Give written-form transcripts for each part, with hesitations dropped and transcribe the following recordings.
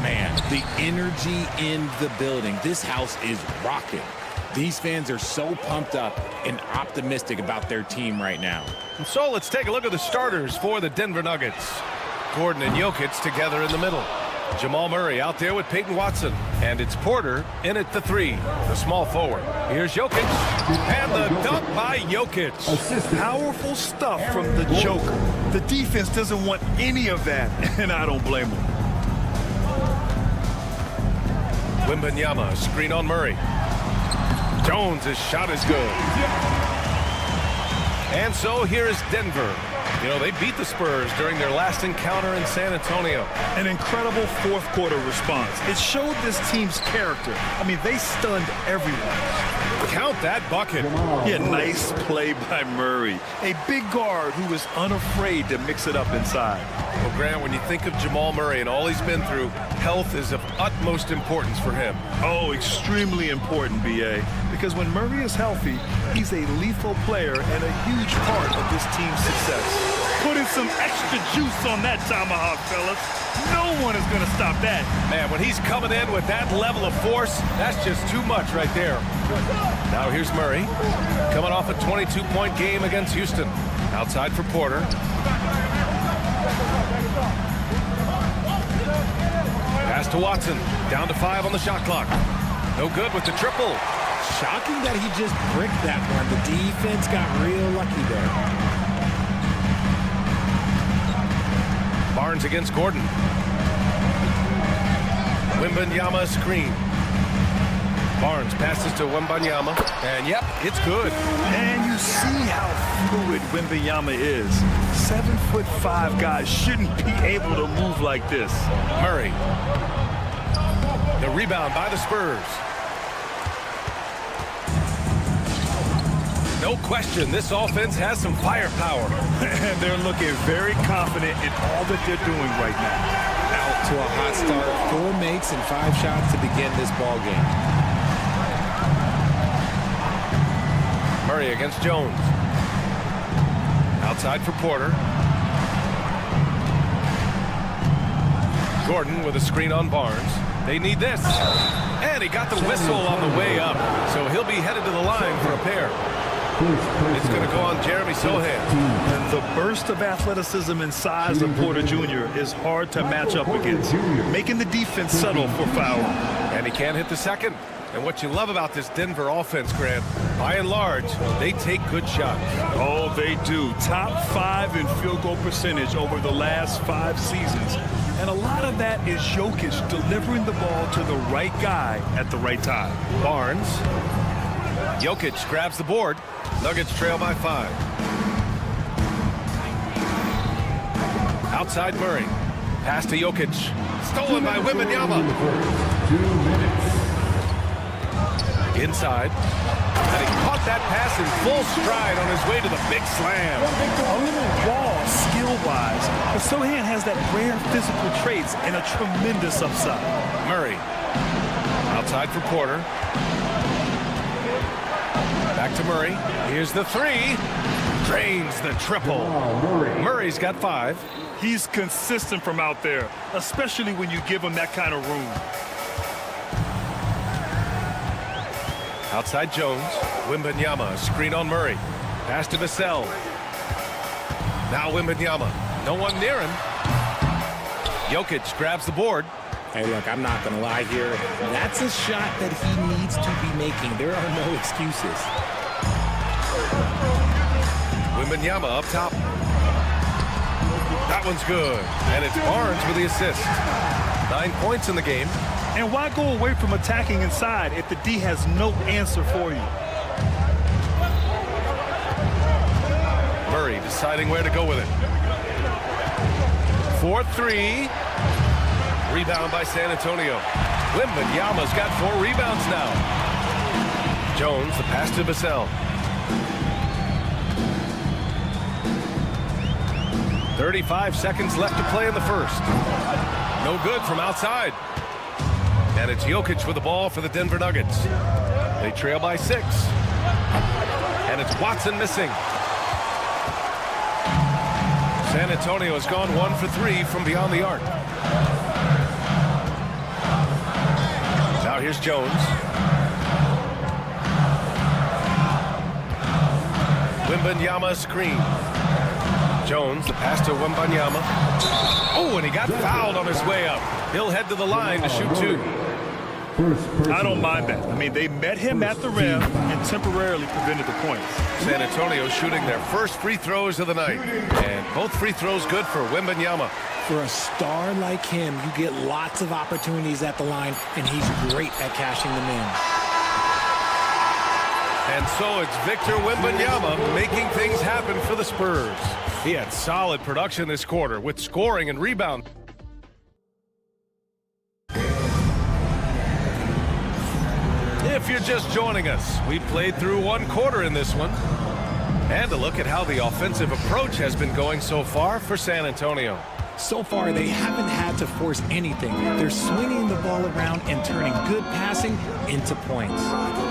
man, the energy in the building. This house is rocking. These fans are so pumped up and optimistic about their team right now. So let's take a look at the starters for the Denver Nuggets. Gordon and Jokic together in the middle. Jamal Murray out there with Peyton Watson. And it's Porter in at the 3, the small forward. Here's Jokic. And the dunk by Jokic. Powerful stuff from the Joker. The defense doesn't want any of that, and I don't blame them. Wembanyama, screen on Murray. Jones' shot is good. And so here is Denver. You know, they beat the Spurs during their last encounter in San Antonio. An incredible fourth-quarter response. It showed this team's character. I mean, they stunned everyone. Count that bucket. Yeah, nice play by Murray. A big guard who is unafraid to mix it up inside. Well, Grant, when you think of Jamal Murray and all he's been through, health is of utmost importance for him. Oh, extremely important, B.A., because when Murray is healthy, he's a lethal player and a huge part of this team's success. Put in some extra juice on that tomahawk, fellas. No one is going to stop that. Man, when he's coming in with that level of force, that's just too much right there. Now here's Murray, coming off a 22-point game against Houston. Outside for Porter. Pass to Watson, down to 5 on the shot clock. No good with the triple. Shocking that he just bricked that one. The defense got real lucky there. Barnes against Gordon. Wembanyama screen. Barnes passes to Wembanyama, and yep, it's good. And you see how fluid Wembanyama is. 7'5" guys shouldn't be able to move like this. Murray. The rebound by the Spurs. No question, this offense has some firepower. And they're looking very confident in all that they're doing right now. Out to a hot start. 4 makes and 5 shots to begin this ball game. Murray against Jones. Outside for Porter. Gordon with a screen on Barnes. They need this. And he got the whistle on the way up. So he'll be headed to the line for a pair. It's going to go on Jeremy Sohan. And the burst of athleticism and size of Porter Jr. is hard to match up against, making the defense settle for foul. And he can't hit the second. And what you love about this Denver offense, Grant, by and large, they take good shots. Oh, they do. Top 5 in field goal percentage over the last 5 seasons. And a lot of that is Jokic delivering the ball to the right guy at the right time. Barnes. Jokic grabs the board. Nuggets trail by 5. Outside Murray. Pass to Jokic. Stolen by Wembanyama. Inside. And he caught that pass in full stride on his way to the big slam. A little raw skill-wise, but Sohan has that rare physical traits and a tremendous upside. Murray. Outside for Porter. Back to Murray. Here's the 3. Drains the triple. Murray's got 5. He's consistent from out there, especially when you give him that kind of room. Outside Jones. Wembanyama, screen on Murray. Pass to Vassell. Now Wembanyama. No one near him. Jokic grabs the board. Hey, look, I'm not going to lie here. That's a shot that he needs to be making. There are no excuses. Wembanyama up top. That one's good. And it's Barnes with the assist. 9 points in the game. And why go away from attacking inside if the D has no answer for you? Murray deciding where to go with it. 4-3. Rebound by San Antonio. Wembanyama's got 4 rebounds now. Jones, the pass to Vassell. 35 seconds left to play in the first. No good from outside. And it's Jokic with the ball for the Denver Nuggets. They trail by 6. And it's Watson missing. San Antonio has gone 1 for 3 from beyond the arc. Now here's Jones. Wembanyama screen. Jones, the pass to Wembanyama. Oh, and he got fouled on his way up. He'll head to the line to shoot 2. I don't mind that. I mean, they met him at the rim and temporarily prevented the points. San Antonio shooting their first free throws of the night. And both free throws good for Wembanyama. For a star like him, you get lots of opportunities at the line, and he's great at cashing them in. And so it's Victor Wembanyama making things happen for the Spurs. He had solid production this quarter with scoring and rebound. If you're just joining us, we played through 1 quarter in this one. And a look at how the offensive approach has been going so far for San Antonio. So far, they haven't had to force anything. They're swinging the ball around and turning good passing into points.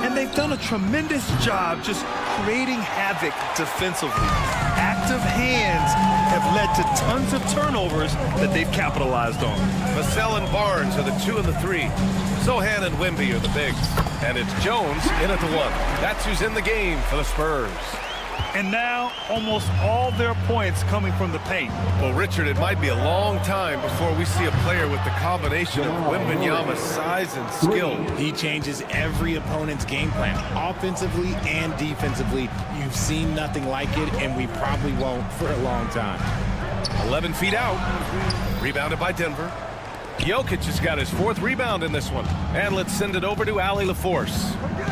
And they've done a tremendous job just creating havoc defensively. Active hands have led to tons of turnovers that they've capitalized on. Vassell and Barnes are the 2 and the 3. Sohan and Wemby are the bigs. And it's Jones in at the 1. That's who's in the game for the Spurs. And now, almost all their points coming from the paint. Well, Richard, it might be a long time before we see a player with the combination of Wembanyama's size and skill. He changes every opponent's game plan, offensively and defensively. You've seen nothing like it, and we probably won't for a long time. 11 feet out. Rebounded by Denver. Jokic has got his 4th rebound in this one. And let's send it over to Allie LaForce.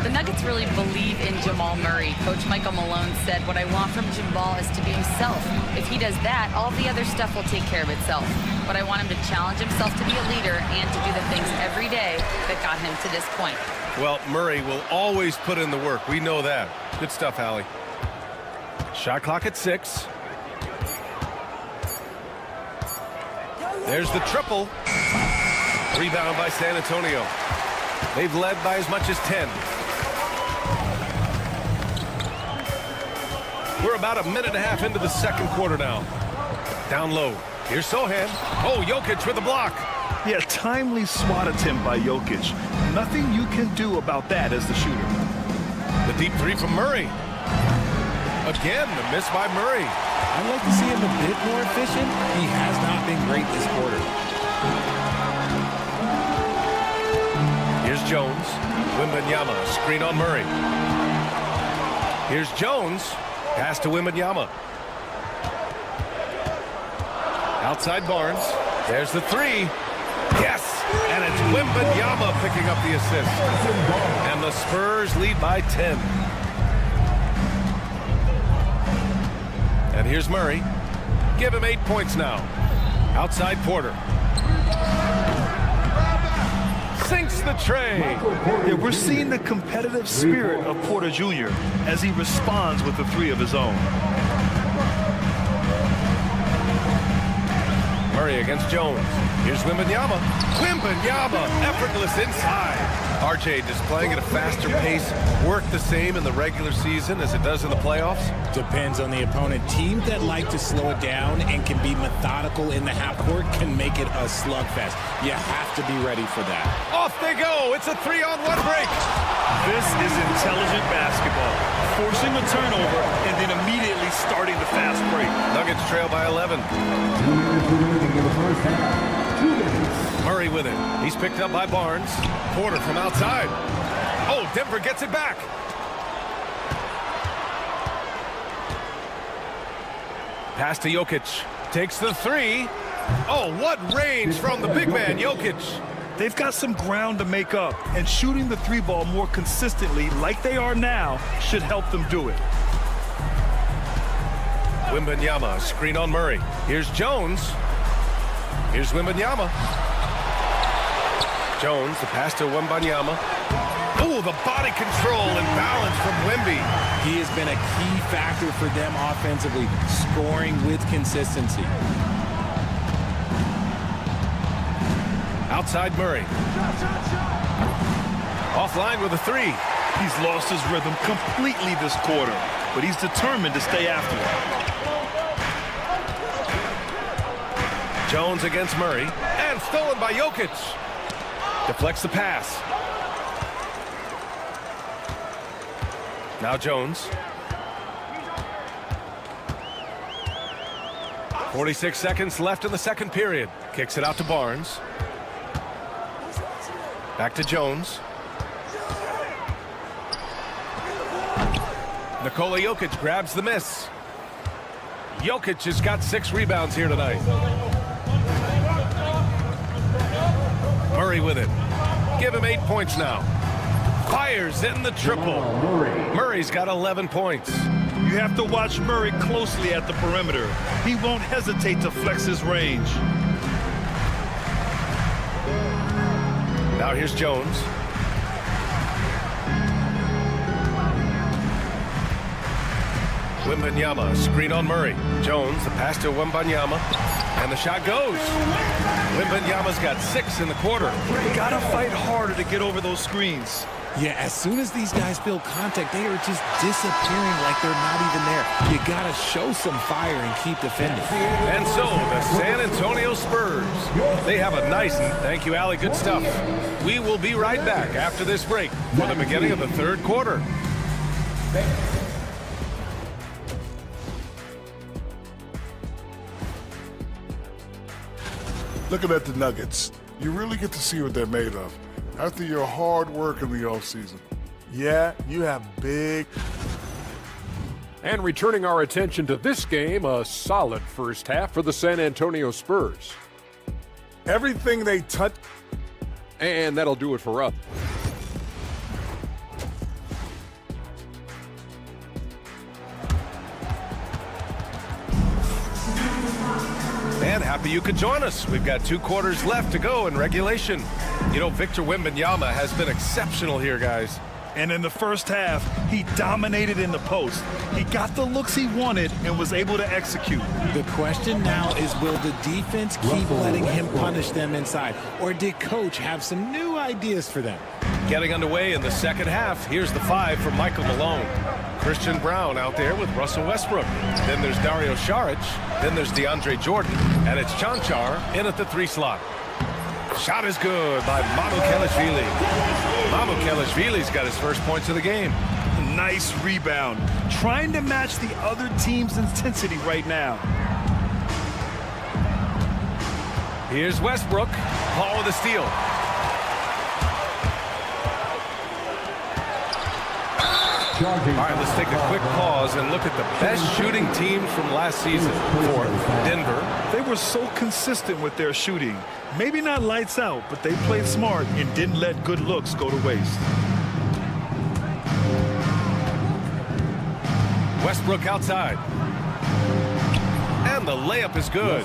The Nuggets really believe in Jamal Murray. Coach Michael Malone said, what I want from Jamal is to be himself. If he does that, all the other stuff will take care of itself. But I want him to challenge himself to be a leader and to do the things every day that got him to this point. Well, Murray will always put in the work. We know that. Good stuff, Allie. Shot clock at 6. There's the triple. Rebound by San Antonio. They've led by as much as 10. We're about a minute and a half into the 2nd quarter now. Down low. Here's Sohan. Oh, Jokic with the block. Yeah, timely swat attempt by Jokic. Nothing you can do about that as the shooter. The deep 3 from Murray. Again, the miss by Murray. I'd like to see him a bit more efficient. He has not been great this quarter. Here's Jones. Wembanyama, screen on Murray. Here's Jones. Pass to Wembanyama. Outside Barnes. There's the 3. Yes! And it's Wembanyama picking up the assist. And the Spurs lead by 10. And here's Murray. Give him 8 points now. Outside Porter. Sinks the tray. Yeah, we're seeing the competitive spirit of Porter Jr. as he responds with the 3 of his own. Murray against Jones. Here's Wembanyama. Wembanyama, effortless inside. RJ displaying at a faster pace. Work the same in the regular season as it does in the playoffs? Depends on the opponent. Teams that like to slow it down and can be methodical in the half court can make it a slugfest. You have to be ready for that. Off they go. It's a 3-on-1 break. This is intelligent basketball. Forcing a turnover and then immediately starting the fast break. Nuggets trail by 11. Murray with it. He's picked up by Barnes. Porter from outside. Oh, Denver gets it back. Pass to Jokic. Takes the 3. Oh, what range from the big man, Jokic. They've got some ground to make up, and shooting the 3 ball more consistently like they are now should help them do it. Wembanyama, screen on Murray. Here's Jones. Here's Wembanyama. Jones, the pass to Wembanyama. Oh, the body control and balance from Wemby. He has been a key factor for them offensively, scoring with consistency. Outside Murray. Offline with a 3. He's lost his rhythm completely this quarter, but he's determined to stay after it. Jones against Murray. And stolen by Jokic. Deflects the pass. Now Jones. 46 seconds left in the second period. Kicks it out to Barnes. Back to Jones. Nikola Jokic grabs the miss. Jokic has got 6 rebounds here tonight. Murray with it. Give him 8 points now. Fires in the triple. Murray's got 11 points. You have to watch Murray closely at the perimeter. He won't hesitate to flex his range. Now here's Jones. Wembanyama, screen on Murray. Jones, the pass to Wembanyama, and the shot goes. Wembanyama's got 6 in the quarter. You gotta fight harder to get over those screens. Yeah, as soon as these guys feel contact, they are just disappearing like they're not even there. You got to show some fire and keep defending. And so, the San Antonio Spurs, they have a nice, thank you, Allie, good stuff. We will be right back after this break for the beginning of the third quarter. Looking at the Nuggets, you really get to see what they're made of. After your hard work in the offseason. Yeah, you have big. And returning our attention to this game, a solid first half for the San Antonio Spurs. Everything they touch. And that'll do it for us. And happy you could join us. We've got 2 quarters left to go in regulation. You know, Victor Wembanyama has been exceptional here, guys. And in the first half, he dominated in the post. He got the looks he wanted and was able to execute. The question now is, will the defense keep letting him punish them inside? Or did Coach have some new ideas for them? Getting underway in the second half, here's the 5 from Michael Malone. Christian Brown out there with Russell Westbrook. Then there's Dario Saric. Then there's DeAndre Jordan. And it's Chanchar in at the 3 slot. Shot is good by Mamukelashvili. Mamukelashvili's got his first points of the game. Nice rebound. Trying to match the other team's intensity right now. Here's Westbrook. Paul with a steal. All right, let's take a quick pause and look at the best shooting teams from last season. For Denver, They were so consistent with their shooting. Maybe not lights out, but they played smart and didn't let good looks go to waste. Westbrook outside. And the layup is good.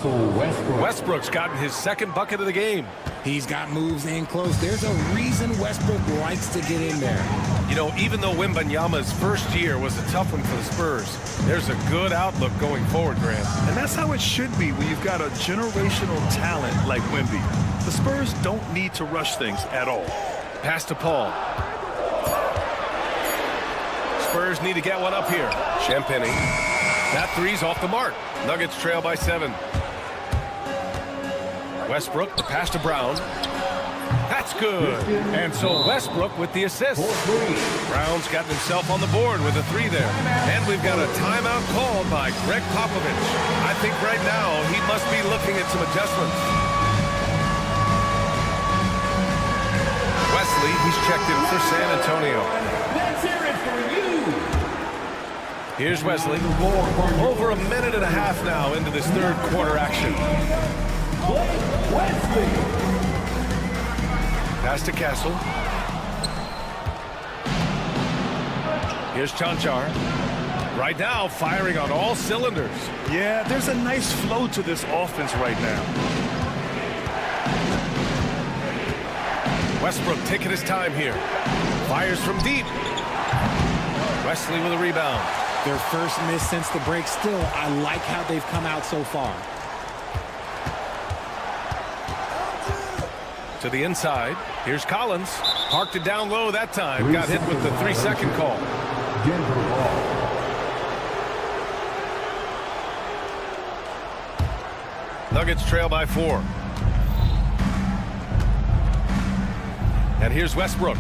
Westbrook's gotten his second bucket of the game. He's got moves in close. There's a reason Westbrook likes to get in there. You know, even though Wembanyama's first year was a tough one for the Spurs, there's a good outlook going forward, Grant. And that's how it should be when you've got a generational talent like Wemby. The Spurs don't need to rush things at all. Pass to Paul. Spurs need to get one up here. Champagny. That 3's off the mark. Nuggets trail by 7. Westbrook, the pass to Brown. That's good. And so Westbrook with the assist. Brown's gotten himself on the board with a 3 there. And we've got a timeout called by Greg Popovich. I think right now he must be looking at some adjustments. Wesley, he's checked in for San Antonio. Let's hear it for you. Here's Wesley. Over a minute and a half now into this third quarter action. Wesley. Pass to Castle. Here's Chanchar. Right now, firing on all cylinders. Yeah, there's a nice flow to this offense right now. Westbrook taking his time here. Fires from deep. Wesley with a rebound. Their first miss since the break. Still, I like how they've come out so far. To the inside. Here's Collins. Parked it down low that time. Got hit with the 3-second call. Denver ball. Nuggets trail by 4. And here's Westbrook.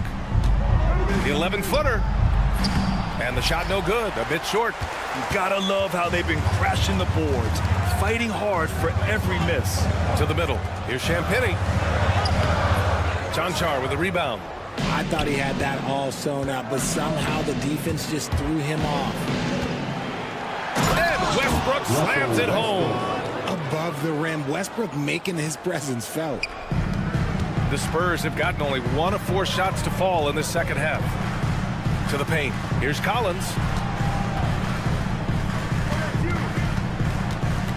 The 11-footer. And the shot no good, a bit short. You gotta love how they've been crashing the boards, fighting hard for every miss. To the middle. Here's Champagny. Chanchar with the rebound. I thought he had that all sewn up, but somehow the defense just threw him off. And Westbrook slams it home. Above the rim, Westbrook making his presence felt. The Spurs have gotten only 1 of 4 shots to fall in this second half. To the paint. Here's Collins.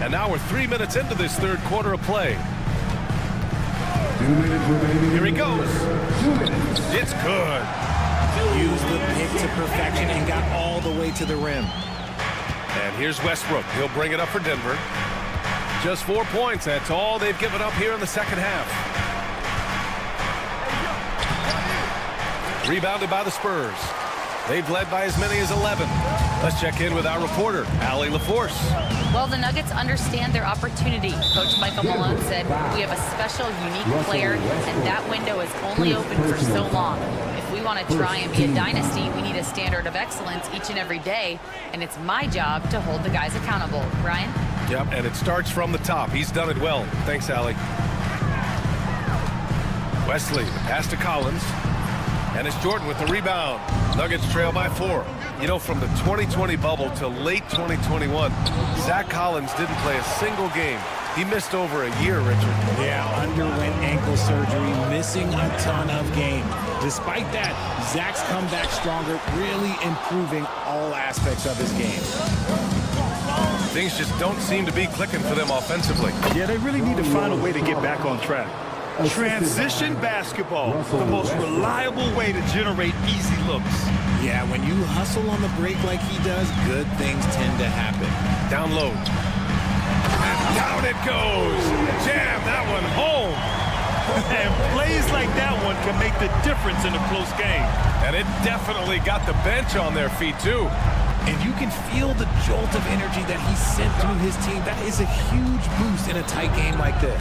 And now we're 3 minutes into this third quarter of play. 2 minutes remaining. Here he goes. 2 minutes. It's good. Used the pick to perfection and got all the way to the rim. And here's Westbrook. He'll bring it up for Denver. Just 4 points. That's all they've given up here in the second half. Rebounded by the Spurs. They've led by as many as 11. Let's check in with our reporter, Allie LaForce. Well, the Nuggets understand their opportunity. Coach Michael Malone said, we have a special, unique player, and that window is only open for so long. If we want to try and be a dynasty, we need a standard of excellence each and every day, and it's my job to hold the guys accountable. Ryan? Yep, and it starts from the top. He's done it well. Thanks, Allie. Wesley, the pass to Collins. And it's Jordan with the rebound. Nuggets trail by 4. You know, from the 2020 bubble to late 2021, Zach Collins didn't play a single game. He missed over a year, Richard. Yeah, underwent ankle surgery, missing a ton of games. Despite that, Zach's come back stronger, really improving all aspects of his game. Things just don't seem to be clicking for them offensively. Yeah, they really need to find a way to get back on track. Transition basketball, the most reliable way to generate easy looks. Yeah, when you hustle on the break like he does, good things tend to happen. Down low. And down it goes. Jam that one home. And plays like that one can make the difference in a close game. And it definitely got the bench on their feet, too. And you can feel the jolt of energy that he sent through his team. That is a huge boost in a tight game like this.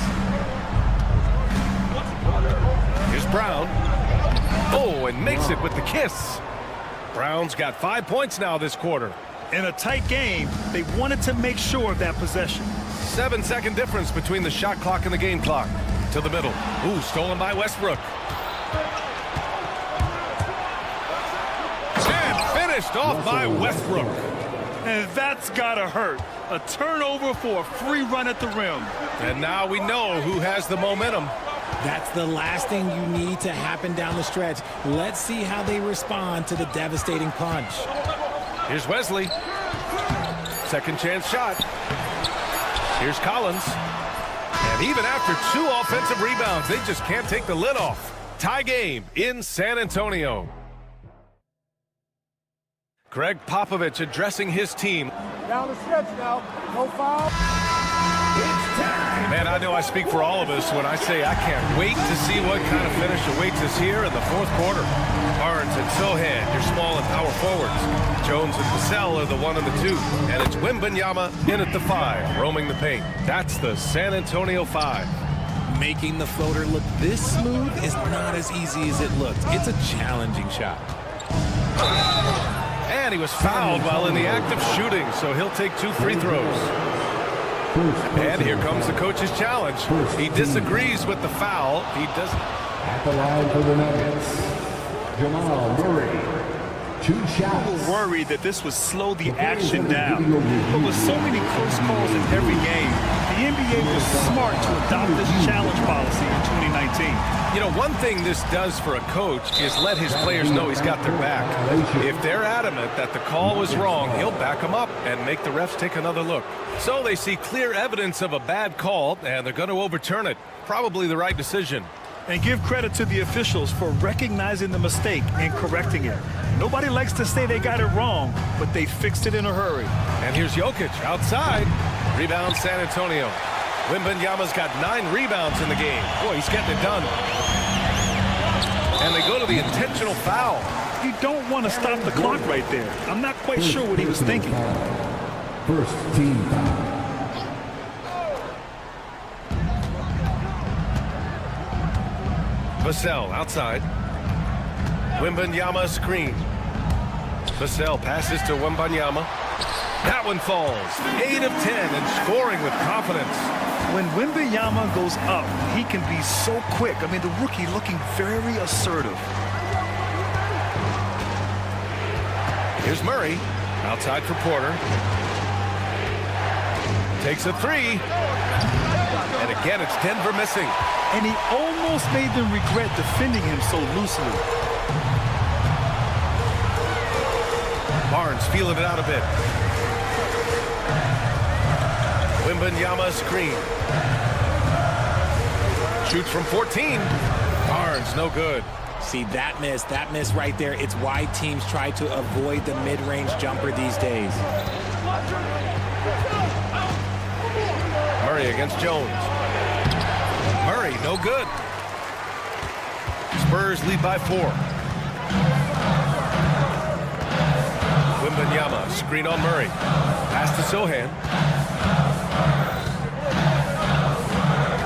Here's Brown. Oh, and makes it with the kiss. Brown's got 5 points now this quarter. In a tight game, they wanted to make sure of that possession. 7-second difference between the shot clock and the game clock. To the middle. Ooh, stolen by Westbrook. And finished off by Westbrook. And that's gotta hurt. A turnover for a free run at the rim. And now we know who has the momentum. That's the last thing you need to happen down the stretch. Let's see how they respond to the devastating punch. Here's Wesley. Second chance shot. Here's Collins. And even after 2 offensive rebounds, they just can't take the lid off. Tie game in San Antonio. Greg Popovich addressing his team. Down the stretch now. No foul. It's time. Man, I know I speak for all of us when I say I can't wait to see what kind of finish awaits us here in the fourth quarter. Barnes and Sohan, your small and power forwards. Jones and Vassell are the 1 and the 2. And it's Wembanyama in at the 5, roaming the paint. That's the San Antonio 5. Making the floater look this smooth is not as easy as it looked. It's a challenging shot. And he was fouled while in the act of shooting, so he'll take 2 free throws. And here comes the coach's challenge. He disagrees with the foul. He doesn't. At the line for the Nuggets, Jamal Murray. 2 shots. People worried that this would slow the action down. But with so many close calls in every game, the NBA was smart to adopt this challenge policy in 2019. You know, one thing this does for a coach is let his players know he's got their back. If they're adamant that the call was wrong, he'll back them up and make the refs take another look. So they see clear evidence of a bad call, and they're going to overturn it. Probably the right decision. And give credit to the officials for recognizing the mistake and correcting it. Nobody likes to say they got it wrong, but they fixed it in a hurry. And here's Jokic outside. Rebound San Antonio. Wembanyama's got 9 rebounds in the game. Boy, he's getting it done. And they go to the intentional foul. You don't want to stop the clock right there. I'm not quite sure what he was thinking. First team foul. Vassell outside. Wembanyama screen. Vassell passes to Wembanyama. That one falls. 8 of 10 and scoring with confidence. When Wembanyama goes up, he can be so quick. I mean, the rookie looking very assertive. Here's Murray. Outside for Porter. Takes a three. And again, it's Denver missing. And he almost made them regret defending him so loosely. Barnes feeling it out a bit. Wembanyama screen. Shoots from 14. Barnes, no good. See, that miss right there, it's why teams try to avoid the mid-range jumper these days. Murray against Jones. Murray, no good. Spurs lead by 4. Wembanyama, screen on Murray. Pass to Sohan.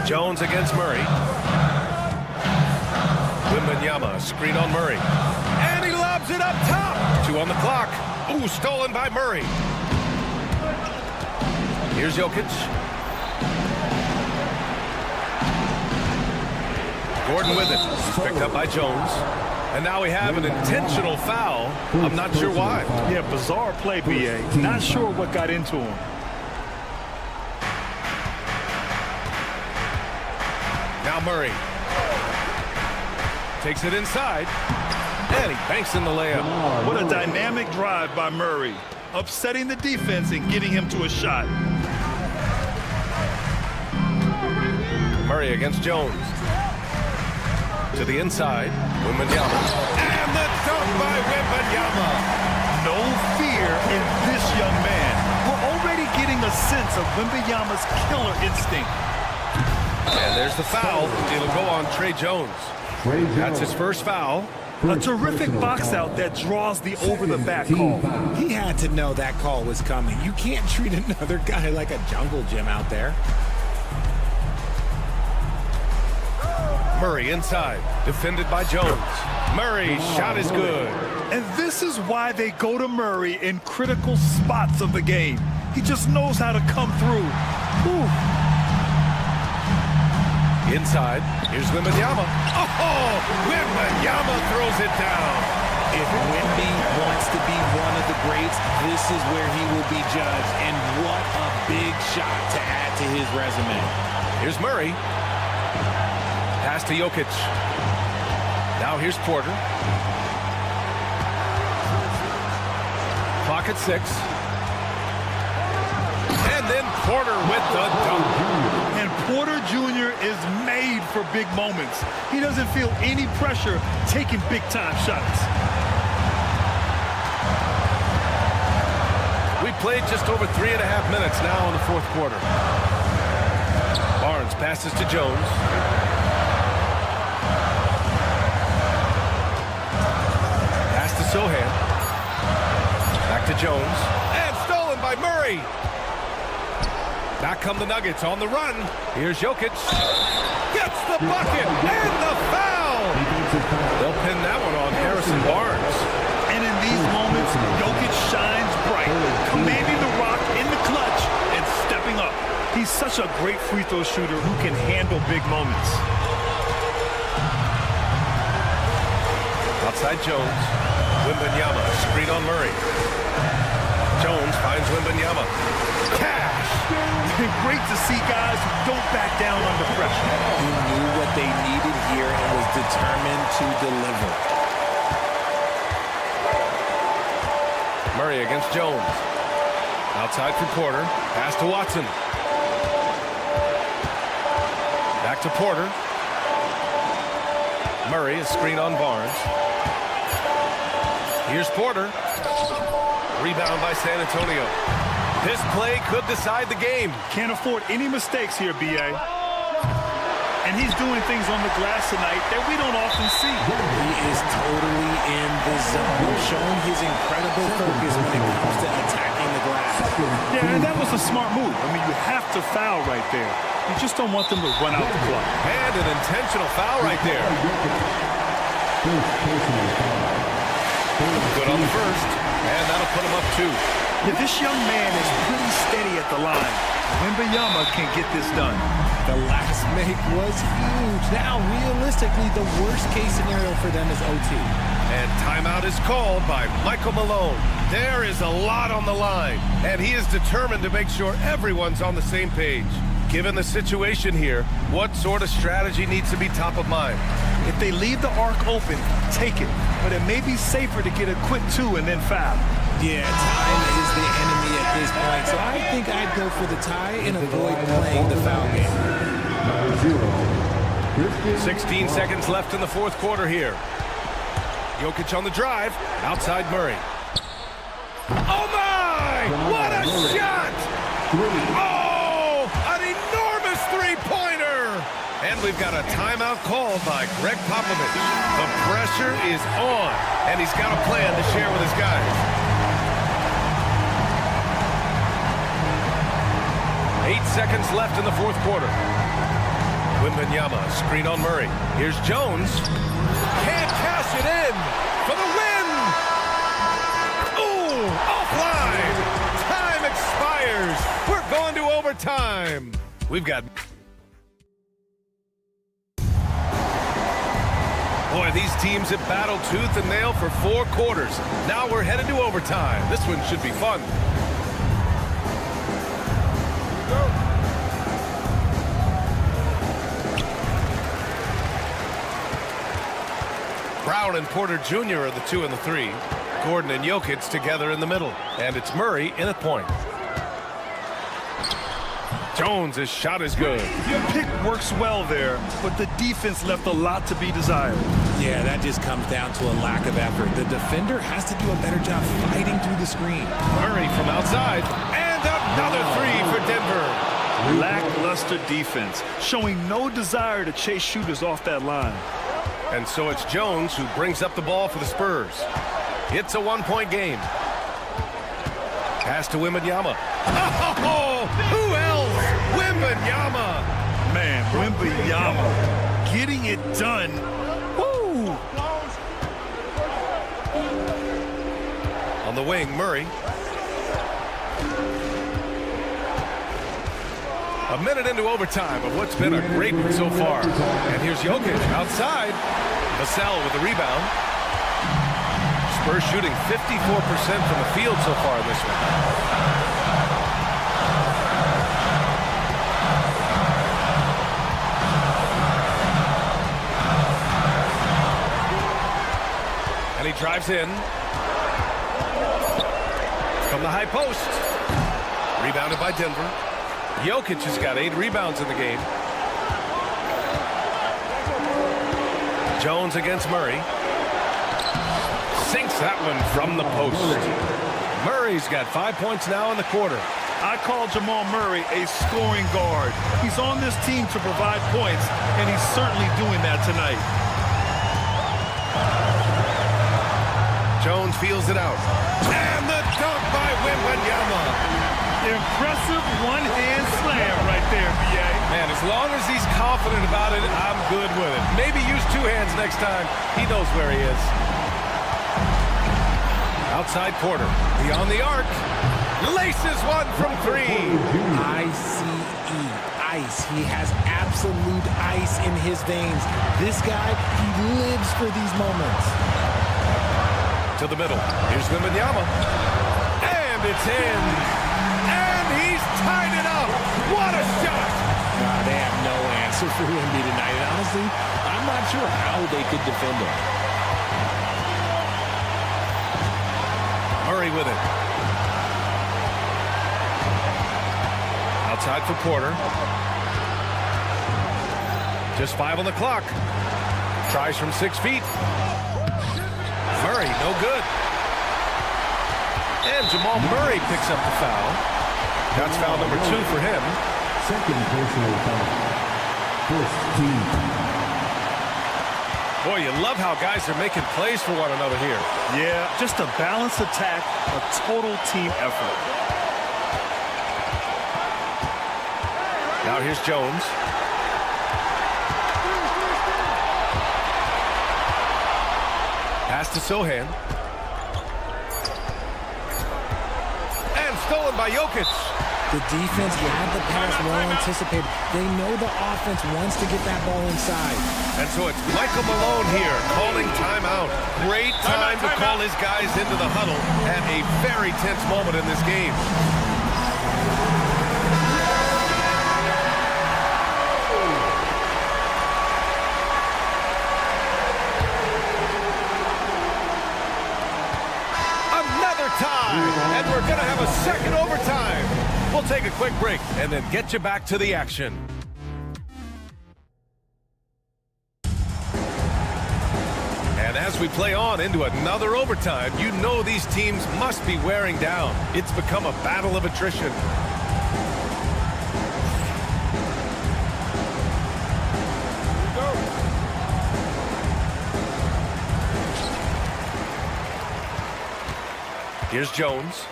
Jones against Murray. Wembanyama, screen on Murray. And he lobs it up top. 2 on the clock. Ooh, stolen by Murray. Here's Jokic. Gordon with it. He's picked up by Jones. And now we have an intentional foul. I'm not sure why. Yeah, bizarre play, B.A. Not sure what got into him. Now Murray. Takes it inside. And he banks in the layup. What a dynamic drive by Murray. Upsetting the defense and getting him to a shot. Murray against Jones. To the inside. Wembanyama. And the dunk by Wembanyama. No fear in this young man. We're already getting a sense of Wembanyama's killer instinct. And there's the foul. It'll go on Trey Jones. That's his first foul. A terrific box out that draws the over-the-back call. He had to know that call was coming. You can't treat another guy like a jungle gym out there. Murray inside, defended by Jones. Murray's shot is good. And this is why they go to Murray in critical spots of the game. He just knows how to come through. Ooh. Inside, here's Wembanyama. Oh, Wembanyama throws it down. If Wemby wants to be one of the greats, this is where he will be judged. And what a big shot to add to his resume. Here's Murray. Pass to Jokic. Now here's Porter. Clock at 6. And then Porter with the dunk. And Porter Jr. is made for big moments. He doesn't feel any pressure taking big-time shots. We played just over 3.5 minutes now in the fourth quarter. Barnes passes to Jones. Pass to Sohan. Back to Jones. And stolen by Murray. Back come the Nuggets on the run. Here's Jokic. Gets the bucket and the foul. They'll pin that one on Harrison Barnes. And in these moments, Jokic shines bright, commanding the rock in the clutch and stepping up. He's such a great free throw shooter who can handle big moments. Outside Jones. Wembanyama, screen on Murray. Jones finds Wembanyama. Cash! Great to see guys who don't back down under pressure. He knew what they needed here and was determined to deliver. Murray against Jones. Outside for Porter. Pass to Watson. Back to Porter. Murray is screen on Barnes. Here's Porter. Rebound by San Antonio. This play could decide the game. Can't afford any mistakes here, B.A. And he's doing things on the glass tonight that we don't often see. He is totally in the zone, showing his incredible focus when it comes to attacking the glass. Yeah, and that was a smart move. I mean, you have to foul right there. You just don't want them to run out the clock. And an intentional foul right there. Good on the first. And that'll put him up 2. Yeah, this young man is pretty steady at the line. Wembanyama can get this done. The last make was huge. Now, realistically, the worst-case scenario for them is OT. And timeout is called by Michael Malone. There is a lot on the line, and he is determined to make sure everyone's on the same page. Given the situation here, what sort of strategy needs to be top of mind? If they leave the arc open, take it. But it may be safer to get a quick 2 and then foul. Yeah, time is the enemy at this point, so I think I'd go for the tie and avoid playing the foul game. 16 seconds left in the fourth quarter here. Jokic on the drive, outside Murray. Oh my! What a shot! Oh, an enormous three-pointer! And we've got a timeout called by Greg Popovich. The pressure is on, and he's got a plan to share with his guys. 8 seconds left in the fourth quarter. Wembanyama, screen on Murray. Here's Jones. Can't cash it in for the win! Ooh, offline! Time expires! We're going to overtime! We've got... Boy, these teams have battled tooth and nail for 4 quarters. Now we're headed to overtime. This one should be fun. Brown and Porter Jr. are the 2 and the 3. Gordon and Jokic together in the middle. And it's Murray in at point. Jones' his shot is good. Your pick works well there, but the defense left a lot to be desired. Yeah, that just comes down to a lack of effort. The defender has to do a better job fighting through the screen. Murray from outside. And another 3 for Denver. Lackluster defense, showing no desire to chase shooters off that line. And so it's Jones who brings up the ball for the Spurs. It's a 1-point game. Pass to Wembanyama. Oh, who else? Wembanyama. Man, Wembanyama getting it done. Woo! On the wing, Murray. A minute into overtime of what's been a great one so far. And here's Jokic outside. Vassell with the rebound. Spurs shooting 54% from the field so far in this one. And he drives in. From the high post. Rebounded by Denver. Jokic has got 8 rebounds in the game. Jones against Murray. Sinks that one from the post. Murray's got 5 points now in the quarter. I call Jamal Murray a scoring guard. He's on this team to provide points, and he's certainly doing that tonight. Jones feels it out. And the dunk by Wembanyama. Impressive one-hand slam right there, B.A. Man, as long as he's confident about it, I'm good with it. Maybe use 2 hands next time. He knows where he is. Outside Porter. Beyond the arc. Laces one from 3. I-C-E. Ice. He has absolute ice in his veins. This guy, he lives for these moments. To the middle. Here's Wembanyama. And it's in. He's tied it up. What a shot! They have no answer for Wemby tonight. And honestly, I'm not sure how they could defend him. Murray with it. Outside for Porter. Just 5 on the clock. Tries from 6 feet. Murray, no good. And Jamal Murray picks up the foul. That's foul number 2 for him. Second personal foul. First team. Boy, you love how guys are making plays for one another here. Yeah, just a balanced attack, a total team effort. Now here's Jones. Pass to Sohan. stolen by Jokic. The defense had the pass well anticipated. They know the offense wants to get that ball inside. And so it's Michael Malone here calling timeout. Great time to call his guys into the huddle at a very tense moment in this game. Another time, and we're going to have a second overtime. We'll take a quick break and then get you back to the action. And as we play on into another overtime, you know these teams must be wearing down. It's become a battle of attrition. Here's Jones.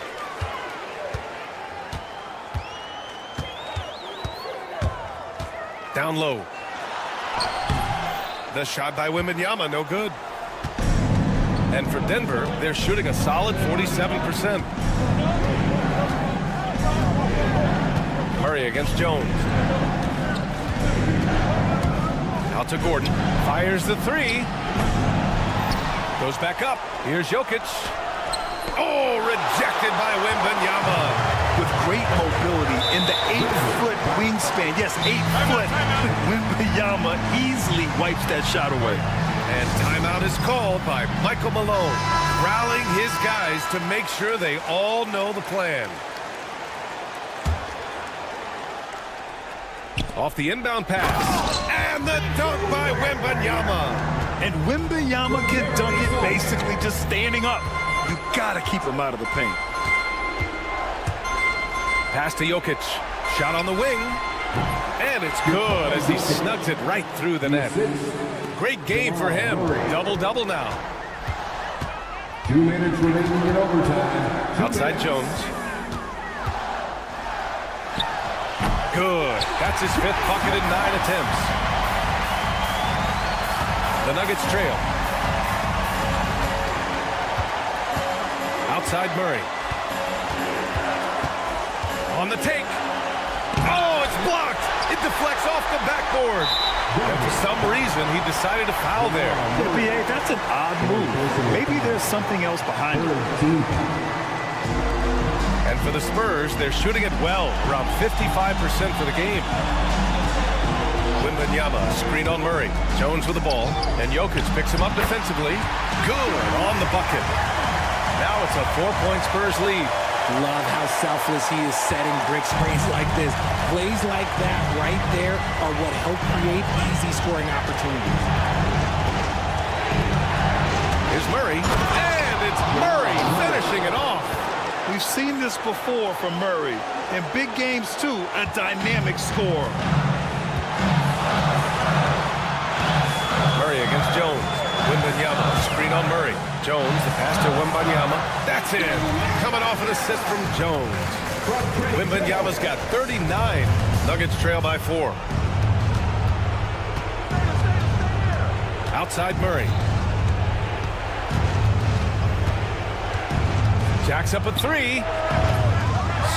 Down low. The shot by Wembanyama, no good. And for Denver, they're shooting a solid 47%. Murray against Jones. Out to Gordon. Fires the three. Goes back up. Here's Jokic. Oh, rejected by Wembanyama. With great mobility in the 8-foot wingspan. Yes, 8 foot. Wembanyama easily wipes that shot away. And timeout is called by Michael Malone, rallying his guys to make sure they all know the plan. Off the inbound pass. And the dunk by Wembanyama. And Wembanyama can dunk it basically just standing up. You gotta keep him out of the paint. Pass to Jokic. Shot on the wing. And it's good as he snugs it right through the net. Great game for him. Double-double now. 2 minutes remaining in overtime. Outside Jones. Good. That's his 5th bucket in 9 attempts. The Nuggets trail. Outside Murray. On the take. Oh, it's blocked. It deflects off the backboard. And for some reason, he decided to foul there. BA, that's an odd move. Maybe there's something else behind it. And for the Spurs, they're shooting it well, around 55% for the game. Wembanyama, screen on Murray. Jones with the ball, and Jokic picks him up defensively. Good on the bucket. Now it's a 4-point Spurs lead. Love how selfless he is setting brick screens like this. Plays like that right there are what help create easy scoring opportunities. Here's Murray, and it's Murray finishing it off. We've seen this before from Murray. In big games, too, a dynamic score. Murray against Jones. Wembanyama, screen on Murray. Jones, the pass to Wembanyama. That's in. Coming off an assist from Jones. Wembanyama's got 39. Nuggets trail by 4. Outside Murray. Jacks up a 3.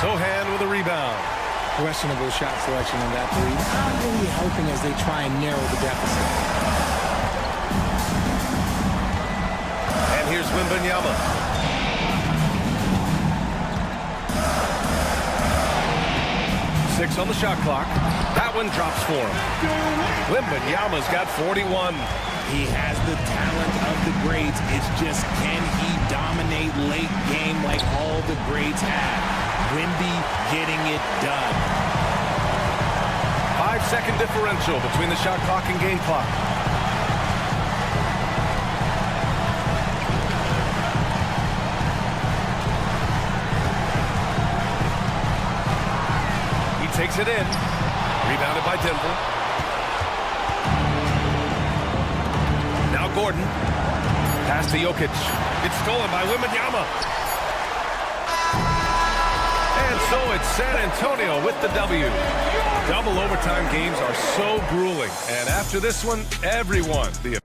Sohan with a rebound. Questionable shot selection in that 3. Not really helping as they try and narrow the deficit. And here's Wembanyama. Six on the shot clock. That one drops for him. Wembanyama's got 41. He has the talent of the greats. It's just, can he dominate late game like all the greats have? Wemby getting it done. 5-second differential between the shot clock and game clock. Takes it in. Rebounded by Denver. Now Gordon. Pass to Jokic. It's stolen by Wembanyama. And so it's San Antonio with the W. Double overtime games are so grueling. And after this one, everyone, the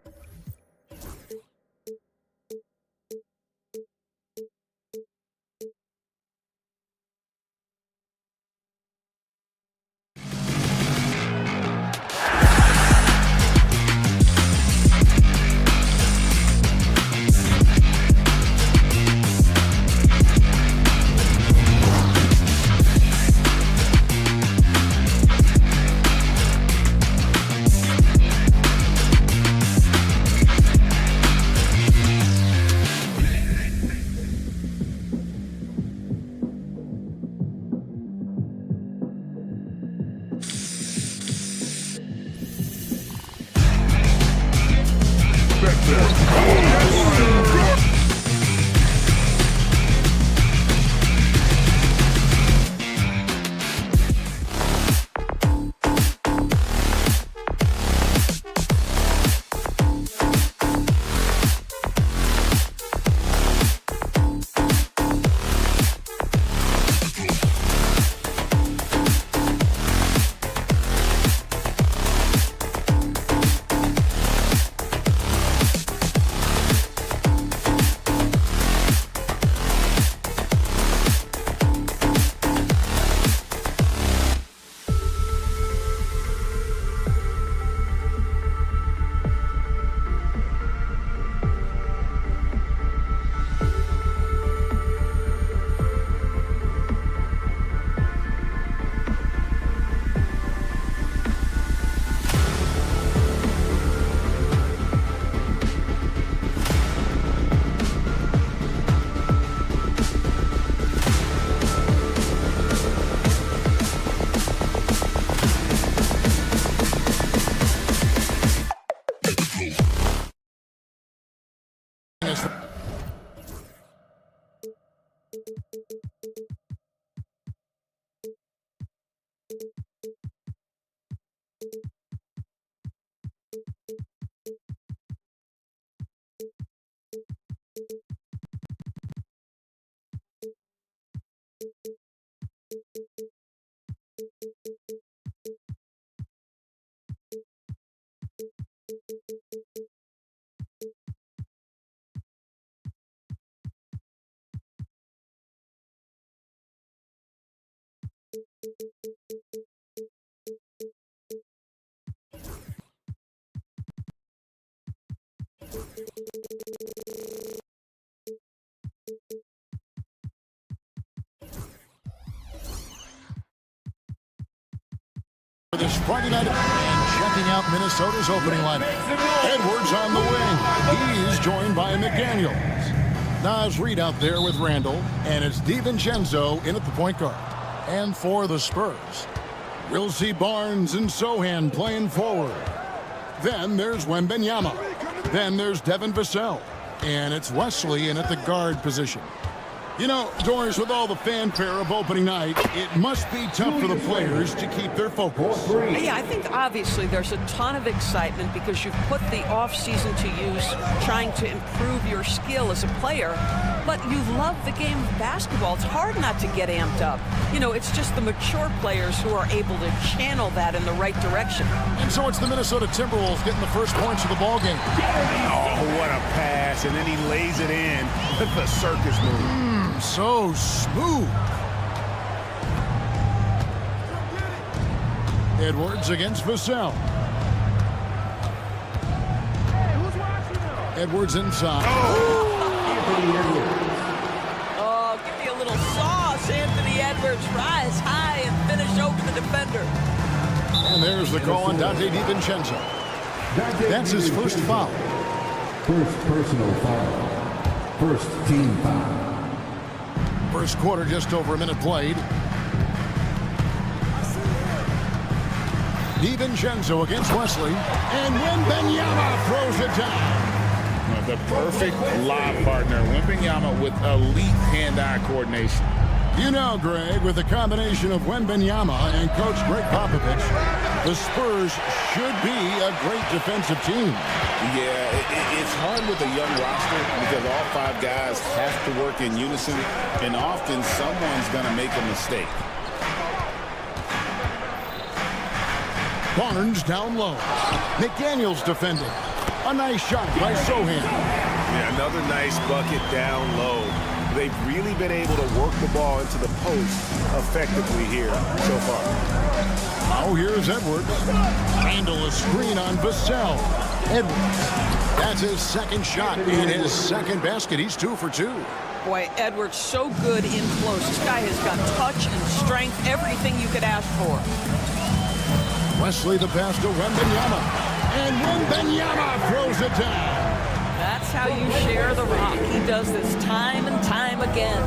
This Friday night, and checking out Minnesota's opening lineup. Edwards on the wing. He's joined by McDaniels. Nas Reed out there with Randall, and it's DiVincenzo in at the point guard. And for the Spurs, we'll see Barnes and Sohan playing forward. Then there's Wembanyama. Then there's Devin Vassell. And it's Wesley in at the guard position. You know, Doris, with all the fanfare of opening night, it must be tough for the players to keep their focus. Yeah, I think obviously there's a ton of excitement because you've put the offseason to use trying to improve your skill as a player, but you love the game of basketball. It's hard not to get amped up. You know, it's just the mature players who are able to channel that in the right direction. And so it's the Minnesota Timberwolves getting the first points of the ball game. Oh, what a pass, and then he lays it in with the circus move. So smooth. Edwards against Vassell. Edwards inside. Oh, give me a little sauce, Anthony Edwards. Rise high and finish over the defender. And there's the call on Dante DiVincenzo. That's his first foul. First personal foul. First team foul. First quarter, just over a minute played. DiVincenzo against Wesley. And Wembanyama throws it down. The perfect lob partner. Wembanyama with elite hand-eye coordination. You know, Greg, with the combination of Wembanyama and Coach Greg Popovich, the Spurs should be a great defensive team. Yeah, it's hard with a young roster because all five guys have to work in unison, and often someone's going to make a mistake. Barnes down low. McDaniels defending. A nice shot by Sohan. Yeah, another nice bucket down low. They've really been able to work the ball into the post effectively here so far. Now here's Edwards. Randall a screen on Vassell. Edwards. That's his second shot and his second basket. He's 2 for 2. Boy, Edwards so good in close. This guy has got touch and strength, everything you could ask for. Wesley the pass to Wembanyama. And Wembanyama throws it down. That's how you share the rock. He does this time and time again.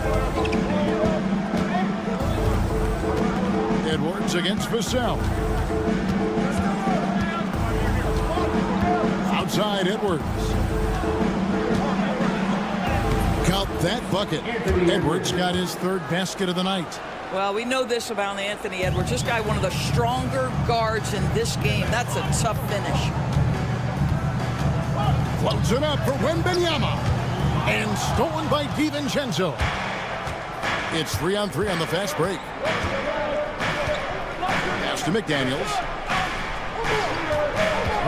Edwards against Vassell. Outside Edwards. Count that bucket. Edwards got his third basket of the night. Well, we know this about Anthony Edwards. This guy, one of the stronger guards in this game. That's a tough finish. Floats it up for Wembanyama. And stolen by DiVincenzo. It's 3-on-3 on the fast break. Pass to McDaniels.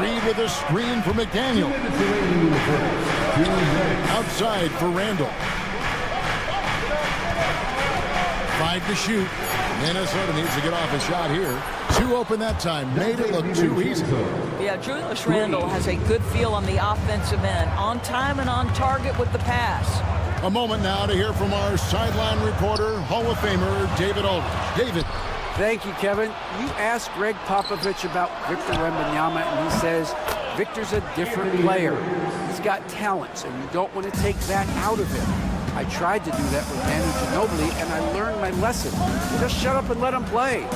Reed with a screen for McDaniels. Outside for Randall. 5 to shoot. Minnesota needs to get off a shot here. 2 open that time. Made it look too easy. Yeah, Julius Randle has a good feel on the offensive end. On time and on target with the pass. A moment now to hear from our sideline reporter, Hall of Famer David Aldridge. David. Thank you, Kevin. You asked Greg Popovich about Victor Wembanyama, and he says Victor's a different player. He's got talents, and you don't want to take that out of him. I tried to do that with Manu Ginobili, and I learned my lesson. Just shut up and let him play.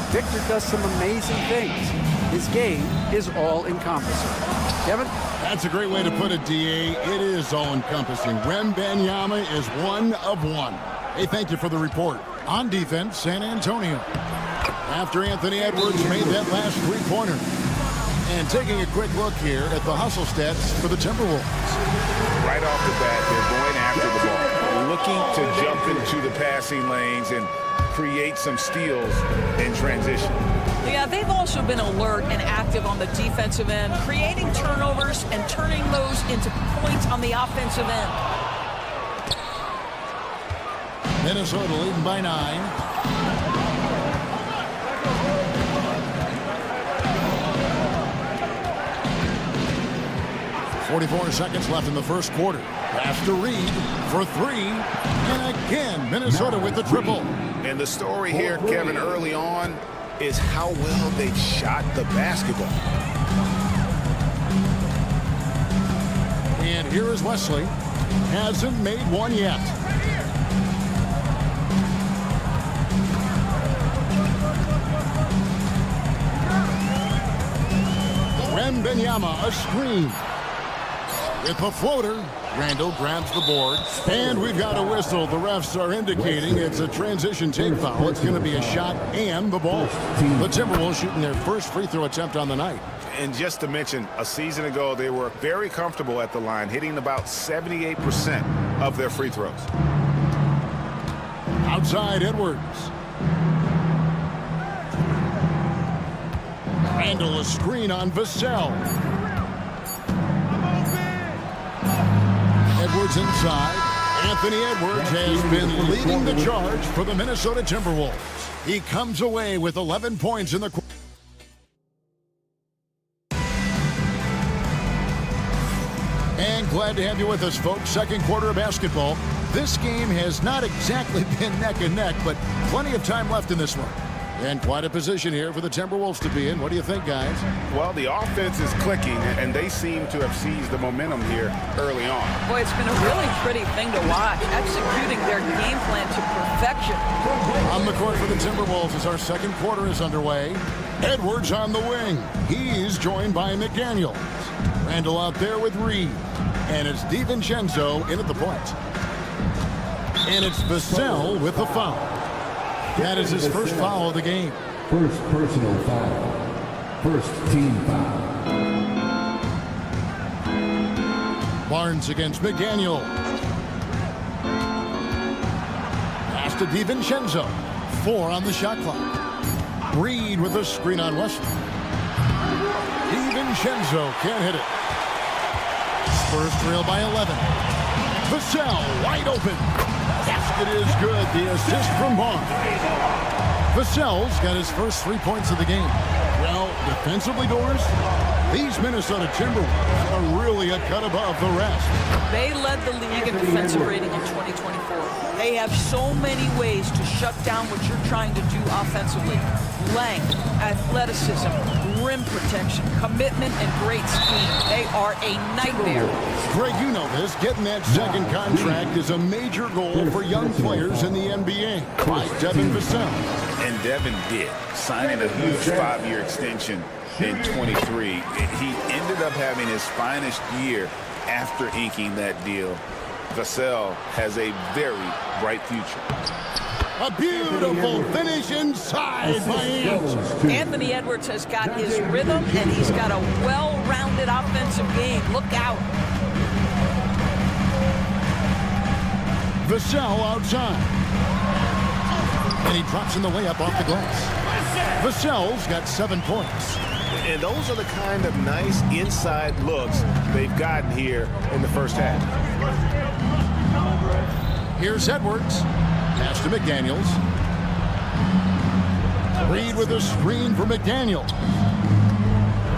Victor does some amazing things. His game is all-encompassing. Kevin? That's a great way to put it, D.A. It is all-encompassing. Wembanyama is one of one. Hey, thank you for the report. On defense, San Antonio. after Anthony Edwards made that last three-pointer. And taking a quick look here at the hustle stats for the Timberwolves. Right off the bat, they're going after the ball, looking to jump into the passing lanes and create some steals in transition. Yeah, they've also been alert and active on the defensive end, creating turnovers and turning those into points on the offensive end. Minnesota leading by 9. 44 seconds left in the first quarter. Pass to Reed for 3. And again, Minnesota with the triple. And the story here, Kevin, early on is how well they shot the basketball. And here is Wesley. Hasn't made one yet. Wembanyama, a screen. With the floater, Randall grabs the board. And we've got a whistle. The refs are indicating it's a transition take foul. It's going to be a shot and the ball. The Timberwolves shooting their first free throw attempt on the night. And just to mention, a season ago, they were very comfortable at the line, hitting about 78% of their free throws. Outside Edwards. Randall, a screen on Vassell. Edwards inside. Anthony Edwards has been leading the charge for the Minnesota Timberwolves. He comes away with 11 points in the quarter. And glad to have you with us, folks. Second quarter of basketball. This game has not exactly been neck and neck, but plenty of time left in this one. And quite a position here for the Timberwolves to be in. What do you think, guys? Well, the offense is clicking, and they seem to have seized the momentum here early on. Boy, it's been a really pretty thing to watch, executing their game plan to perfection. On the court for the Timberwolves as our second quarter is underway. Edwards on the wing. He's joined by McDaniels. Randall out there with Reed. And it's DiVincenzo in at the point. And it's Vassell with the foul. That is his first foul of the game. First personal foul. First team foul. Barnes against McDaniel. Pass to DiVincenzo. 4 on the shot clock. Reed with a screen on Wesley. DiVincenzo can't hit it. Spurs trail by 11. Vassell wide open. Basket is good. The assist from Barnes. Vassell's got his first 3 points of the game. Well, defensively, Doris, these Minnesota Timberwolves are really a cut above the rest. They led the league in defensive rating in 2024. They have so many ways to shut down what you're trying to do offensively. Length, athleticism, rim protection, commitment, and great speed. They are a nightmare. Greg, you know this. Getting that second contract is a major goal for young players in the NBA. Like Devin Vassell. And Devin did, signing a huge 5-year extension in 23. He ended up having his finest year after inking that deal. Vassell has a very bright future. A beautiful finish inside by Anderson. Anthony Edwards has got his rhythm, and he's got a well-rounded offensive game. Look out. Vassell outside. And he drops in the layup off the glass. Vassell's got 7 points. And those are the kind of nice inside looks they've gotten here in the first half. Here's Edwards. Pass to McDaniels. Reed with a screen for McDaniels.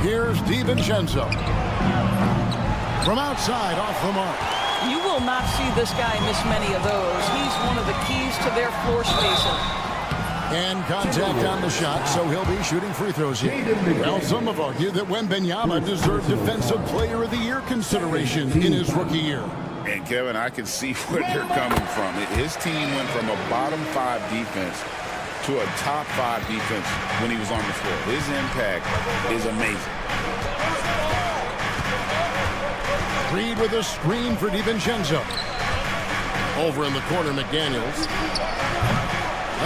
Here's DiVincenzo. From outside, off the mark. You will not see this guy miss many of those. He's one of the keys to their floor spacing. And contact on the shot, so he'll be shooting free throws here. Well, some have argued that Wembanyama deserved Defensive Player of the Year consideration in his rookie year. And, Kevin, I can see where they're coming from. His team went from a bottom 5 defense to a top 5 defense when he was on the floor. His impact is amazing. Reed with a screen for DiVincenzo. Over in the corner, McDaniels.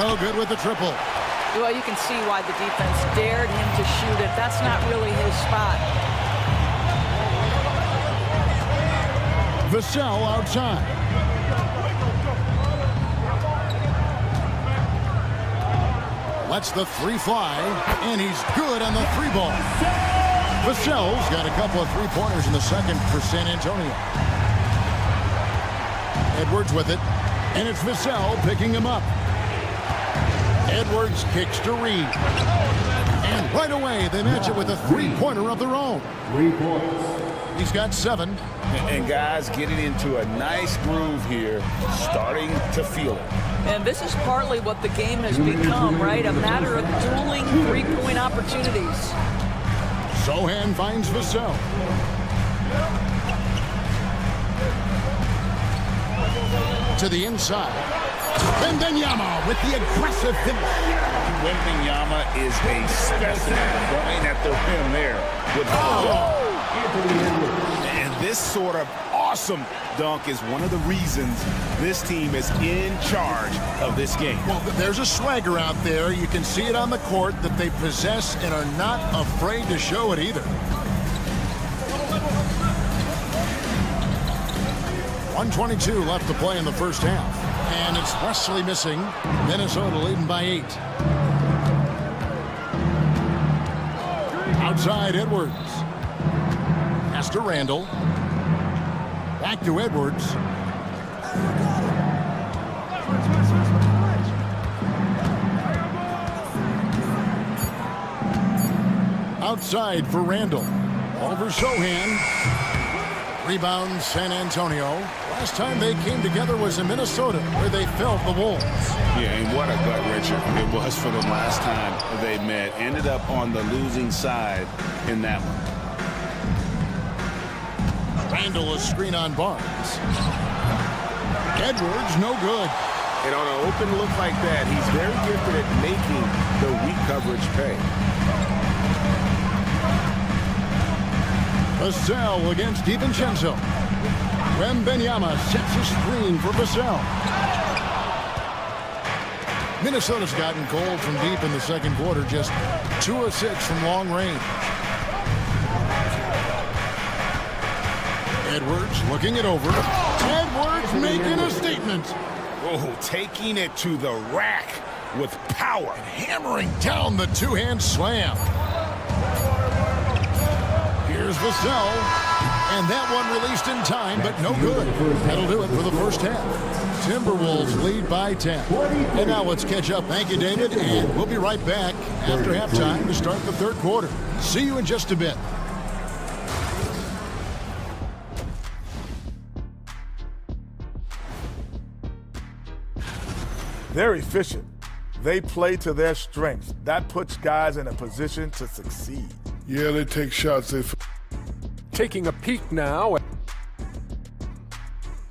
Oh, good with the triple. Well, you can see why the defense dared him to shoot it. That's not really his spot. Vassell outside. Lets the three fly, and he's good on the three ball. Vassell's got a couple of three-pointers in the second for San Antonio. Edwards with it, and it's Vassell picking him up. Edwards kicks to Reed. And right away, they match it with a three-pointer of their own. 3 points. He's got 7. And guys getting into a nice groove here, starting to feel it. And this is partly what the game has become, right? A matter of dueling three-point opportunities. Sohan finds Vassell. To the inside. Wembanyama with the aggressive finish. Wembanyama is a specimen going at the rim there with And this sort of awesome dunk is one of the reasons this team is in charge of this game. Well, there's a swagger out there. You can see it on the court that they possess and are not afraid to show it either. 1:22 left to play in the first half. And it's Wesley missing. Minnesota leading by 8. Outside Edwards. Pass to Randall. Back to Edwards. Outside for Randall. Over Sohan. Rebound San Antonio. Last time they came together was in Minnesota, where they felled the Wolves. Yeah, and what a gut wrencher it was for them last time they met. Ended up on the losing side in that one. Randall is screen on Barnes. Edwards, no good. And on an open look like that, he's very gifted at making the weak coverage pay. Vassell against DiVincenzo. Wembanyama sets a screen for Vassell. Minnesota's gotten cold from deep in the second quarter, just 2 of 6 from long range. Edwards looking it over. Edwards making a statement. Oh, taking it to the rack with power. And hammering down the two-hand slam. Here's Vassell. And that one released in time, but no good. That'll do it for the first half. Timberwolves lead by 10. And now let's catch up. Thank you, David. And we'll be right back after halftime to start the third quarter. See you in just a bit. They're efficient. They play to their strengths. That puts guys in a position to succeed. Yeah, they take shots. Taking a peek now.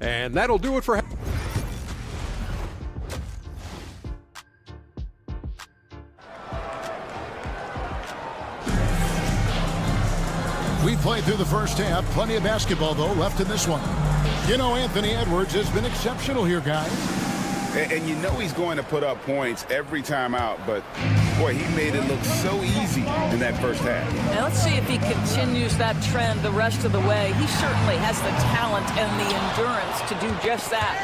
And that'll do it for... We played through the first half. Plenty of basketball, though, left in this one. You know, Anthony Edwards has been exceptional here, guys. And you know he's going to put up points every time out, but, boy, he made it look so easy in that first half. Now let's see if he continues that trend the rest of the way. He certainly has the talent and the endurance to do just that.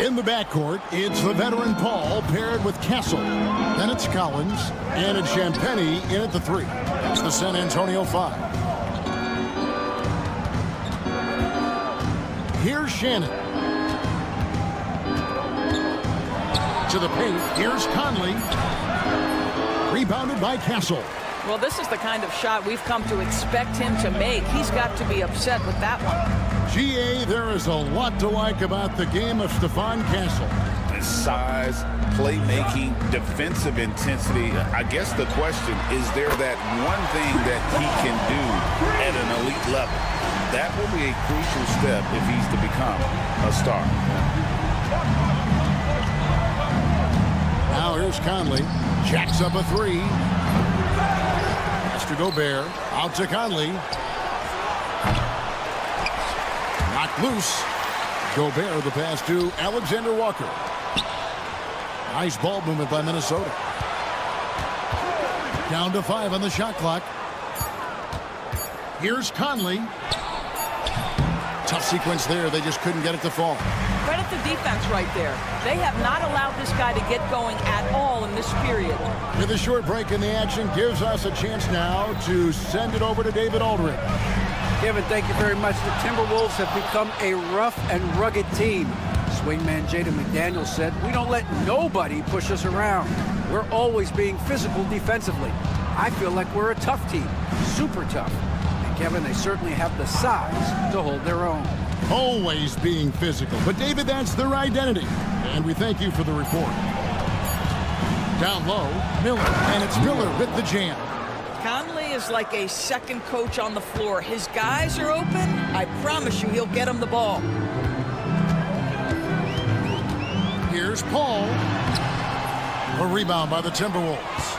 In the backcourt, it's the veteran Paul paired with Castle. Then it's Collins, and it's Champagnie in at the 3. It's the San Antonio 5. Here's Shannon. To the paint, here's Conley. Rebounded by Castle. Well, this is the kind of shot we've come to expect him to make. He's got to be upset with that one. GA, there is a lot to like about the game of Stephon Castle. His size, playmaking, defensive intensity. I guess the question, is there that one thing that he can do at an elite level? That will be a crucial step if he's to become a star. Now here's Conley. Jacks up a 3. Pass to Gobert. Out to Conley. Knocked loose. Gobert the pass to Alexander Walker. Nice ball movement by Minnesota. Down to 5 on the shot clock. Here's Conley. Tough sequence there. They just couldn't get it to fall. Credit the defense right there. They have not allowed this guy to get going at all in this period. With a short break in the action, gives us a chance now to send it over to David Aldridge. Kevin, thank you very much. The Timberwolves have become a rough and rugged team. Swingman Jaden McDaniels said, "We don't let nobody push us around. We're always being physical defensively. I feel like we're a tough team, super tough." And Kevin, they certainly have the size to hold their own. Always being physical. But David, that's their identity. And we thank you for the report. Down low, Miller. And it's Miller with the jam. Conley is like a second coach on the floor. His guys are open. I promise you he'll get them the ball. Here's Paul. A rebound by the Timberwolves.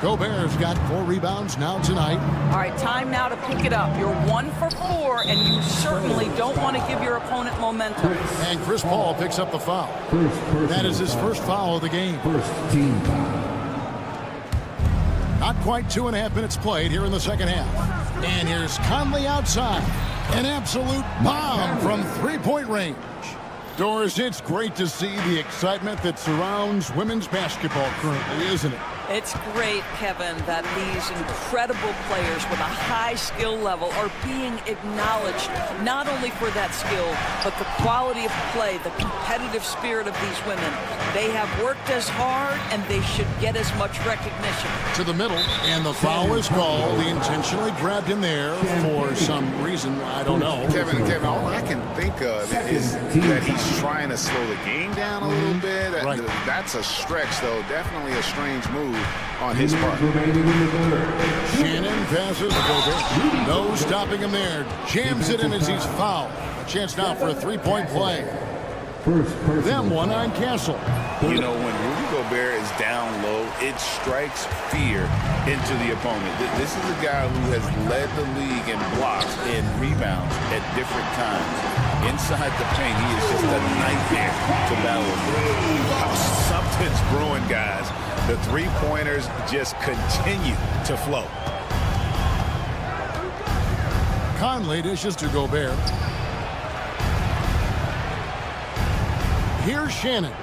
Gobert's got 4 rebounds now tonight. All right, time now to pick it up. You're 1 for 4, and you certainly don't want to give your opponent momentum. And Chris Paul picks up the foul. That is his first foul of the game. First team foul. Not quite 2.5 minutes played here in the second half. And here's Conley outside. An absolute bomb from 3-point range. Doris, it's great to see the excitement that surrounds women's basketball currently, isn't it? It's great, Kevin, that these incredible players with a high skill level are being acknowledged, not only for that skill, but the quality of play, the competitive spirit of these women. They have worked as hard, and they should get as much recognition. To the middle, and the foul is called. He intentionally grabbed him there for some reason, I don't know. Kevin, all I can think of is that he's trying to slow the game down a little bit. Right. That's a stretch, though. Definitely a strange move on his part. Shannon passes Gobert. No stopping him there. Jams it in as he's fouled. A chance now for a 3-point play. Them one on Castle. You know, when Rudy Gobert is down low, it strikes fear into the opponent. This is a guy who has led the league in blocks and rebounds at different times. Inside the paint, he is just a nightmare to battle with. Something's brewing, guys. The three-pointers just continue to flow. Conley dishes to Gobert. Here's Shannon.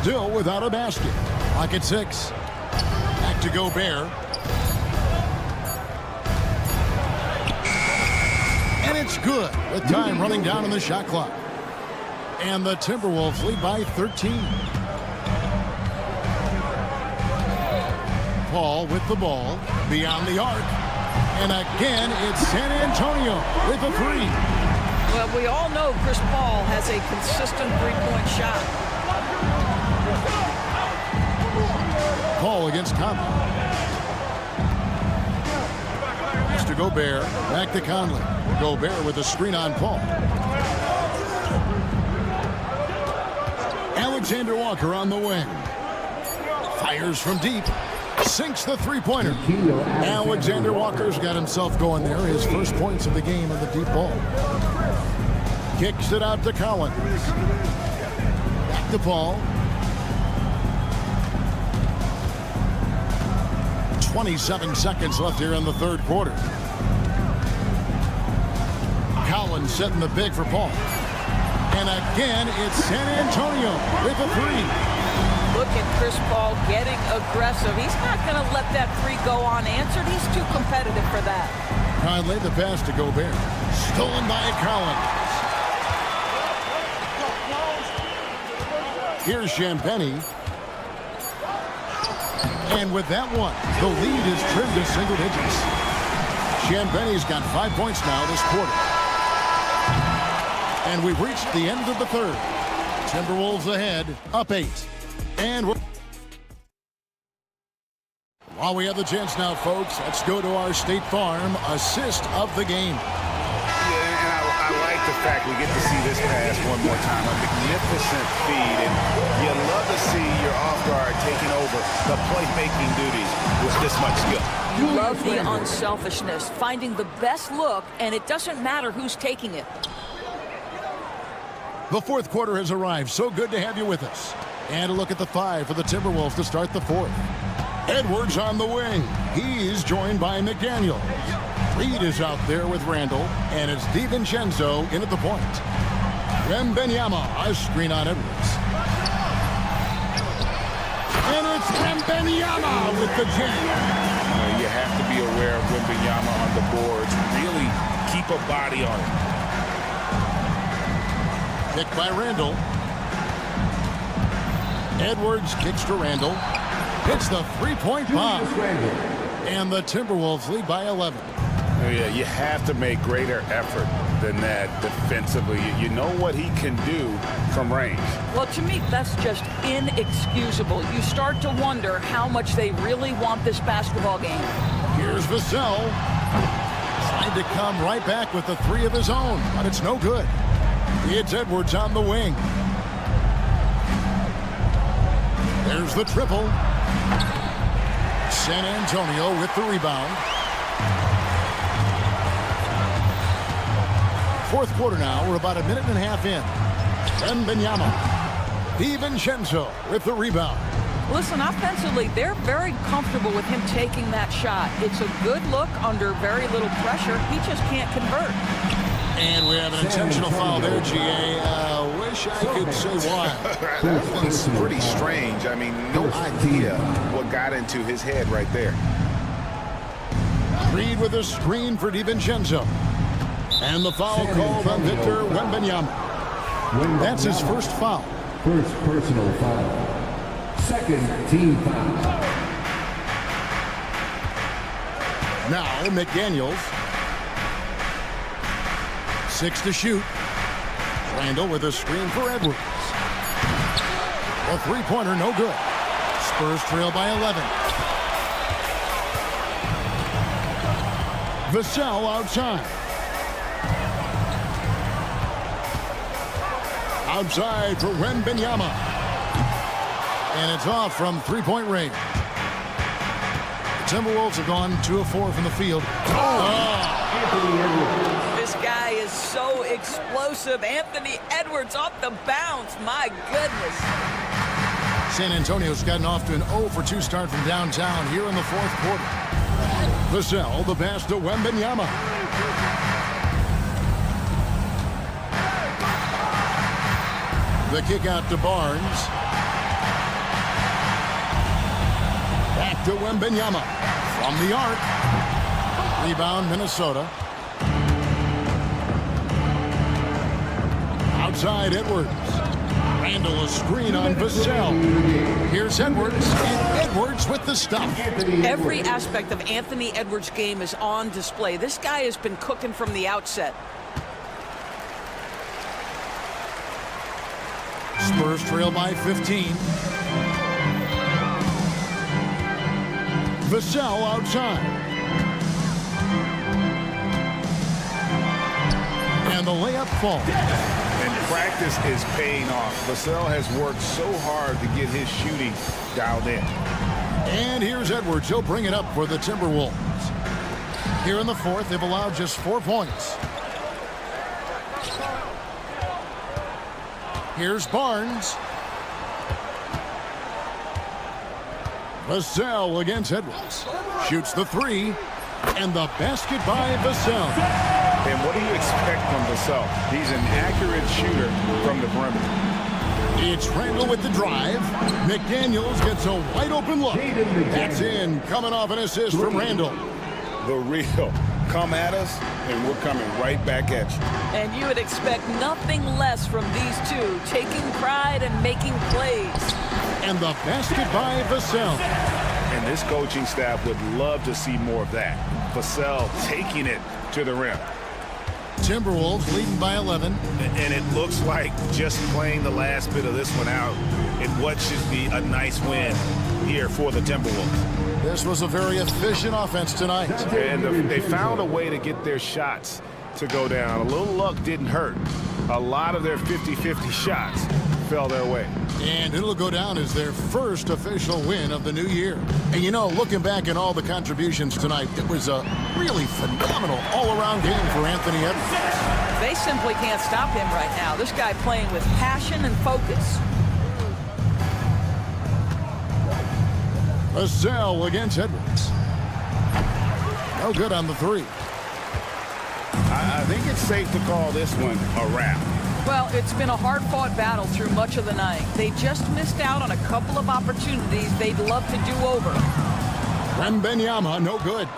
Still without a basket. Clock at 6. Back to Gobert. And it's good with time running down on the shot clock. And the Timberwolves lead by 13. Paul with the ball beyond the arc. And again, it's San Antonio with a 3. Well, we all know Chris Paul has a consistent three-point shot. Paul against Conley. Mr. Gobert, back to Conley. Gobert with a screen on Paul. Alexander Walker on the wing. Fires from deep. Sinks the three-pointer. Alexander Walker's got himself going there. His first points of the game on the deep ball. Kicks it out to Collins. Back to Paul. 27 seconds left here in the third quarter. Collins setting the big for Paul. And again, it's San Antonio with a 3. Look at Chris Paul getting aggressive. He's not going to let that 3 go unanswered. He's too competitive for that. Conley the pass to Gobert. Stolen by Collins. Here's Champagny. And with that one, the lead is trimmed to single digits. Champagny's got 5 points now this quarter. And we've reached the end of the third. Timberwolves ahead, up 8. And while we have the chance now, folks, let's go to our State Farm assist of the game. I like the fact we get to see this pass one more time. A magnificent feed, and you love to see your off guard taking over the playmaking duties with this much skill. You love the unselfishness, finding the best look, and it doesn't matter who's taking it. The fourth quarter has arrived. So good to have you with us. And a look at the 5 for the Timberwolves to start the fourth. Edwards on the wing. He's joined by McDaniel. Reed is out there with Randall, and it's DiVincenzo in at the point. Wembanyama, a screen on Edwards. And it's Wembanyama with the jam. You have to be aware of Wembanyama on the boards. Really keep a body on him. Picked by Randall. Edwards kicks to Randall. Hits the three-point bomb. And the Timberwolves lead by 11. Yeah, you have to make greater effort than that defensively. You know what he can do from range. Well, to me, that's just inexcusable. You start to wonder how much they really want this basketball game. Here's Vassell. Trying to come right back with the three of his own, but it's no good. It's Edwards on the wing. There's the triple. San Antonio with the rebound. Fourth quarter now. We're about a minute and a half in. Wembanyama. DiVincenzo with the rebound. Listen, offensively, they're very comfortable with him taking that shot. It's a good look under very little pressure. He just can't convert. And we have an intentional foul there, GA. Wish I could say why. That one's pretty strange. I mean, no idea what got into his head right there. Reed with a screen for DiVincenzo. And the foul called on Victor Wembanyama. That's his first foul. First personal foul. Second team foul. Now McDaniels. 6 to shoot. Randall with a screen for Edwards. A three-pointer, no good. Spurs trail by 11. Vassell outside. Outside for Wembanyama. And it's off from three-point range. The Timberwolves have gone 2 of 4 from the field. This guy is so explosive. Anthony Edwards off the bounce. My goodness. San Antonio's gotten off to an 0 for 2 start from downtown here in the fourth quarter. Vassell, the pass to Wembanyama. The kick out to Barnes. Back to Wembanyama. From the arc. Rebound, Minnesota. Outside, Edwards. Randall a screen on Vassell. Here's Edwards. And Edwards with the stop. Every aspect of Anthony Edwards' game is on display. This guy has been cooking from the outset. Spurs trail by 15. Vassell outside. And the layup falls. And practice is paying off. Vassell has worked so hard to get his shooting dialed in. And here's Edwards. He'll bring it up for the Timberwolves. Here in the fourth, they've allowed just 4 points. Here's Barnes. Vassell against Edwards. Shoots the three. And the basket by Vassell. And what do you expect from Vassell? He's an accurate shooter from the perimeter. It's Randall with the drive. McDaniels gets a wide open look. That's in, coming off an assist from Randall. The real. Come at us, and we're coming right back at you. And you would expect nothing less from these two, taking pride and making plays. And the basket by Vassell. And this coaching staff would love to see more of that. Vassell taking it to the rim. Timberwolves leading by 11. And it looks like just playing the last bit of this one out in what should be a nice win here for the Timberwolves. This was a very efficient offense tonight. And they found a way to get their shots to go down. A little luck didn't hurt. A lot of their 50-50 shots fell their way. And it'll go down as their first official win of the new year. And you know, looking back at all the contributions tonight, it was a really phenomenal all-around game for Anthony Edwards. They simply can't stop him right now. This guy playing with passion and focus. Vassell against Edwards. No good on the three. I think it's safe to call this one a wrap. Well, it's been a hard-fought battle through much of the night. They just missed out on a couple of opportunities they'd love to do over. Wembanyama, no good.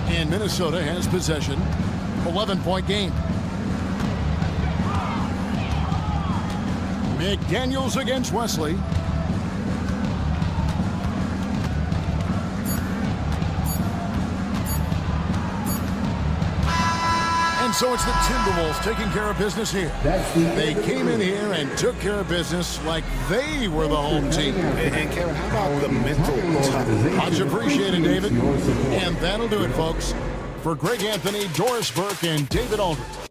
And Minnesota has possession. 11-point game. McDaniels against Wesley. And so it's the Timberwolves taking care of business here. They came in here and took care of business like they were the home team. And Kevin, how about the mental toughness? Much appreciated, David. And that'll do it, folks. For Greg Anthony, Doris Burke, and David Aldridge.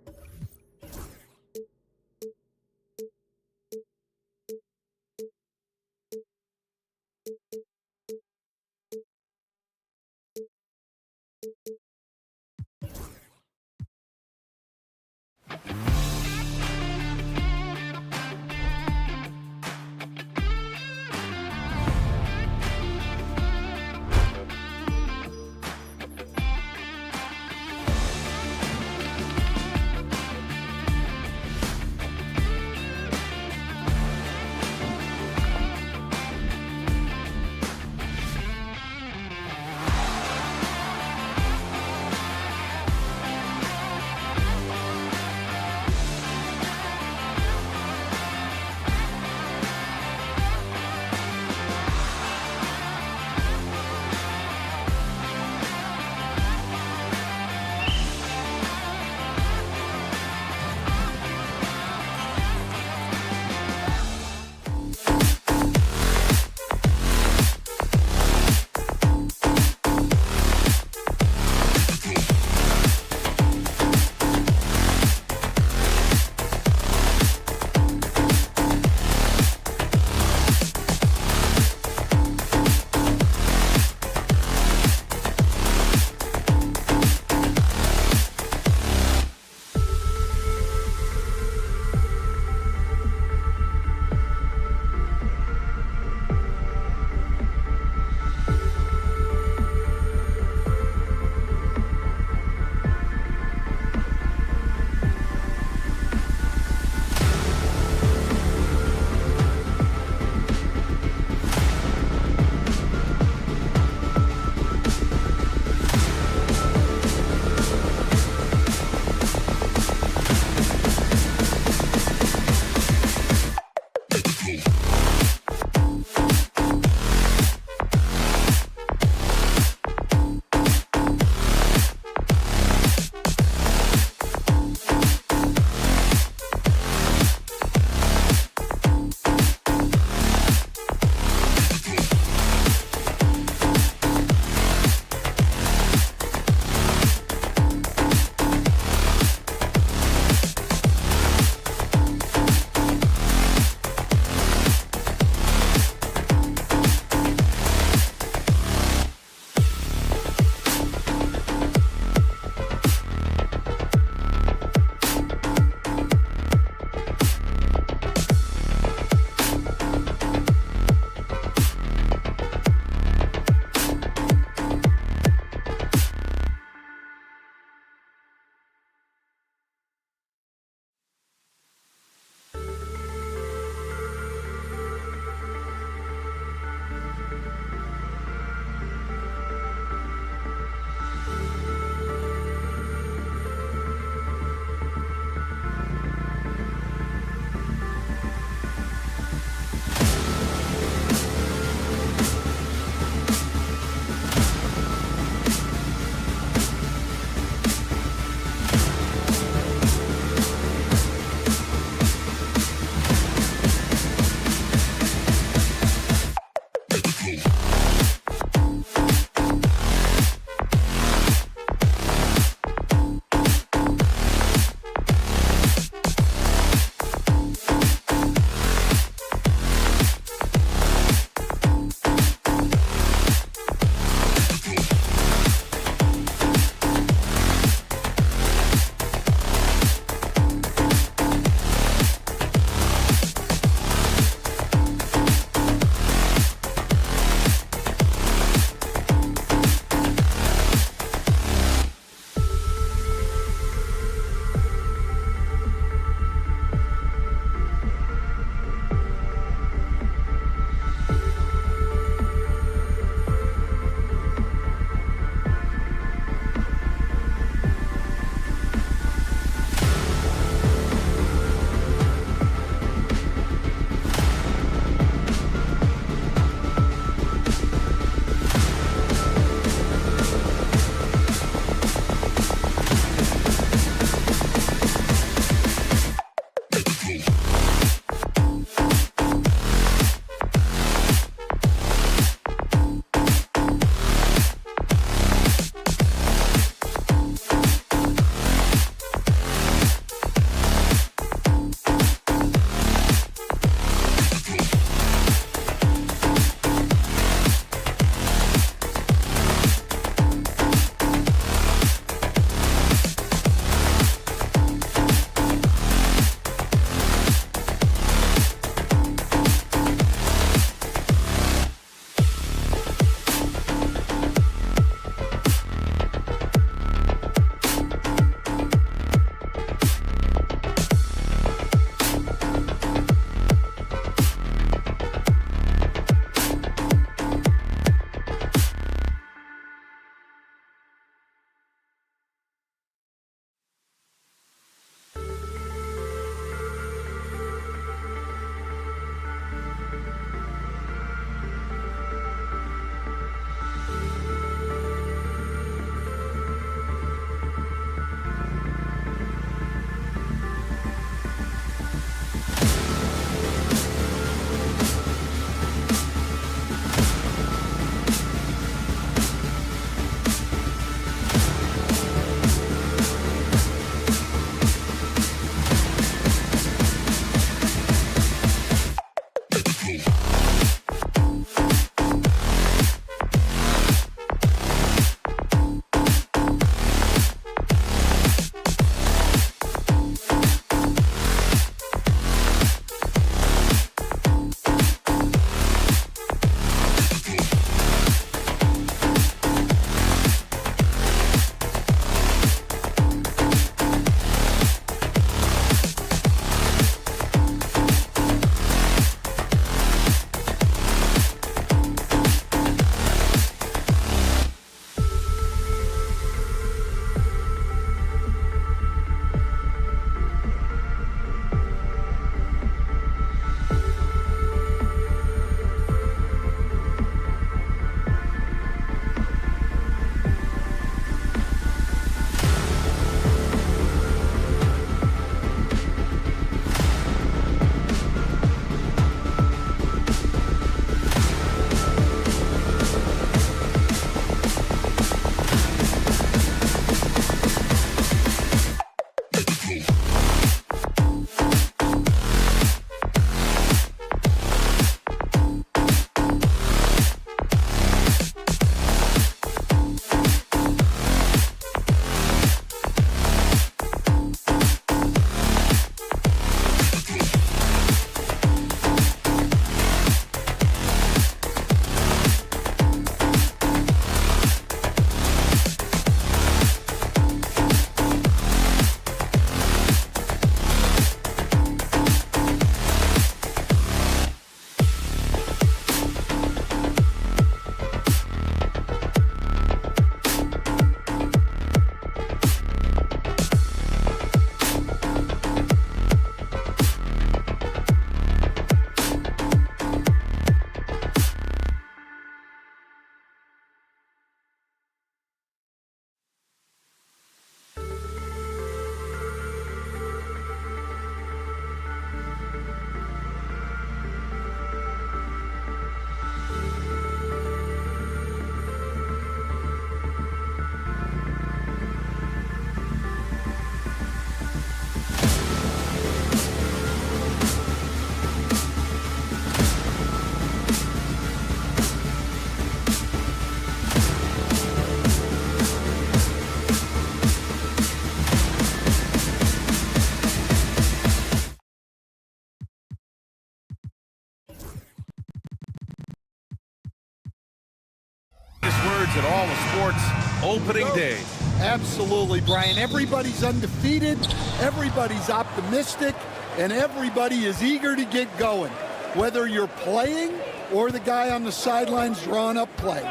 in all of sports opening day. Absolutely, Brian. Everybody's undefeated, everybody's optimistic, and everybody is eager to get going, whether you're playing or the guy on the sidelines drawing up plays.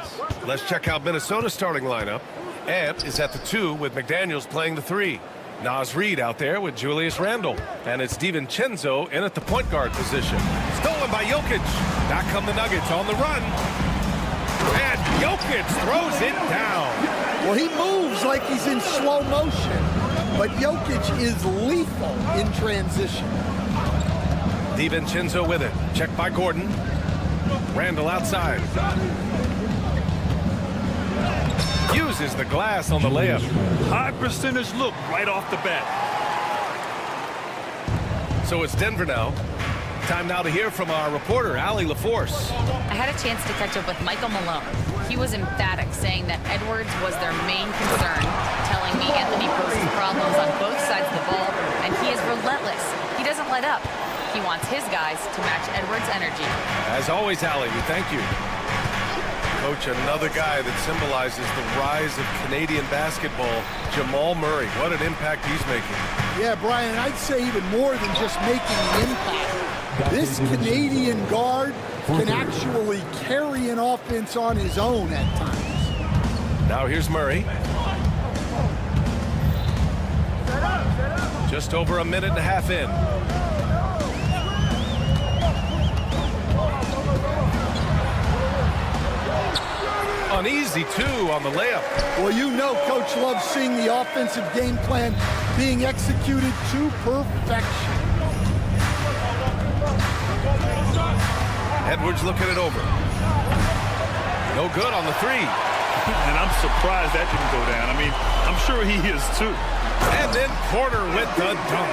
Let's check out Minnesota's starting lineup. Ant is at the 2 with McDaniels playing the 3. Naz Reid out there with Julius Randle. And it's DiVincenzo in at the point guard position. Stolen by Jokic. Back come the Nuggets on the run. And Jokic throws it down. Well, he moves like he's in slow motion, but Jokic is lethal in transition. DiVincenzo with it. Checked by Gordon. Randle outside. Uses the glass on the layup. High percentage look right off the bat. So it's Denver now. Time now to hear from our reporter, Allie LaForce. I had a chance to catch up with Michael Malone. He was emphatic, saying that Edwards was their main concern, telling me Anthony poses problems on both sides of the ball, and he is relentless. He doesn't let up. He wants his guys to match Edwards' energy. As always, Allie, we thank you. Coach, another guy that symbolizes the rise of Canadian basketball, Jamal Murray. What an impact he's making. Yeah, Brian, I'd say even more than just making an impact. This Canadian guard can actually carry an offense on his own at times. Now here's Murray. Just over a minute and a half in. Uneasy, too, on the layup. Well, you know Coach loves seeing the offensive game plan being executed to perfection. Edwards looking it over. No good on the 3. And I'm surprised that didn't go down. I mean, I'm sure he is, too. And then Porter with the dunk.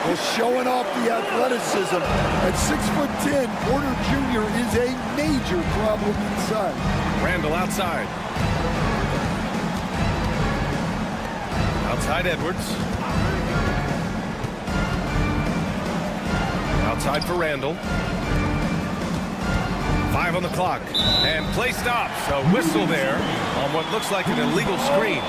Well, showing off the athleticism. At 6'10", Porter Jr. is a major problem inside. Randle outside. Outside Edwards. Outside for Randle. 5 on the clock. And play stops. A whistle there on what looks like an illegal screen.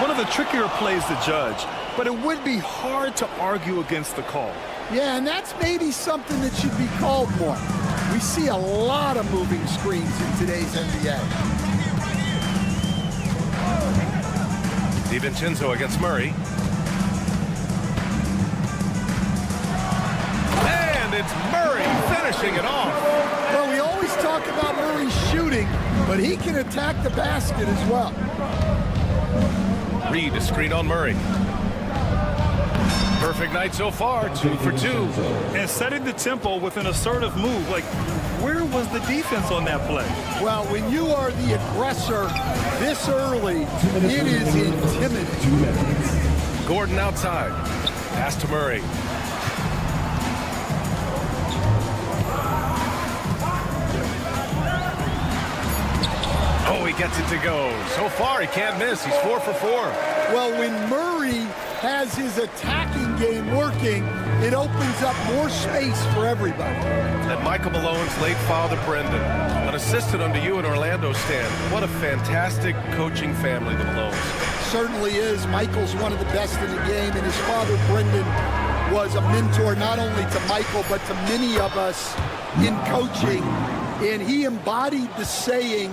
One of the trickier plays to judge, but it would be hard to argue against the call. Yeah, and that's maybe something that should be called more. We see a lot of moving screens in today's NBA. DiVincenzo against Murray. And it's Murray finishing it off. Well, we always talk about Murray shooting, but he can attack the basket as well. Reid a screen on Murray. Perfect night so far, 2 for 2. And setting the tempo with an assertive move. Like, where was the defense on that play? Well, when you are the aggressor this early, it is intimidating. Gordon outside. Pass to Murray. Oh, he gets it to go. So far, he can't miss. He's 4 for 4. Well, when Murray has his attacking game working, it opens up more space for everybody. And Michael Malone's late father, Brendan, an assistant under you in Orlando, Stan. What a fantastic coaching family, the Malones. Certainly is. Michael's one of the best in the game, and his father, Brendan, was a mentor not only to Michael, but to many of us in coaching. And he embodied the saying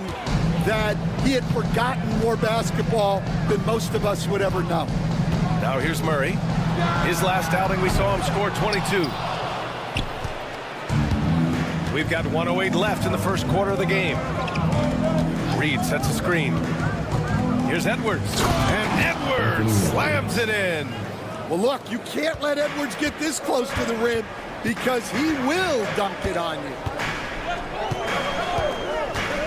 that he had forgotten more basketball than most of us would ever know. Now here's Murray. His last outing, we saw him score 22. We've got 1:08 left in the first quarter of the game. Reid sets a screen. Here's Edwards. And Edwards slams it in. Well, look, you can't let Edwards get this close to the rim because he will dunk it on you.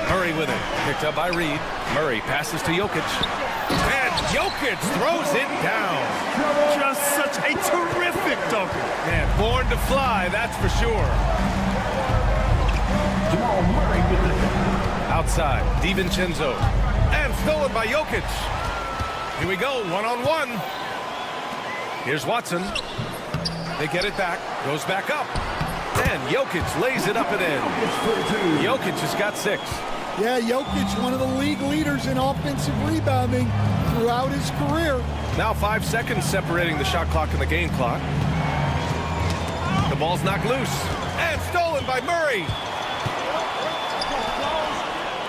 Murray with it. Picked up by Reid. Murray passes to Jokic. And Jokic throws it down. Just such a terrific dunker. Man, born to fly, that's for sure. Jamal Murray with the Outside, DiVincenzo. And stolen by Jokic. Here we go, one-on-one. Here's Watson. They get it back. Goes back up. And Jokic lays it up and in. Jokic has got 6. Yeah, Jokic, one of the league leaders in offensive rebounding throughout his career. Now 5 seconds separating the shot clock and the game clock. The ball's knocked loose and stolen by Murray.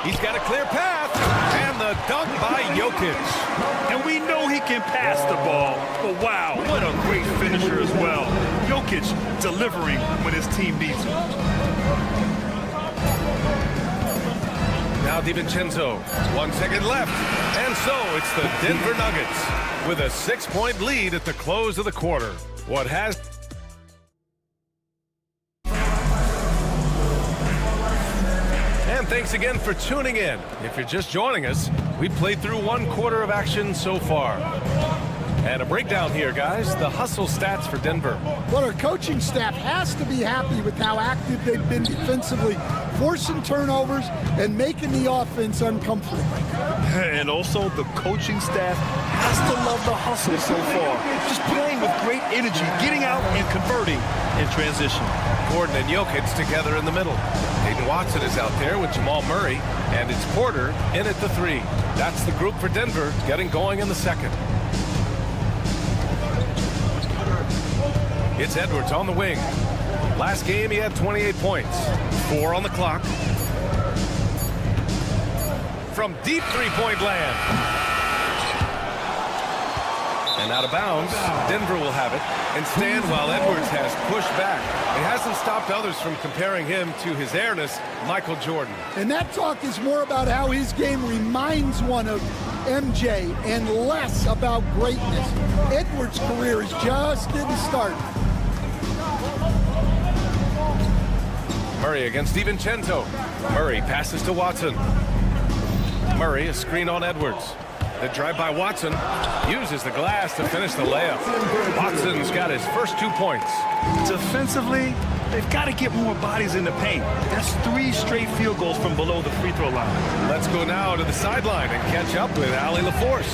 He's got a clear path, and the dunk by Jokic. And we know he can pass the ball, but wow, what a great finisher as well. Jokic delivering when his team needs him. Now DiVincenzo, 1 second left, and so it's the Denver Nuggets with a 6-point lead at the close of the quarter. What has... And thanks again for tuning in. If you're just joining us, we played through 1 quarter of action so far. And a breakdown here, guys. The hustle stats for Denver. Well, our coaching staff has to be happy with how active they've been defensively, forcing turnovers and making the offense uncomfortable. And also, the coaching staff has to love the hustle so far. Just playing with great energy, getting out and converting in transition. Gordon and Jokic together in the middle. Peyton Watson is out there with Jamal Murray, and it's Porter in at the 3. That's the group for Denver getting going in the second. It's Edwards on the wing. Last game, he had 28 points. 4 on the clock. From deep three-point land. And out of bounds, Denver will have it and stand while Edwards has pushed back. It hasn't stopped others from comparing him to his airness, Michael Jordan. And that talk is more about how his game reminds one of MJ and less about greatness. Edwards' career is just getting started. Murray against DiVincenzo. Murray passes to Watson. Murray, a screen on Edwards. The drive by Watson uses the glass to finish the layup. Watson's got his first 2 points. Defensively, they've got to get more bodies in the paint. That's 3 straight field goals from below the free throw line. Let's go now to the sideline and catch up with Allie LaForce.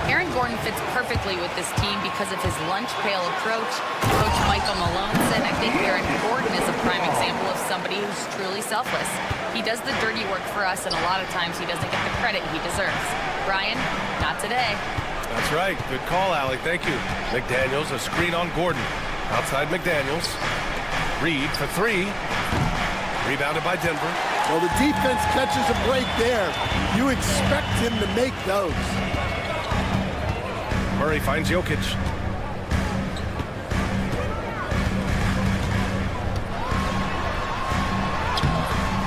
Aaron Gordon fits perfectly with this team because of his lunch pail approach. Coach Michael Malone said, I think Aaron Gordon is a prime example of somebody who's truly selfless. He does the dirty work for us, and a lot of times he doesn't get the credit he deserves. Brian, not today. That's right. Good call, Allie. Thank you. McDaniels, a screen on Gordon. Outside McDaniels. Reed for 3. Rebounded by Denver. Well, the defense catches a break there. You expect him to make those. Murray finds Jokic.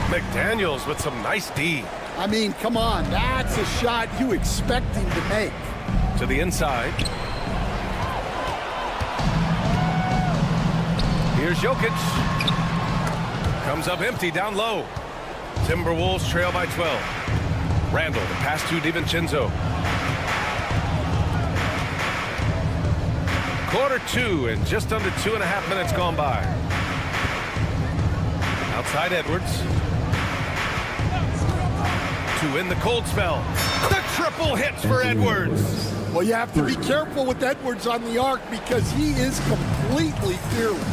McDaniels with some nice D. I mean, come on. That's a shot you expect him to make. To the inside. Here's Jokic. Comes up empty down low. Timberwolves trail by 12. Randall, the pass to DiVincenzo. Quarter 2 and just under 2.5 minutes gone by. Outside Edwards. To end the cold spell. The triple hits for Edwards. Well, you have to be careful with Edwards on the arc because he is completely fearless.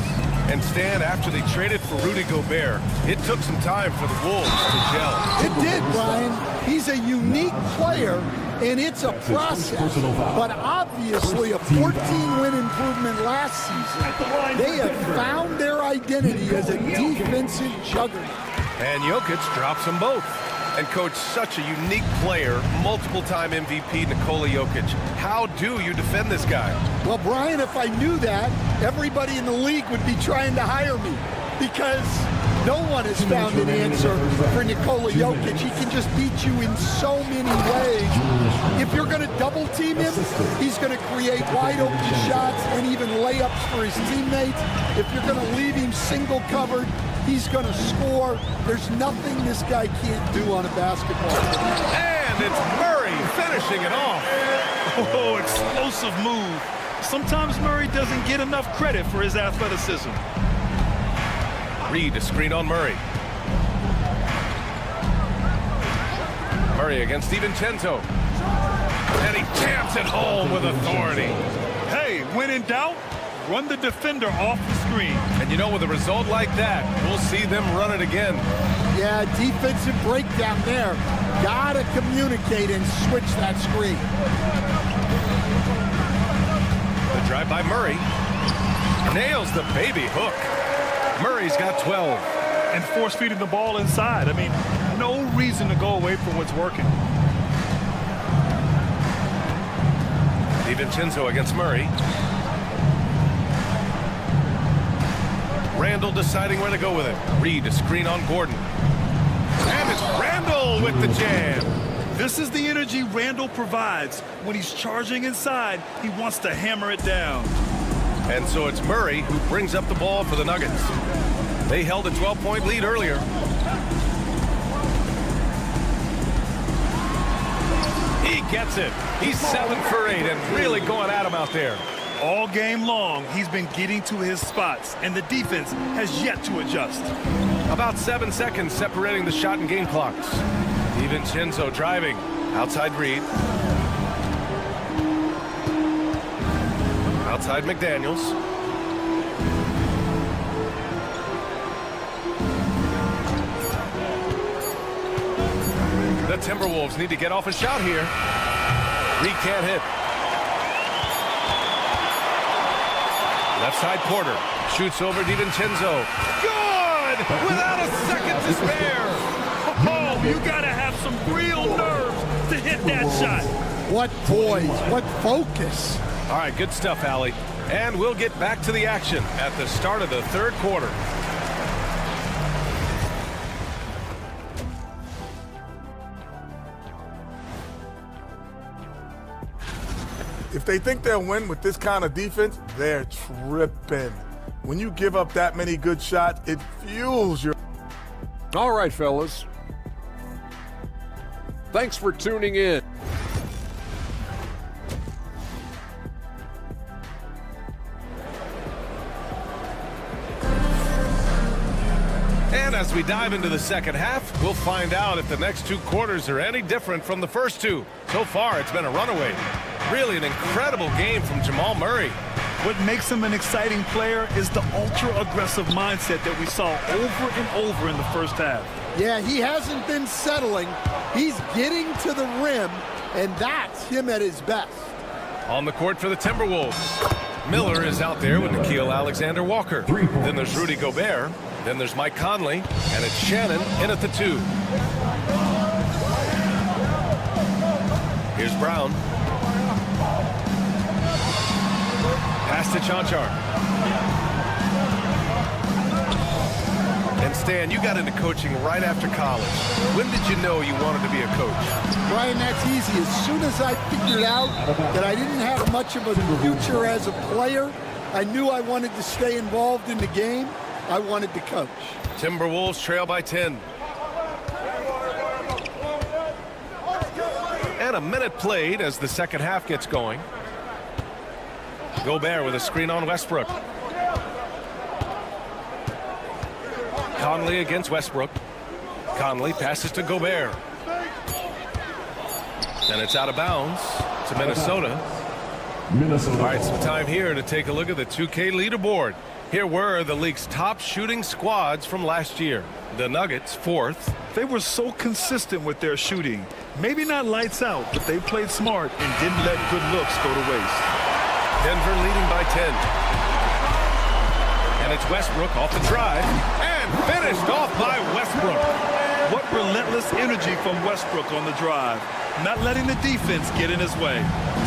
And Stan, after they traded for Rudy Gobert, it took some time for the Wolves to gel. It did, Brian. He's a unique player, and it's a process. But obviously, a 14-win improvement last season. They have found their identity as a defensive juggernaut. And Jokic drops them both. And coach, such a unique player, multiple-time MVP Nikola Jokic. How do you defend this guy? Well, Brian, if I knew that, everybody in the league would be trying to hire me because no one has found an answer for Nikola Jokic. He can just beat you in so many ways. If you're going to double team him, he's going to create wide open shots and even layups for his teammates. If you're going to leave him single covered, he's going to score. There's nothing this guy can't do on a basketball court. And it's Murray finishing it off. Oh, explosive move. Sometimes Murray doesn't get enough credit for his athleticism. Reed, a screen on Murray. Murray against DiVincenzo. And he jams it home with authority. Hey, when in doubt, run the defender off the screen. screen. And you know, with a result like that, we'll see them run it again. Yeah, defensive breakdown there. Gotta communicate and switch that screen. The drive by Murray. Nails the baby hook. Murray's got 12. And force feeding the ball inside. I mean, no reason to go away from what's working. DiVincenzo against Murray. Randall deciding where to go with it. Reed, a screen on Gordon. And it's Randall with the jam. This is the energy Randall provides. When he's charging inside, he wants to hammer it down. And so it's Murray who brings up the ball for the Nuggets. They held a 12-point lead earlier. He gets it. He's 7 for 8 and really going at him out there. All game long, he's been getting to his spots, and the defense has yet to adjust. About 7 seconds separating the shot and game clocks. DiVincenzo driving. Outside Reed. Outside McDaniels. The Timberwolves need to get off a shot here. Reed can't hit. Left side Porter. Shoots over DiVincenzo. Good! Without a second to spare. Oh, you gotta have some real nerves to hit that shot. What poise, what focus. All right, good stuff, Allie. And we'll get back to the action at the start of the third quarter. If they think they'll win with this kind of defense, they're tripping. When you give up that many good shots, it fuels your... All right, fellas. Thanks for tuning in. And as we dive into the second half, we'll find out if the next 2 quarters are any different from the first 2. So far, it's been a runaway. Really an incredible game from Jamal Murray. What makes him an exciting player is the ultra-aggressive mindset that we saw over and over in the first half. Yeah, he hasn't been settling. He's getting to the rim, and that's him at his best. On the court for the Timberwolves. Miller is out there with Nickeil Alexander-Walker. Then there's Rudy Gobert. Then there's Mike Conley. And it's Shannon in at the 2. Here's Brown. Pass to Chanchar. And Stan, you got into coaching right after college. When did you know you wanted to be a coach? Brian, that's easy. As soon as I figured out that I didn't have much of a future as a player, I knew I wanted to stay involved in the game. I wanted to coach. Timberwolves trail by 10. And a minute played as the second half gets going. Gobert with a screen on Westbrook. Conley against Westbrook. Conley passes to Gobert. And it's out of bounds to Minnesota. All right, some time here to take a look at the 2K leaderboard. Here were the league's top shooting squads from last year. The Nuggets, 4th. They were so consistent with their shooting. Maybe not lights out, but they played smart and didn't let good looks go to waste. Denver leading by 10. And it's Westbrook off the drive. And finished off by Westbrook. What relentless energy from Westbrook on the drive. Not letting the defense get in his way.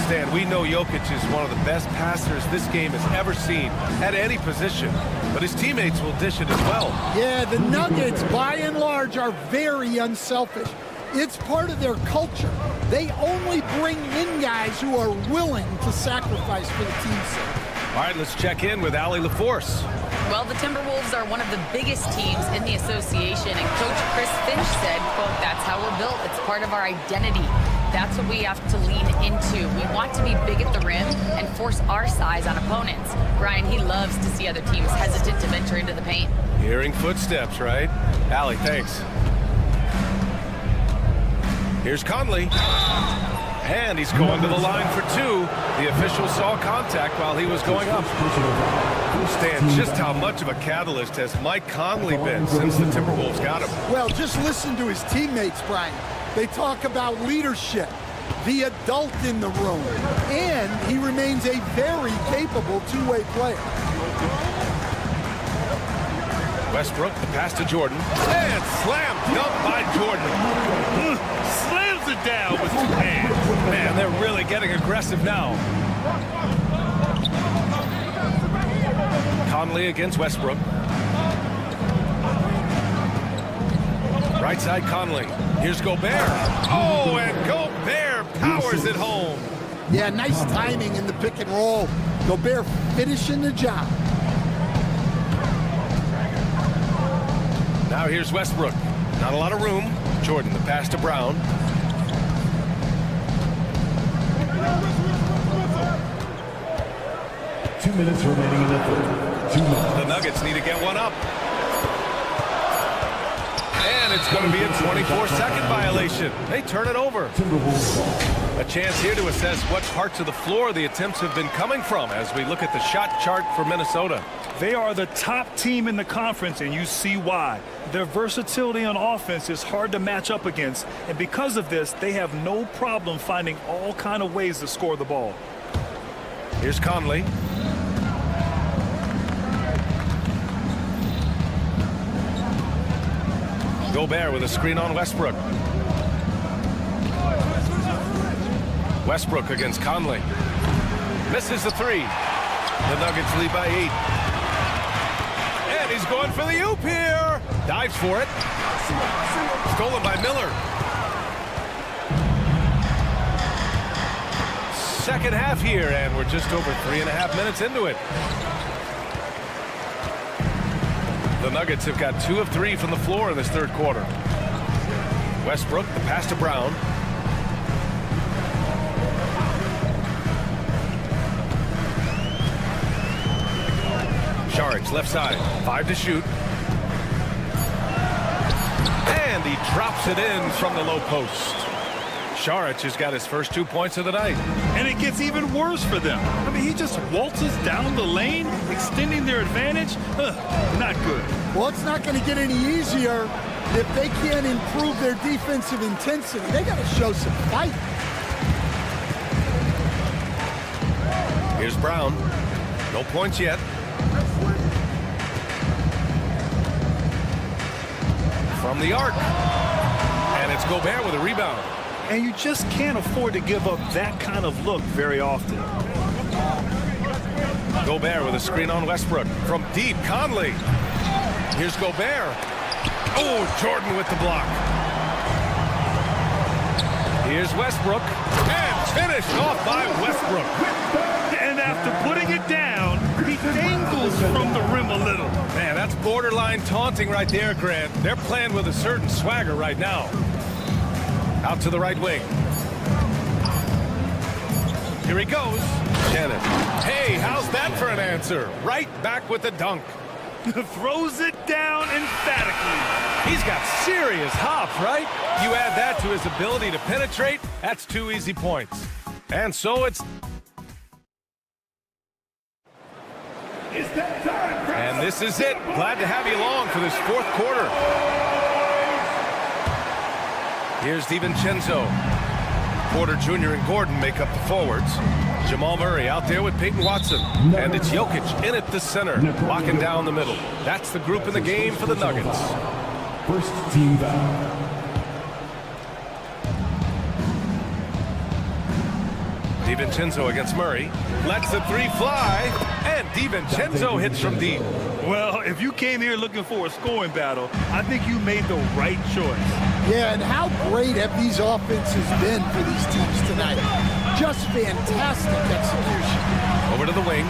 Stan, we know Jokic is one of the best passers this game has ever seen at any position. But his teammates will dish it as well. Yeah, the Nuggets, by and large, are very unselfish. It's part of their culture. They only bring in guys who are willing to sacrifice for the team's sake. All right, let's check in with Allie LaForce. Well, the Timberwolves are one of the biggest teams in the association, and Coach Chris Finch said, quote, that's how we're built. It's part of our identity. That's what we have to lean into. We want to be big at the rim and force our size on opponents. Brian, he loves to see other teams hesitant to venture into the paint. Hearing footsteps, right? Allie, thanks. Here's Conley. And he's going to the line for two. The official saw contact while he was going up. Stan, just how much of a catalyst has Mike Conley been since the Timberwolves got him? Well, just listen to his teammates, Brian. They talk about leadership, the adult in the room, and he remains a very capable two-way player. Westbrook, the pass to Jordan, and slam dunk by Jordan. Slams it down with two hands. Man, they're really getting aggressive now. Conley against Westbrook. Right side Conley. Here's Gobert. Oh, and Gobert powers it home. Yeah, nice timing in the pick and roll. Gobert finishing the job. Now here's Westbrook. Not a lot of room. Jordan, the pass to Brown. Two minutes remaining in the third. 2 minutes. The Nuggets need to get one up. And it's going to be a 24-second violation. They turn it over. A chance here to assess what parts of the floor the attempts have been coming from as we look at the shot chart for Minnesota. They are the top team in the conference, and you see why. Their versatility on offense is hard to match up against, and because of this, they have no problem finding all kind of ways to score the ball. Here's Conley. Gobert with a screen on Westbrook. Westbrook against Conley. Misses the three. The Nuggets lead by 8. And he's going for the oop here. Dives for it. Stolen by Miller. Second half here, and we're just over 3.5 minutes into it. The Nuggets have got 2 of 3 from the floor in this third quarter. Westbrook, the pass to Brown. Saric, left side, 5 to shoot. And he drops it in from the low post. Saric has got his first 2 points of the night. And it gets even worse for them. I mean, he just waltzes down the lane, extending their advantage. Not good. Well, it's not going to get any easier if they can't improve their defensive intensity. They got to show some fight. Here's Brown. No points yet. From the arc. And it's Gobert with a rebound. And you just can't afford to give up that kind of look very often. Gobert with a screen on Westbrook. From deep, Conley. Here's Gobert. Oh, Jordan with the block. Here's Westbrook. And finished off by Westbrook. And after putting it down, he dangles from the rim a little. Man, that's borderline taunting right there, Grant. They're playing with a certain swagger right now. Out to the right wing. Here he goes. Shannon. Hey, how's that for an answer? Right back with the dunk. Throws it down emphatically. He's got serious hop, right? You add that to his ability to penetrate, that's 2 easy points. And so it's... And this is it. Glad to have you along for this fourth quarter. Here's DiVincenzo. Porter Jr. and Gordon make up the forwards. Jamal Murray out there with Peyton Watson. And it's Jokic in at the center, locking down the middle. That's the group in the game for the Nuggets. First team foul. DiVincenzo against Murray. Lets the three fly. And DiVincenzo hits from deep. Well, if you came here looking for a scoring battle, I think you made the right choice. Yeah, and how great have these offenses been for these teams tonight? Just fantastic execution. Over to the wing.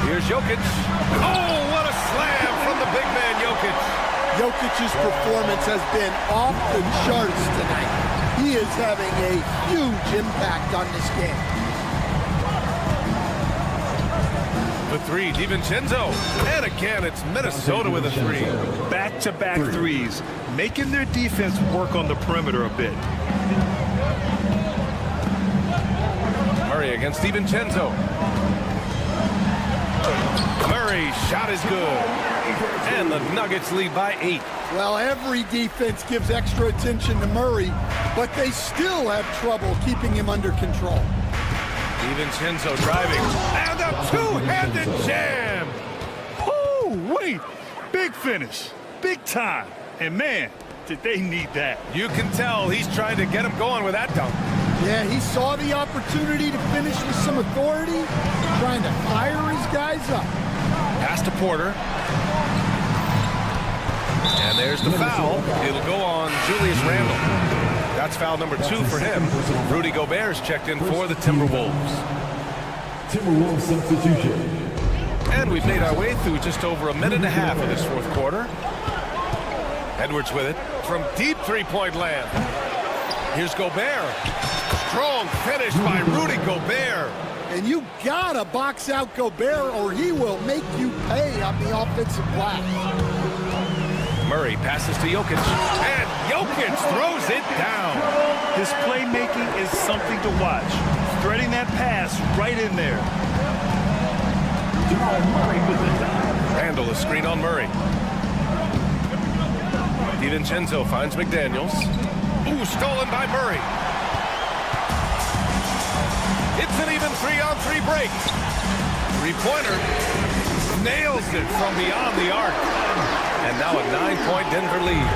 Here's Jokic. Oh, what a slam from the big man, Jokic. Jokic's performance has been off the charts tonight. He is having a huge impact on this game. The three, DiVincenzo. And again, it's Minnesota with a three. Back-to-back threes, making their defense work on the perimeter a bit. against DiVincenzo. Murray's shot is good. And the Nuggets lead by 8. Well, every defense gives extra attention to Murray, but they still have trouble keeping him under control. DiVincenzo driving. And a two-handed jam. Oh, wait. Big finish. Big time. And man, did they need that. You can tell he's trying to get him going with that dunk. Yeah, he saw the opportunity to finish with some authority, trying to fire his guys up. Pass to Porter. And there's the foul. It'll go on Julius Randle. That's foul number 2 for him. Rudy Gobert's checked in for the Timberwolves. Timberwolves substitution. And we've made our way through just over a minute and a half of this fourth quarter. Edwards with it from deep three-point land. Here's Gobert. Strong finish by Rudy Gobert. And you gotta box out Gobert or he will make you pay on the offensive glass. Murray passes to Jokic. And Jokic throws it down. His playmaking is something to watch. Threading that pass right in there. Randle a screen on Murray. DiVincenzo finds McDaniels. Ooh, stolen by Murray. It's an even 3-on-3 break. Three-pointer. Nails it from beyond the arc. And now a 9-point Denver lead.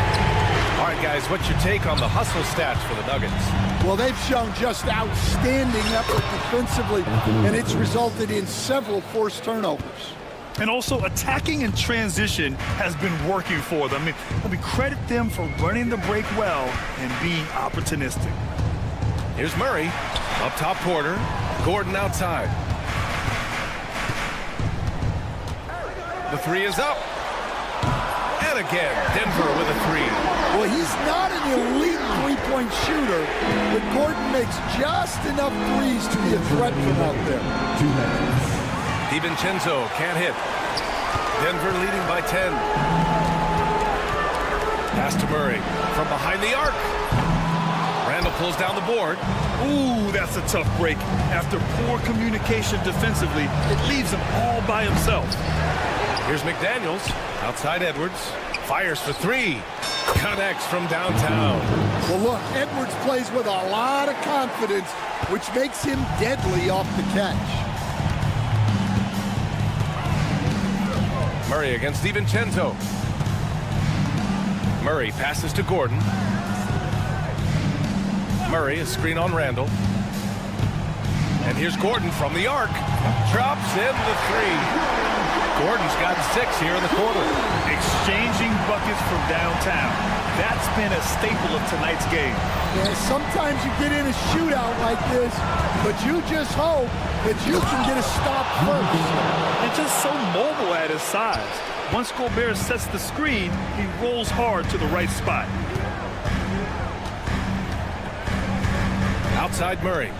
All right, guys, what's your take on the hustle stats for the Nuggets? Well, they've shown just outstanding effort defensively, and it's resulted in several forced turnovers. And also, attacking in transition has been working for them. I mean, credit them for running the break well and being opportunistic. Here's Murray. Up top, Porter. Gordon outside. The three is up. And again, Denver with a 3. Well, he's not an elite three-point shooter, but Gordon makes just enough threes to be a threat from out there. DiVincenzo can't hit. Denver leading by 10. Pass to Murray from behind the arc. Randle pulls down the board. Ooh, that's a tough break. After poor communication defensively, it leaves him all by himself. Here's McDaniels. Outside Edwards. Fires for 3. Connects from downtown. Well, look, Edwards plays with a lot of confidence, which makes him deadly off the catch. Murray against DiVincenzo. Murray passes to Gordon. Murray, a screen on Randle. And here's Gordon from the arc. Drops in the 3. Gordon's got 6 here in the quarter. Exchanging buckets from downtown. That's been a staple of tonight's game. Yeah, sometimes you get in a shootout like this, but you just hope that you can get a stop first. And just so mobile at his size. Once Gobert sets the screen, he rolls hard to the right spot. Outside Murray.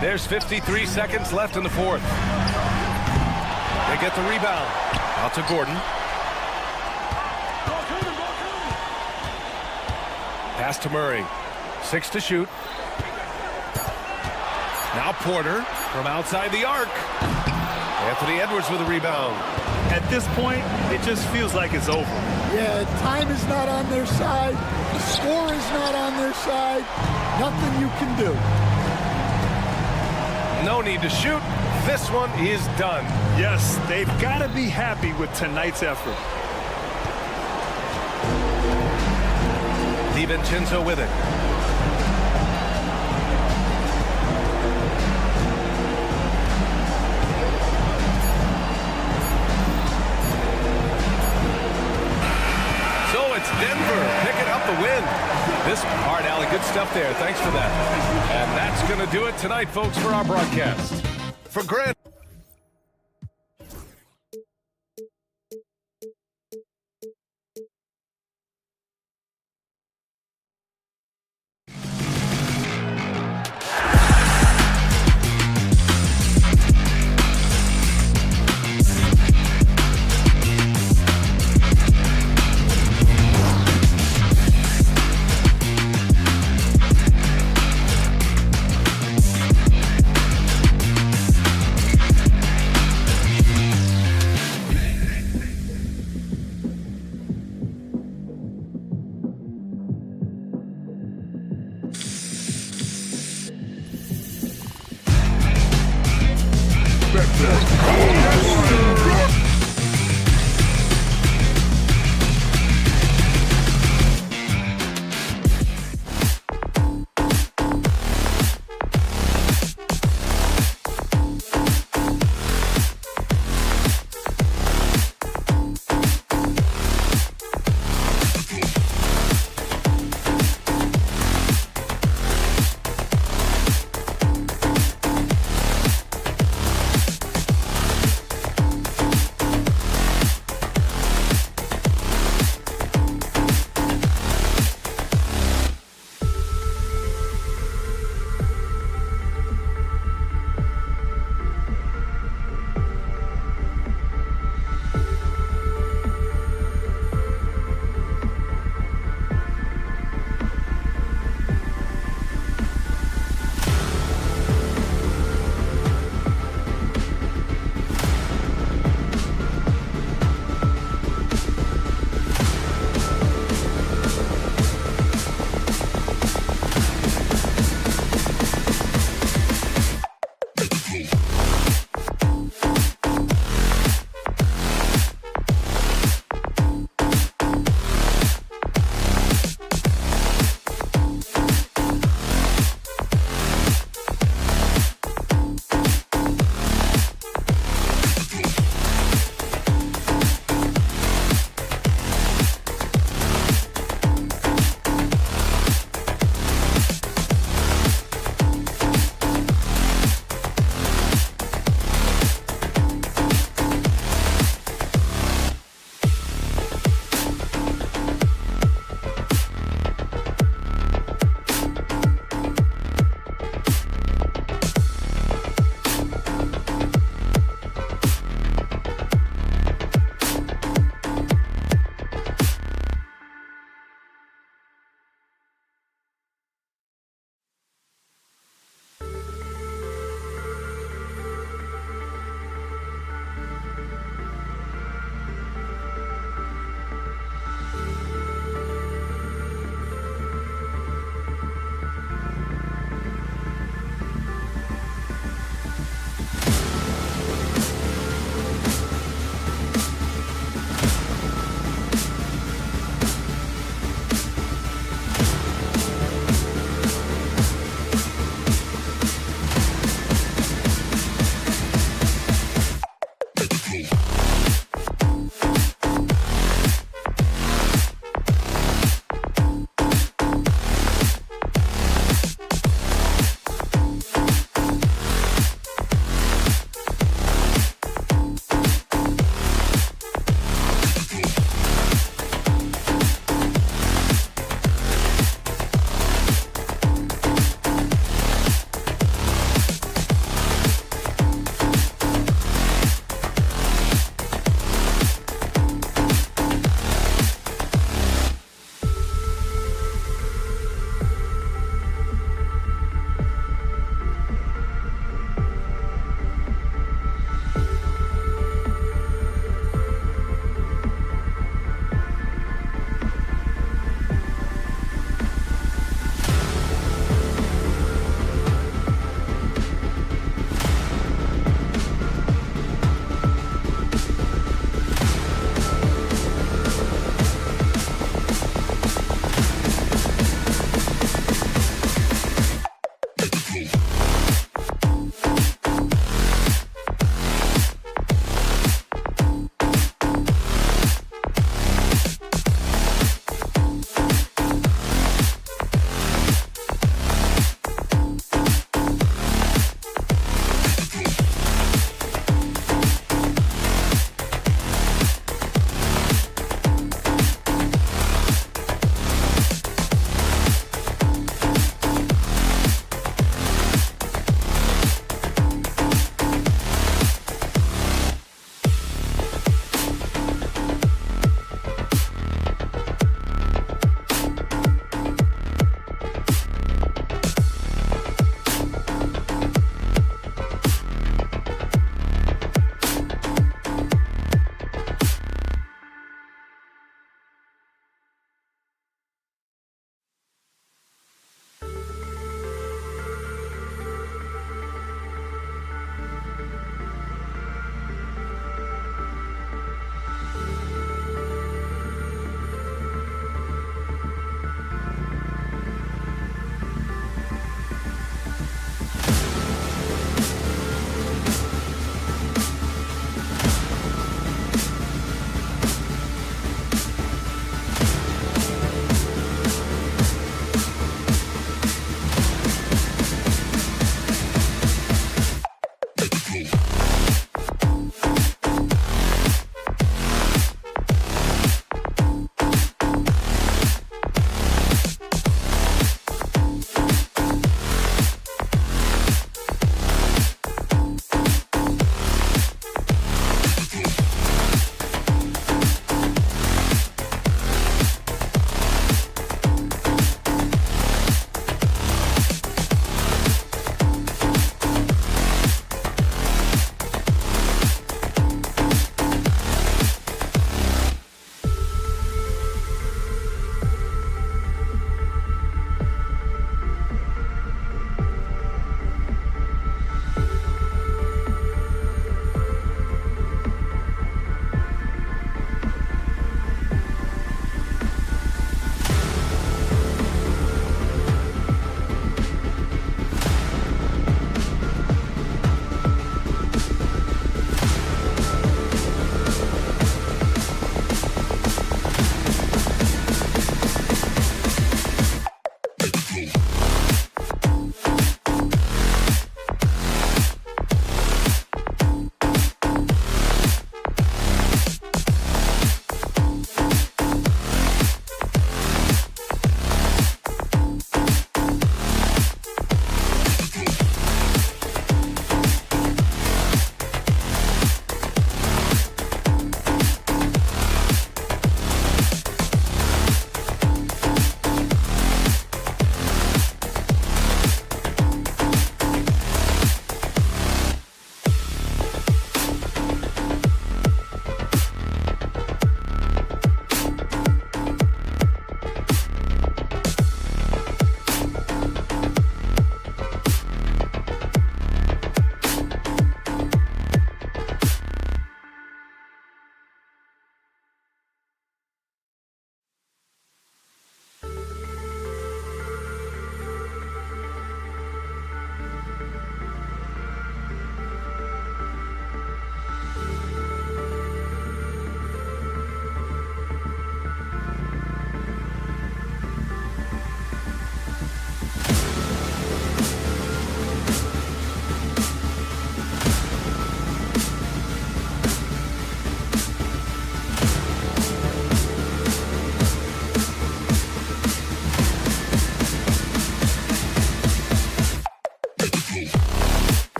There's 53 seconds left in the fourth. They get the rebound. Out to Gordon. Pass to Murray. 6 to shoot. Now Porter from outside the arc. Anthony Edwards with a rebound. At this point, it just feels like it's over. Yeah, time is not on their side. The score is not on their side. Nothing you can do. No need to shoot. This one is done. Yes, they've got to be happy with tonight's effort. DiVincenzo with it. So it's Denver picking up the win. This hard alley, good stuff there. Thanks for that. And that's going to do it tonight, folks, for our broadcast. For Grant.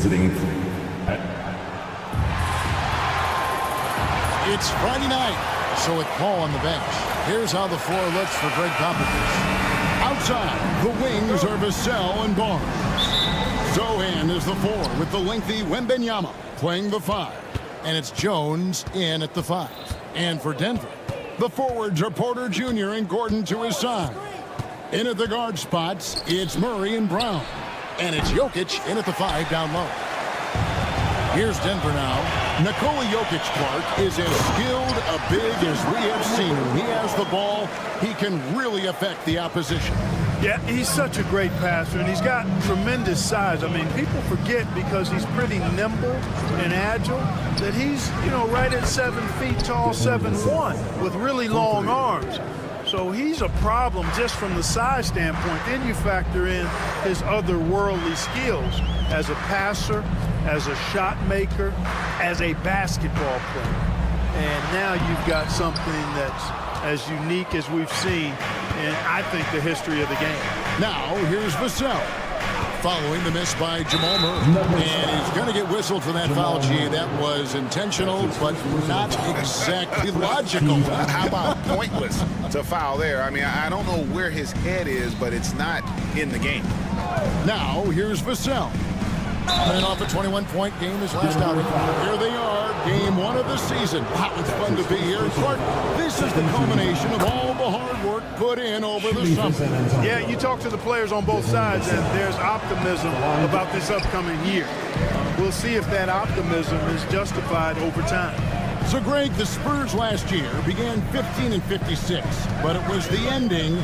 visiting. It's Friday night, so with Paul on the bench, here's how the floor looks for Greg Popovich. Outside, the wings are Vassell and Barnes. Zohan is the 4 with the lengthy Wembanyama playing the 5. And it's Jones in at the 5. And for Denver, the forwards are Porter Jr. and Gordon to his side. In at the guard spots, it's Murray and Brown. And it's Jokic in at the 5 down low. Here's Denver now. Nikola Jokic-Clark is as skilled a big as we have seen. When he has the ball, he can really affect the opposition. Yeah, he's such a great passer, and he's got tremendous size. I mean, people forget because he's pretty nimble and agile that he's, right at 7 feet tall, 7'1", with really long arms. So he's a problem just from the size standpoint. Then you factor in his otherworldly skills as a passer, as a shot maker, as a basketball player. And now you've got something that's as unique as we've seen in, I think, the history of the game. Now, here's Vassell. Following the miss by Jamal Murray. And he's going to get whistled for that foul, G. That was intentional, but not exactly logical. How about pointless to foul there? I mean, I don't know where his head is, but it's not in the game. Now, here's Vassell. Coming off a 21-point game his last outing. Here they are, game 1 of the season. Wow, it's fun to be here. Clark, this is the culmination of all the hard work put in over the summer. Yeah, you talk to the players on both sides, and there's optimism about this upcoming year. We'll see if that optimism is justified over time. So, Greg, the Spurs last year began 15-56, but it was the ending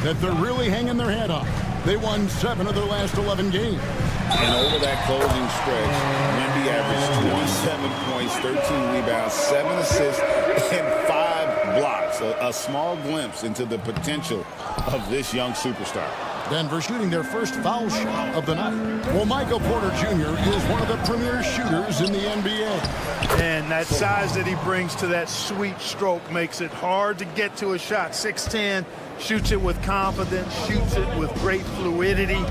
that they're really hanging their head on. They won 7 of their last 11 games. And over that closing stretch, Wemby averaged 27 points, 13 rebounds, 7 assists, and 5 blocks. A small glimpse into the potential of this young superstar. Denver shooting their first foul shot of the night. Well, Michael Porter Jr. is one of the premier shooters in the NBA. And that size that he brings to that sweet stroke makes it hard to get to a shot. 6'10", shoots it with confidence, shoots it with great fluidity,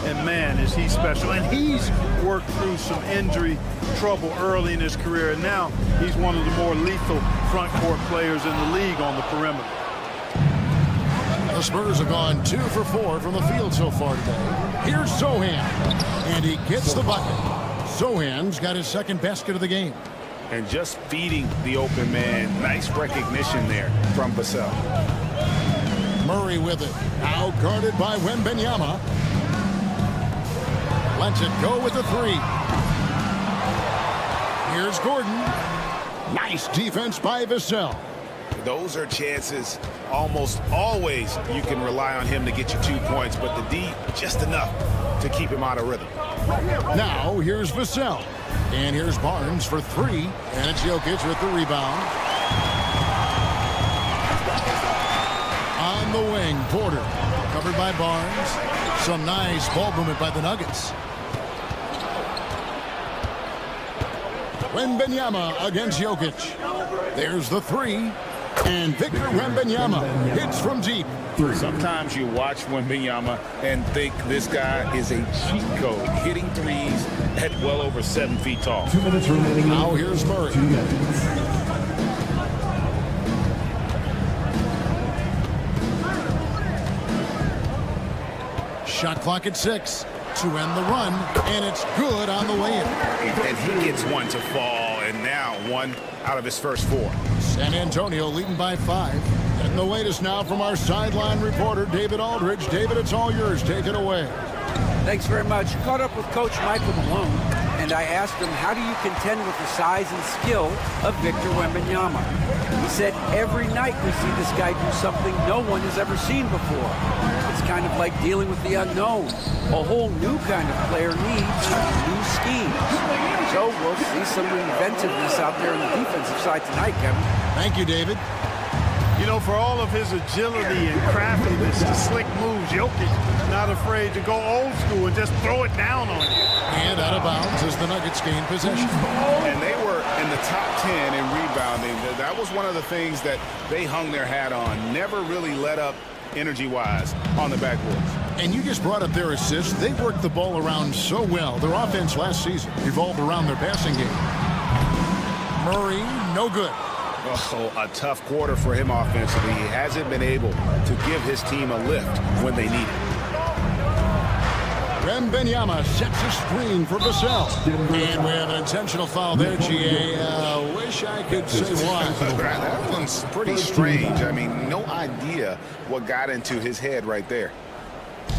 and man, is he special. And he's worked through some injury trouble early in his career, and now he's one of the more lethal front court players in the league on the perimeter. The Spurs have gone 2 for 4 from the field so far today. Here's Zohan, and he gets the bucket. Zohan's got his second basket of the game. And just feeding the open man. Nice recognition there from Vassell. Murray with it. Now guarded by Wembanyama. Lets it go with the 3. Here's Gordon. Nice defense by Vassell. Those are chances almost always you can rely on him to get you 2 points, but the D just enough to keep him out of rhythm. Now here's Vassell. And here's Barnes for 3. And it's Jokic with the rebound. On the wing, Porter. Covered by Barnes. Some nice ball movement by the Nuggets. Wembanyama against Jokic. There's the 3. And Victor Wembanyama hits from deep. Sometimes you watch Wembanyama and think this guy is a cheat code, hitting threes at well over 7 feet tall. 2 minutes remaining. Now here's Murray. 2 minutes. Shot clock at 6 to end the run, and it's good on the way in. And he gets one to fall, and now 1 out of his first 4. San Antonio leading by 5. And the latest now from our sideline reporter, David Aldridge. David, it's all yours. Take it away. Thanks very much. Caught up with Coach Michael Malone, and I asked him, how do you contend with the size and skill of Victor Wembanyama? He said, every night we see this guy do something no one has ever seen before. It's kind of like dealing with the unknown. A whole new kind of player needs new schemes. So we'll see some inventiveness out there on the defensive side tonight, Kevin. Thank you, David. You know, for all of his agility and craftiness, the slick moves, Jokic not afraid to go old school and just throw it down on you. And out of bounds as the Nuggets gain possession. And they were in the top 10 in rebounding. That was one of the things that they hung their hat on. Never really let up energy-wise, on the backboards. And you just brought up their assists. They worked the ball around so well. Their offense last season revolved around their passing game. Murray, no good. Oh, a tough quarter for him offensively. He hasn't been able to give his team a lift when they need it. Wembanyama sets a screen for Vassell. And we have an intentional foul there, GA. Wish I could say why. That one's pretty strange. I mean, no idea what got into his head right there.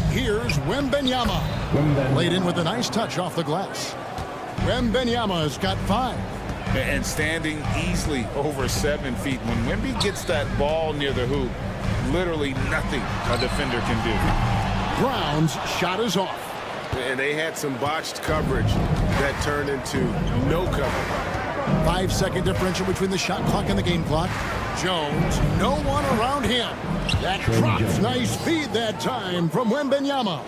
Here's Wembanyama. Laid in with a nice touch off the glass. Wembanyama's got 5. And standing easily over 7 feet. When Wemby gets that ball near the hoop, literally nothing a defender can do. Brown's shot is off. And they had some botched coverage that turned into no cover. 5-second differential between the shot clock and the game clock. Jones, no one around him. That drops. Nice feed that time from Wembanyama.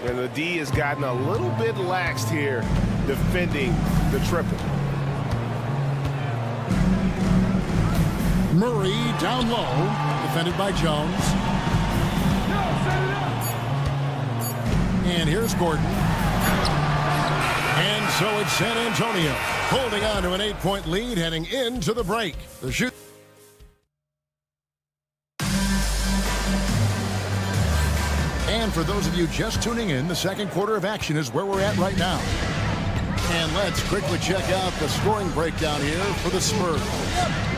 And the D has gotten a little bit laxed here defending the triple. Murray down low, defended by Jones. And here's Gordon. And so it's San Antonio holding on to an 8-point lead heading into the break. The shoot. And for those of you just tuning in, the second quarter of action is where we're at right now. And let's quickly check out the scoring breakdown here for the Spurs.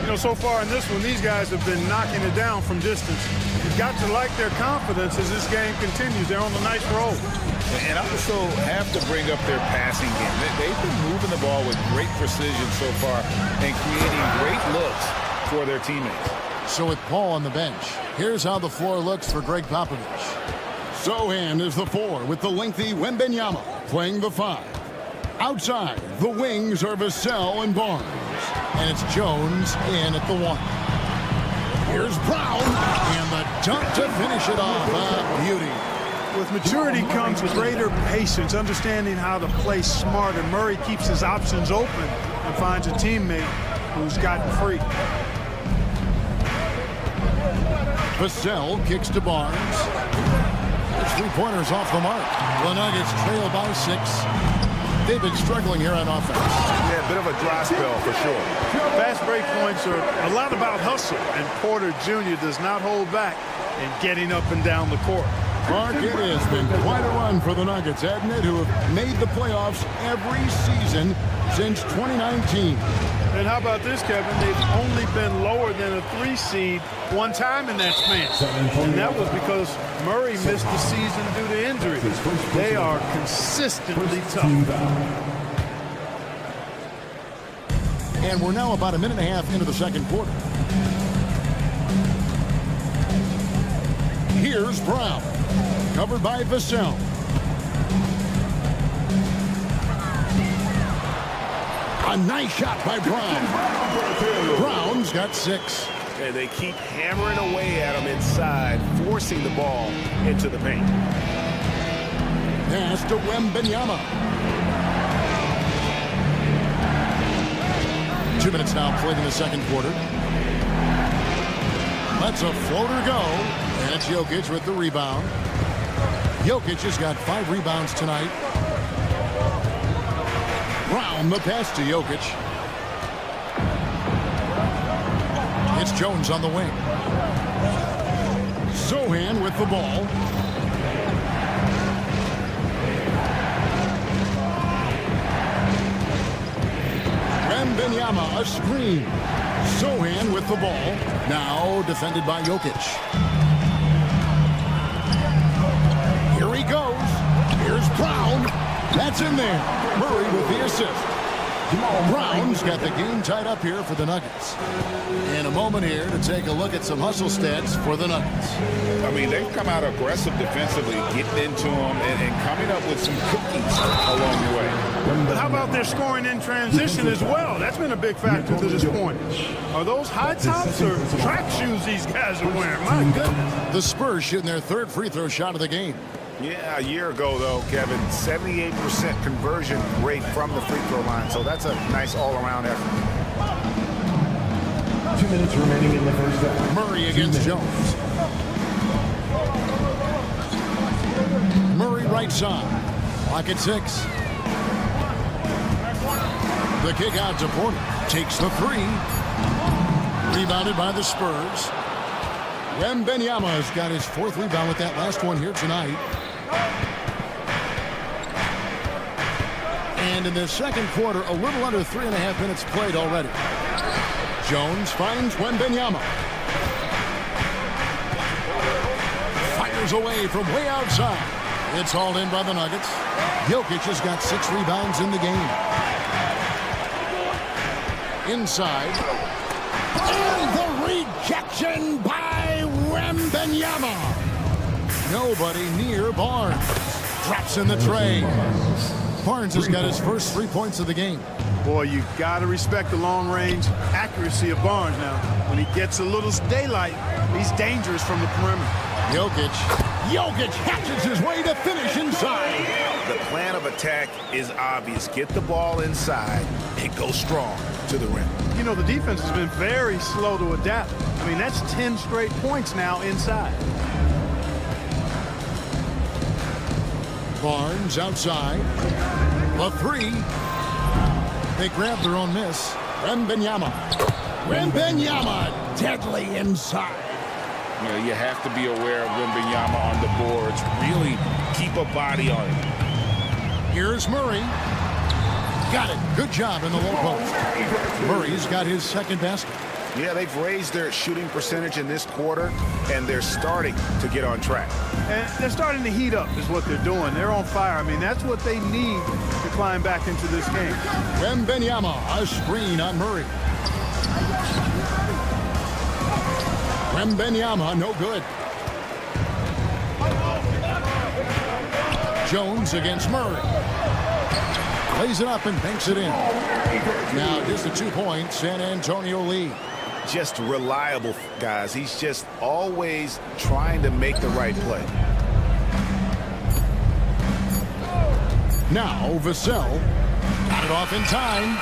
You know, so far in this one, these guys have been knocking it down from distance. You've got to like their confidence as this game continues. They're on a nice roll. And I also have to bring up their passing game. They've been moving the ball with great precision so far and creating great looks for their teammates. So with Paul on the bench, here's how the floor looks for Greg Popovich. Sohan is the 4 with the lengthy Wembanyama playing the 5. Outside, the wings are Vassell and Barnes. And it's Jones in at the 1. Here's Brown, and the dunk to finish it off. Beauty. With maturity comes greater patience, understanding how to play smarter. Murray keeps his options open and finds a teammate who's gotten free. Vassell kicks to Barnes. It's 3-pointers off the mark. The Nuggets trail by 6. They've been struggling here on offense. Yeah, a bit of a dry spell for sure. Fast break points are a lot about hustle, and Porter Jr. does not hold back in getting up and down the court. Mark, it has been quite a run for the Nuggets, hasn't it, who have made the playoffs every season since 2019. And how about this, Kevin? They've only been lower than a 3 seed one time in that span. And that was because Murray missed the season due to injury. They are consistently tough. And we're now about a minute and a half into the second quarter. Here's Brown, covered by Vassell. A nice shot by Brown. Brown's got 6. And they keep hammering away at him inside, forcing the ball into the paint. Pass to Wembanyama. 2 minutes now played in the second quarter. Lets a floater go. And it's Jokic with the rebound. Jokic has got 5 rebounds tonight. Brown the pass to Jokic. It's Jones on the wing. Sohan with the ball. Wembanyama a screen. Sohan with the ball. Now defended by Jokic. Here he goes. Here's Brown. That's in there. Murray with the assist. Brown's got the game tied up here for the Nuggets. In a moment here to take a look at some hustle stats for the Nuggets. I mean, they've come out aggressive defensively, getting into them and coming up with some cookies along the way. But how about their scoring in transition as well? That's been a big factor to this point. Are those high tops or track shoes these guys are wearing? My goodness. The Spurs shooting their 3rd free throw shot of the game. Yeah, a year ago, though, Kevin, 78% conversion rate from the free throw line. So that's a nice all-around effort. 2 minutes remaining in the first half. Murray against Jones. right side. Clock at 6. The kick out to Porter. Takes the 3. Rebounded by the Spurs. Wembanyama's got his 4th rebound with that last one here tonight. And in the second quarter, a little under 3.5 minutes played already. Jones finds Wembanyama. Fires away from way outside. It's hauled in by the Nuggets. Jokic has got 6 rebounds in the game. Inside. And the rejection by Wembanyama. Nobody near Barnes. Drops in the tray. Barnes has got his first 3 points of the game. Boy, you got to respect the long-range accuracy of Barnes now. When he gets a little daylight, he's dangerous from the perimeter. Jokic hatches his way to finish inside. The plan of attack is obvious. Get the ball inside and go strong to the rim. You know, the defense has been very slow to adapt. I mean, that's 10 straight points now inside. Barnes outside. The 3. They grab their own miss. Wembanyama deadly inside. You know, you have to be aware of Wembanyama on the boards. Really keep a body on it. Here's Murray. Got it. Good job in the low post. Murray's got his 2nd basket. Yeah, they've raised their shooting percentage in this quarter, and they're starting to get on track. And they're starting to heat up is what they're doing. They're on fire. I mean, that's what they need to climb back into this game. Wembanyama, a screen on Murray. Wembanyama, no good. Jones against Murray. Lays it up and banks it in. Now just a 2-point San Antonio lead. Just reliable, guys. He's just always trying to make the right play. Now Vassell got it off in time.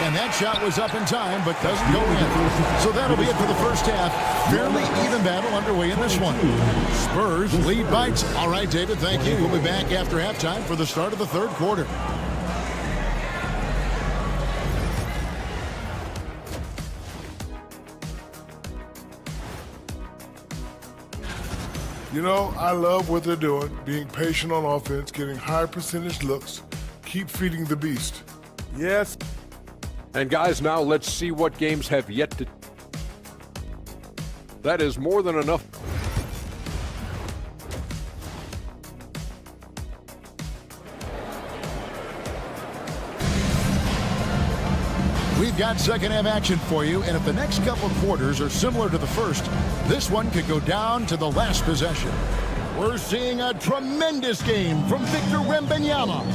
And that shot was up in time, but doesn't go in. So that'll be it for the first half. Fairly even battle underway in this one. Spurs lead by 2. All right, David, thank you. We'll be back after halftime for the start of the 3rd quarter. You know, I love what they're doing, being patient on offense, getting high percentage looks, keep feeding the beast. Yes. And guys, now let's see what games have yet to... That is more than enough. We've got second half action for you, and if the next couple quarters are similar to the first, this one could go down to the last possession. We're seeing a tremendous game from Victor Wembanyama.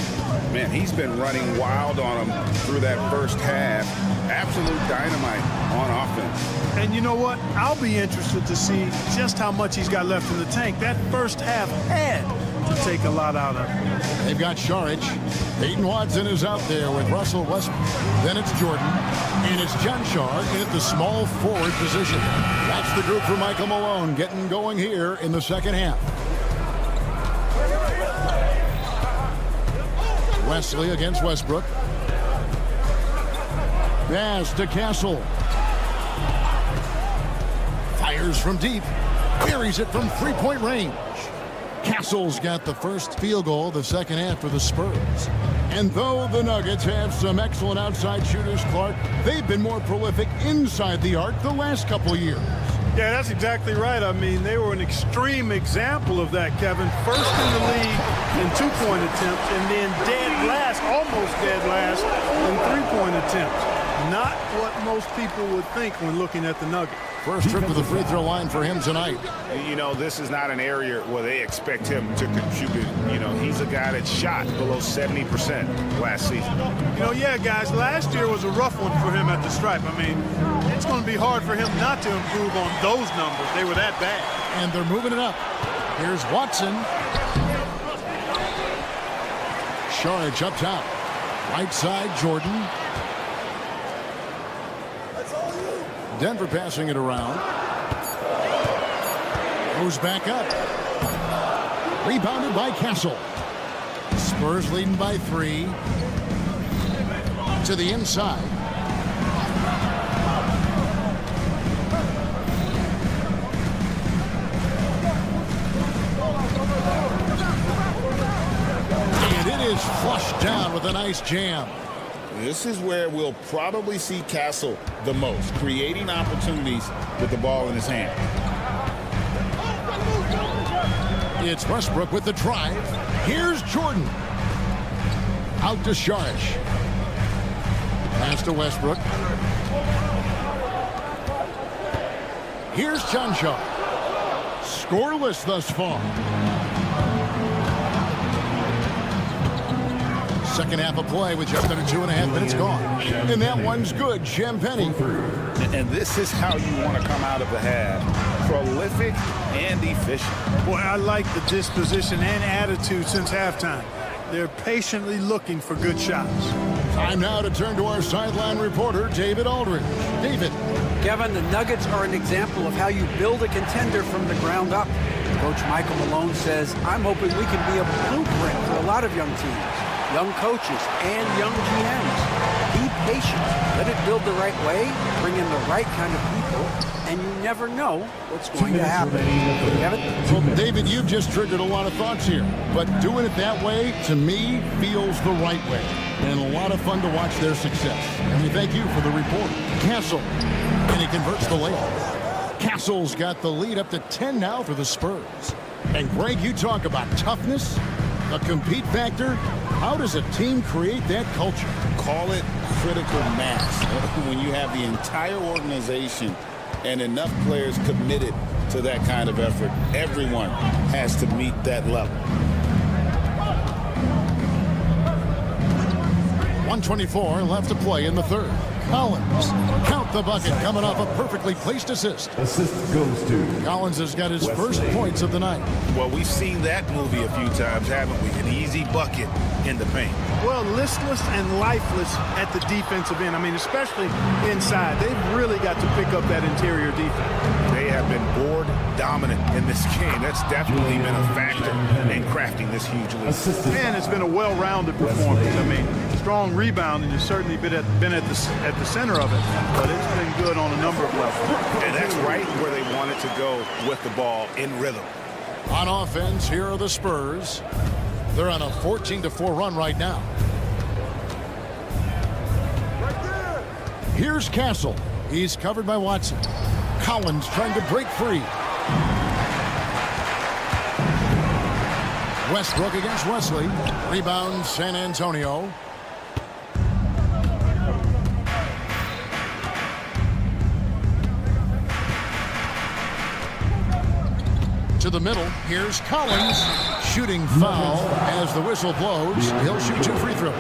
Man, he's been running wild on him through that first half. Absolute dynamite on offense. And you know what? I'll be interested to see just how much he's got left in the tank. That first half had to take a lot out of him. They've got Saric. Peyton Watson is out there with Russell Westbrook. Then it's Jordan. And it's John Shar in at the small forward position. That's the group for Michael Malone getting going here in the second half. Wesley against Westbrook. Pass to Castle. Fires from deep. Buries it from 3-point range. Castle's got the first field goal of the second half for the Spurs. And though the Nuggets have some excellent outside shooters, Clark, they've been more prolific inside the arc the last couple years. Yeah, that's exactly right. I mean, they were an extreme example of that, Kevin. First in the league in 2-point attempts, and then dead last, almost dead last, in 3-point attempts. Not what most people would think when looking at the Nuggets. First trip to the free throw line for him tonight. You know, this is not an area where they expect him to contribute. You know, he's a guy that shot below 70% last season. You know, yeah, guys, last year was a rough one for him at the stripe. I mean, it's going to be hard for him not to improve on those numbers. They were that bad. And they're moving it up. Here's Watson. Saric up top. Right side, Jordan. Denver passing it around. Goes back up. Rebounded by Castle. Spurs leading by 3. To the inside. And it is flushed down with a nice jam. This is where we'll probably see Castle the most, creating opportunities with the ball in his hand. It's Westbrook with the drive. Here's Jordan. Out to Sharish. Pass to Westbrook. Here's Chanshaw. Scoreless thus far. Second half of play with just under 2.5 minutes gone. And that one's good. Champagny. And this is how you want to come out of the half. Prolific and efficient. Boy, I like the disposition and attitude since halftime. They're patiently looking for good shots. Time now to turn to our sideline reporter, David Aldridge. David. Kevin, the Nuggets are an example of how you build a contender from the ground up. Coach Michael Malone says, I'm hoping we can be a blueprint for a lot of young teams, young coaches, and young GMs. Be patient. Let it build the right way, bring in the right kind of people, and you never know what's going to happen. Kevin? Well, David, you've just triggered a lot of thoughts here. But doing it that way, to me, feels the right way. And a lot of fun to watch their success. And we thank you for the report. Castle. And he converts the layup. Castle's got the lead up to 10 now for the Spurs. And Greg, you talk about toughness, a compete factor. How does a team create that culture? Call it critical mass. When you have the entire organization and enough players committed to that kind of effort, everyone has to meet that level. 1:24 left to play in the third. Collins, count the bucket, coming off a perfectly placed assist. Assist goes to Collins has got his first points of the night. Well, we've seen that movie a few times, haven't we? An easy bucket in the paint. Well, listless and lifeless at the defensive end. I mean, especially inside. They've really got to pick up that interior defense. They have been board dominant in this game. That's definitely been a factor in crafting this huge lead. And it's been a well-rounded performance. I mean, strong rebound, and you've certainly been at the center of it. But it's been good on a number of levels. And that's right where they wanted to go with the ball, in rhythm. On offense, here are the Spurs. They're on a 14-4 run right now. Here's Castle. He's covered by Watson. Collins trying to break free. Westbrook against Wesley. Rebound San Antonio. To the middle. Here's Collins. Shooting foul as the whistle blows. He'll shoot 2 free throws.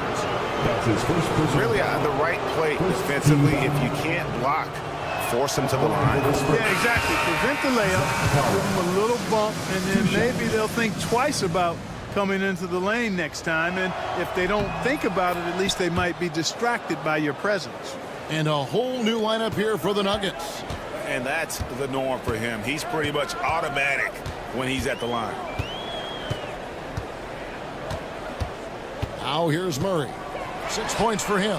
Really on the right play defensively. If you can't block, force him to the line. Yeah, exactly. Prevent the layup, give them a little bump, and then maybe they'll think twice about coming into the lane next time. And if they don't think about it, at least they might be distracted by your presence. And a whole new lineup here for the Nuggets. And that's the norm for him. He's pretty much automatic when he's at the line. Now here's Murray. 6 points for him.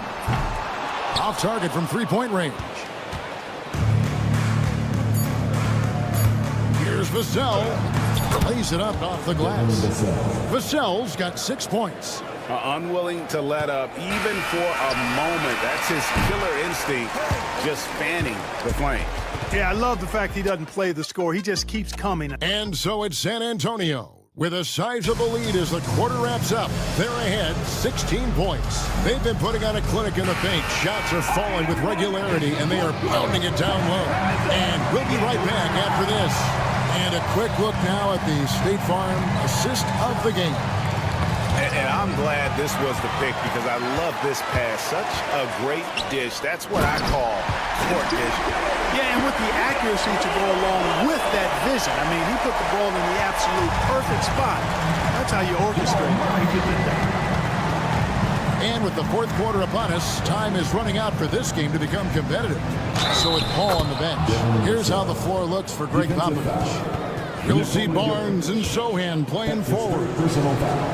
Off target from 3-point range. Here's Vassell. Lays it up off the glass. Vassell's got 6 points. Unwilling to let up even for a moment. That's his killer instinct, just fanning the flame. Yeah, I love the fact he doesn't play the score. He just keeps coming. And so it's San Antonio with a sizable lead as the quarter wraps up. They're ahead 16 points. They've been putting on a clinic in the paint. Shots are falling with regularity, and they are pounding it down low. And we'll be right back after this. And a quick look now at the State Farm assist of the game. And I'm glad this was the pick because I love this pass. Such a great dish. That's what I call court vision. Yeah, and with the accuracy to go along with that vision. I mean, he put the ball in the absolute perfect spot. That's how you orchestrate it. And with the fourth quarter upon us, time is running out for this game to become competitive. So it's Paul on the bench. Here's how the floor looks for Greg Popovich. You'll see Barnes and Sohan playing forward.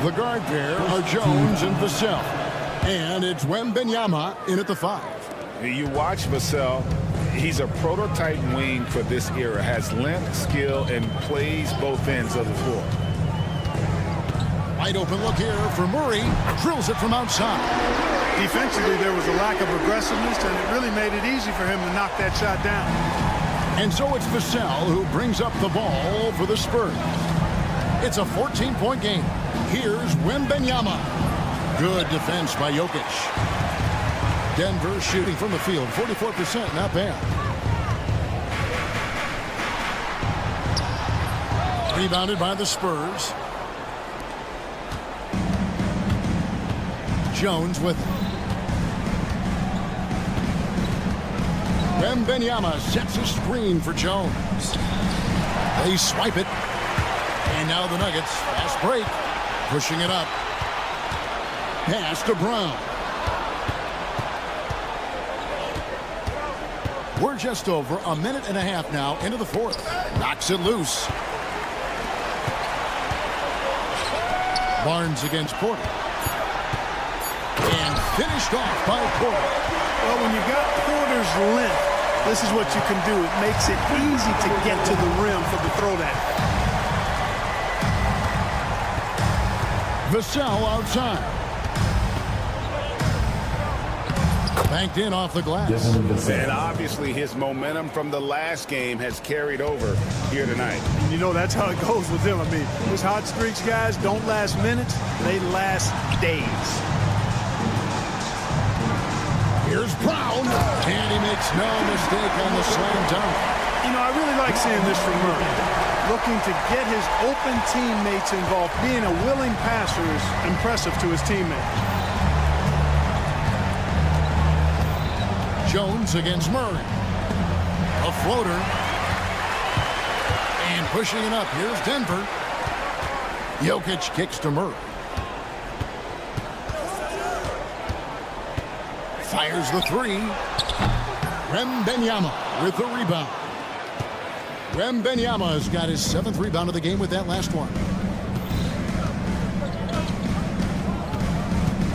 The guard pair are Jones and Vassell. And it's Wembanyama in at the 5. You watch Vassell. He's a prototype wing for this era. Has length, skill, and plays both ends of the floor. Wide open look here for Murray. Drills it from outside. Defensively, there was a lack of aggressiveness, and it really made it easy for him to knock that shot down. And so it's Vassell who brings up the ball for the Spurs. It's a 14-point game. Here's Wembanyama. Good defense by Jokic. Denver shooting from the field, 44%, not bad. Rebounded by the Spurs. Jones with it. Wembanyama sets a screen for Jones. They swipe it. And now the Nuggets, fast break, pushing it up. Pass to Brown. We're just over a minute and a half now into the 4th. Knocks it loose. Barnes against Porter. And finished off by Porter. Well, when you got Porter's length, this is what you can do. It makes it easy to get to the rim for the throwdown. Vassell outside. Banked in off the glass. And obviously his momentum from the last game has carried over here tonight. You know, that's how it goes with him. I mean, his hot streaks, guys, don't last minutes. They last days. Here's Brown. And he makes no mistake on the slam dunk. You know, I really like seeing this from Murray. Looking to get his open teammates involved. Being a willing passer is impressive to his teammates. Jones against Murray. A floater. And pushing it up. Here's Denver. Jokic kicks to Murray. Fires the 3. Wembanyama with the rebound. Wembanyama has got his 7th rebound of the game with that last one.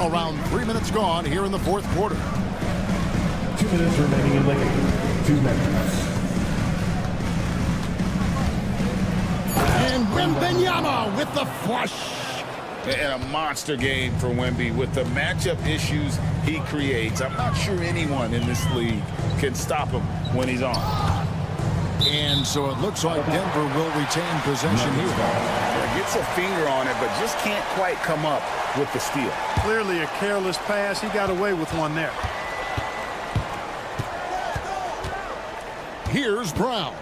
Around 3 minutes gone here in the 4th quarter. 2 minutes remaining in the game. 2 minutes. And Wembanyama with the flush. And a monster game for Wemby with the matchup issues he creates. I'm not sure anyone in this league can stop him when he's on. And so it looks like Denver will retain possession here. Gets a finger on it, but just can't quite come up with the steal. Clearly a careless pass. He got away with one there. Here's Brown.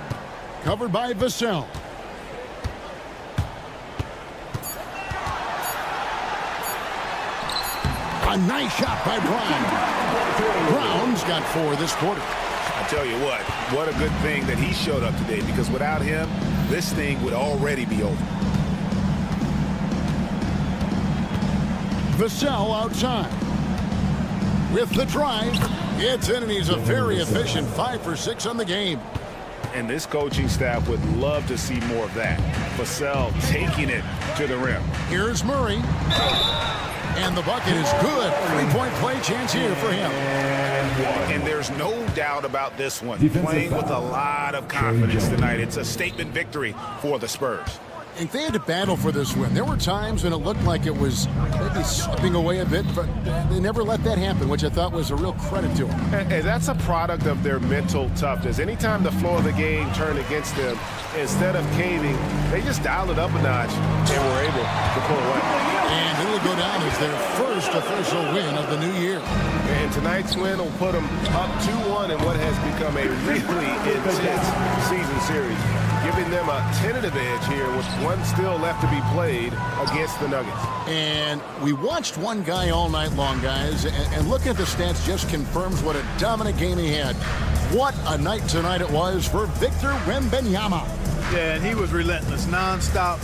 Covered by Vassell. A nice shot by Brown. Brown's got 4 this quarter. I tell you what a good thing that he showed up today, because without him, this thing would already be over. Vassell outside. With the drive, gets in, and he's a very efficient 5 for 6 on the game. And this coaching staff would love to see more of that. Vassell taking it to the rim. Here's Murray. And the bucket is good. 3-point play chance here for him. And there's no doubt about this one. Playing with a lot of confidence tonight. It's a statement victory for the Spurs. And they had to battle for this win. There were times when it looked like it was maybe slipping away a bit, but they never let that happen, which I thought was a real credit to them. And that's a product of their mental toughness. Anytime the flow of the game turned against them, instead of caving, they just dialed it up a notch and were able to pull away. And it'll go down as their first official win of the new year. And tonight's win will put them up 2-1 in what has become a really intense season series, giving them a tentative edge here with one still left to be played against the Nuggets. And we watched one guy all night long, guys, and looking at the stats just confirms what a dominant game he had. What a night tonight it was for Victor Wembanyama. Yeah, and he was relentless, nonstop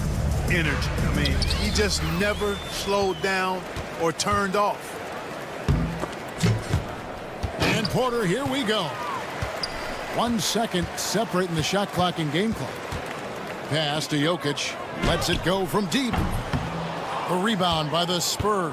energy. I mean, he just never slowed down or turned off. And Porter, here we go. 1 second separating the shot clock and game clock. pass to Jokic. Lets it go from deep. The rebound by the Spurs.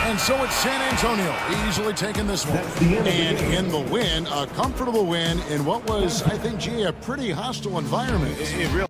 And so it's San Antonio easily taking this one. And in the win, a comfortable win in what was, I think, G, a pretty hostile environment. It really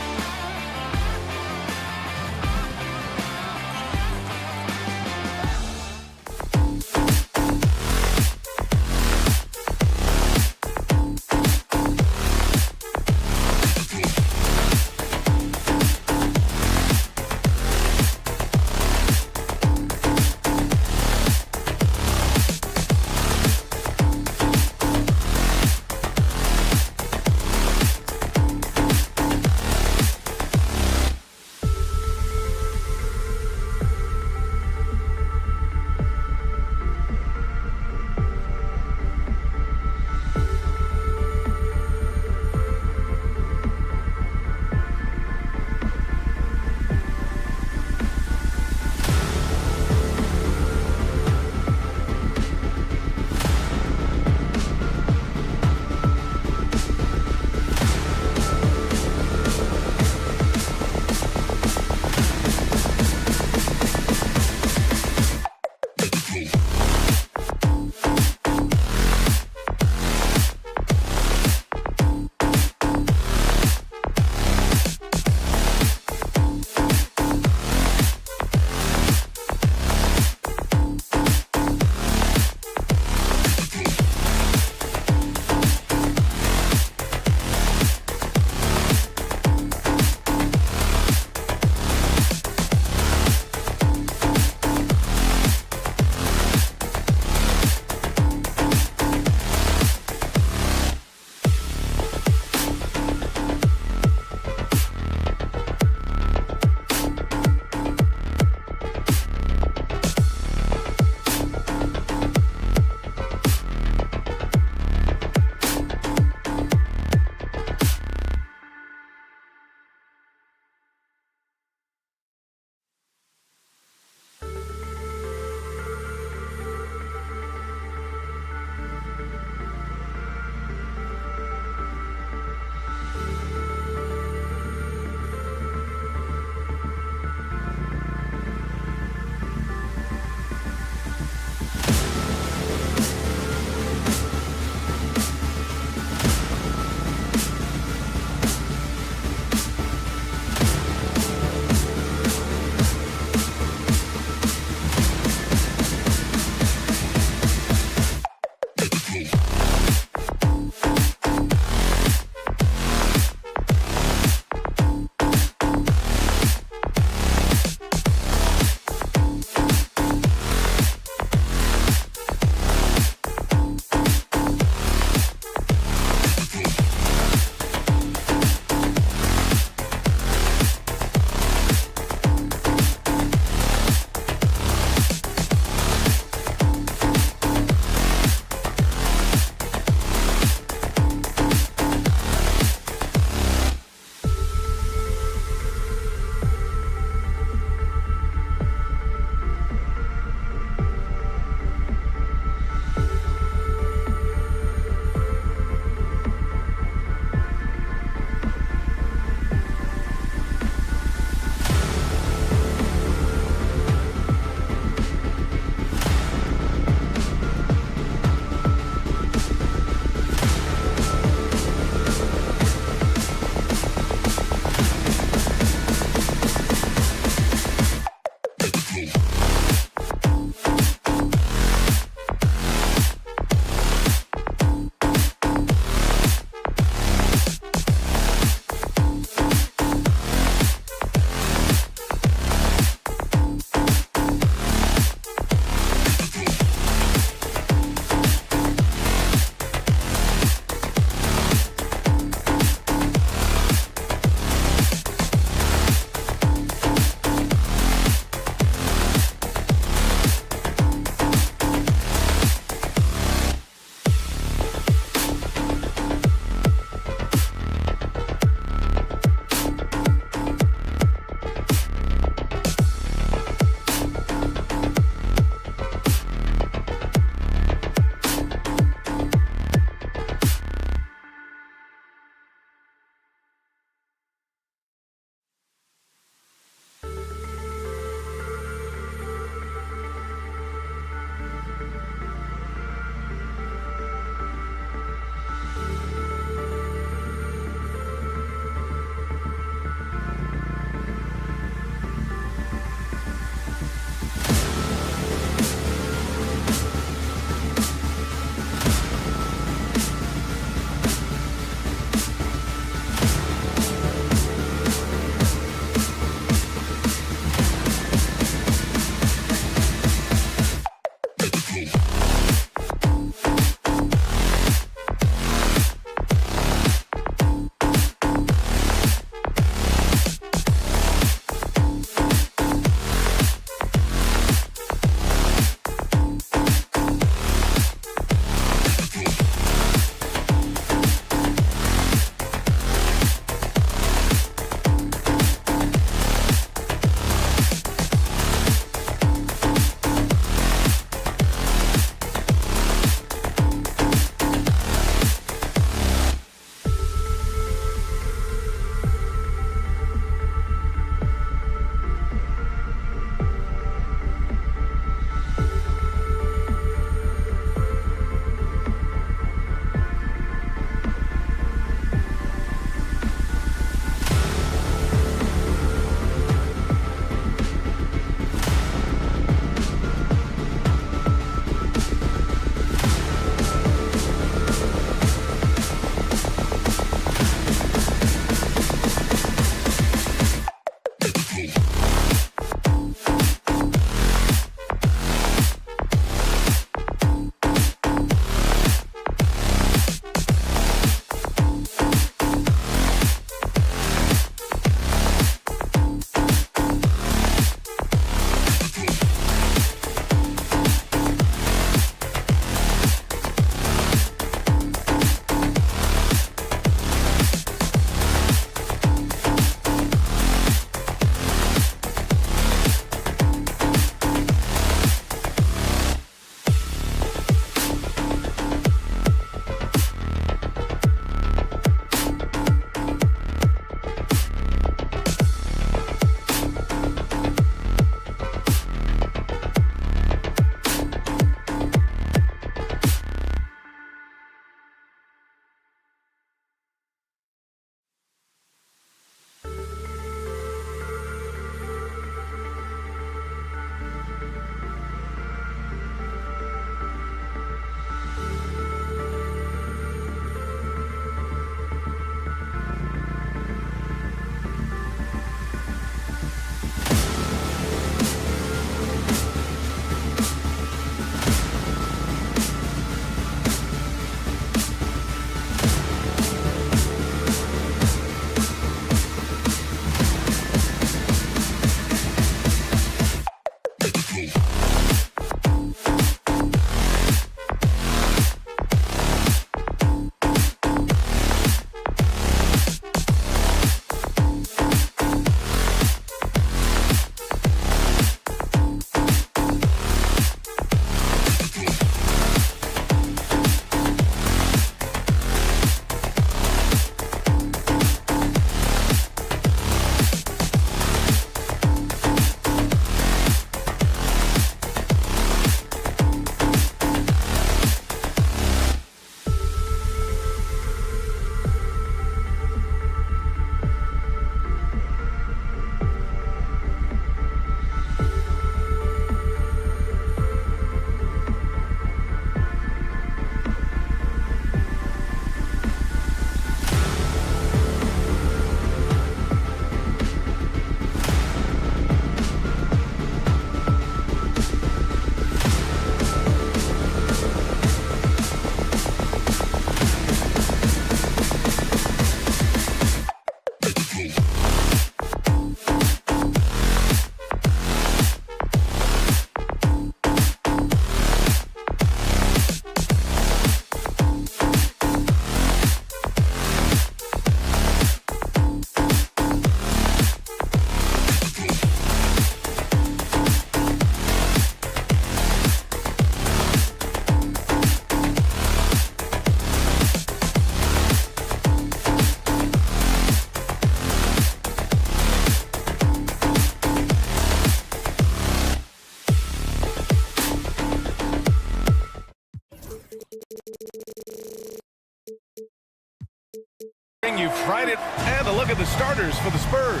right in. And a look at the starters for the Spurs.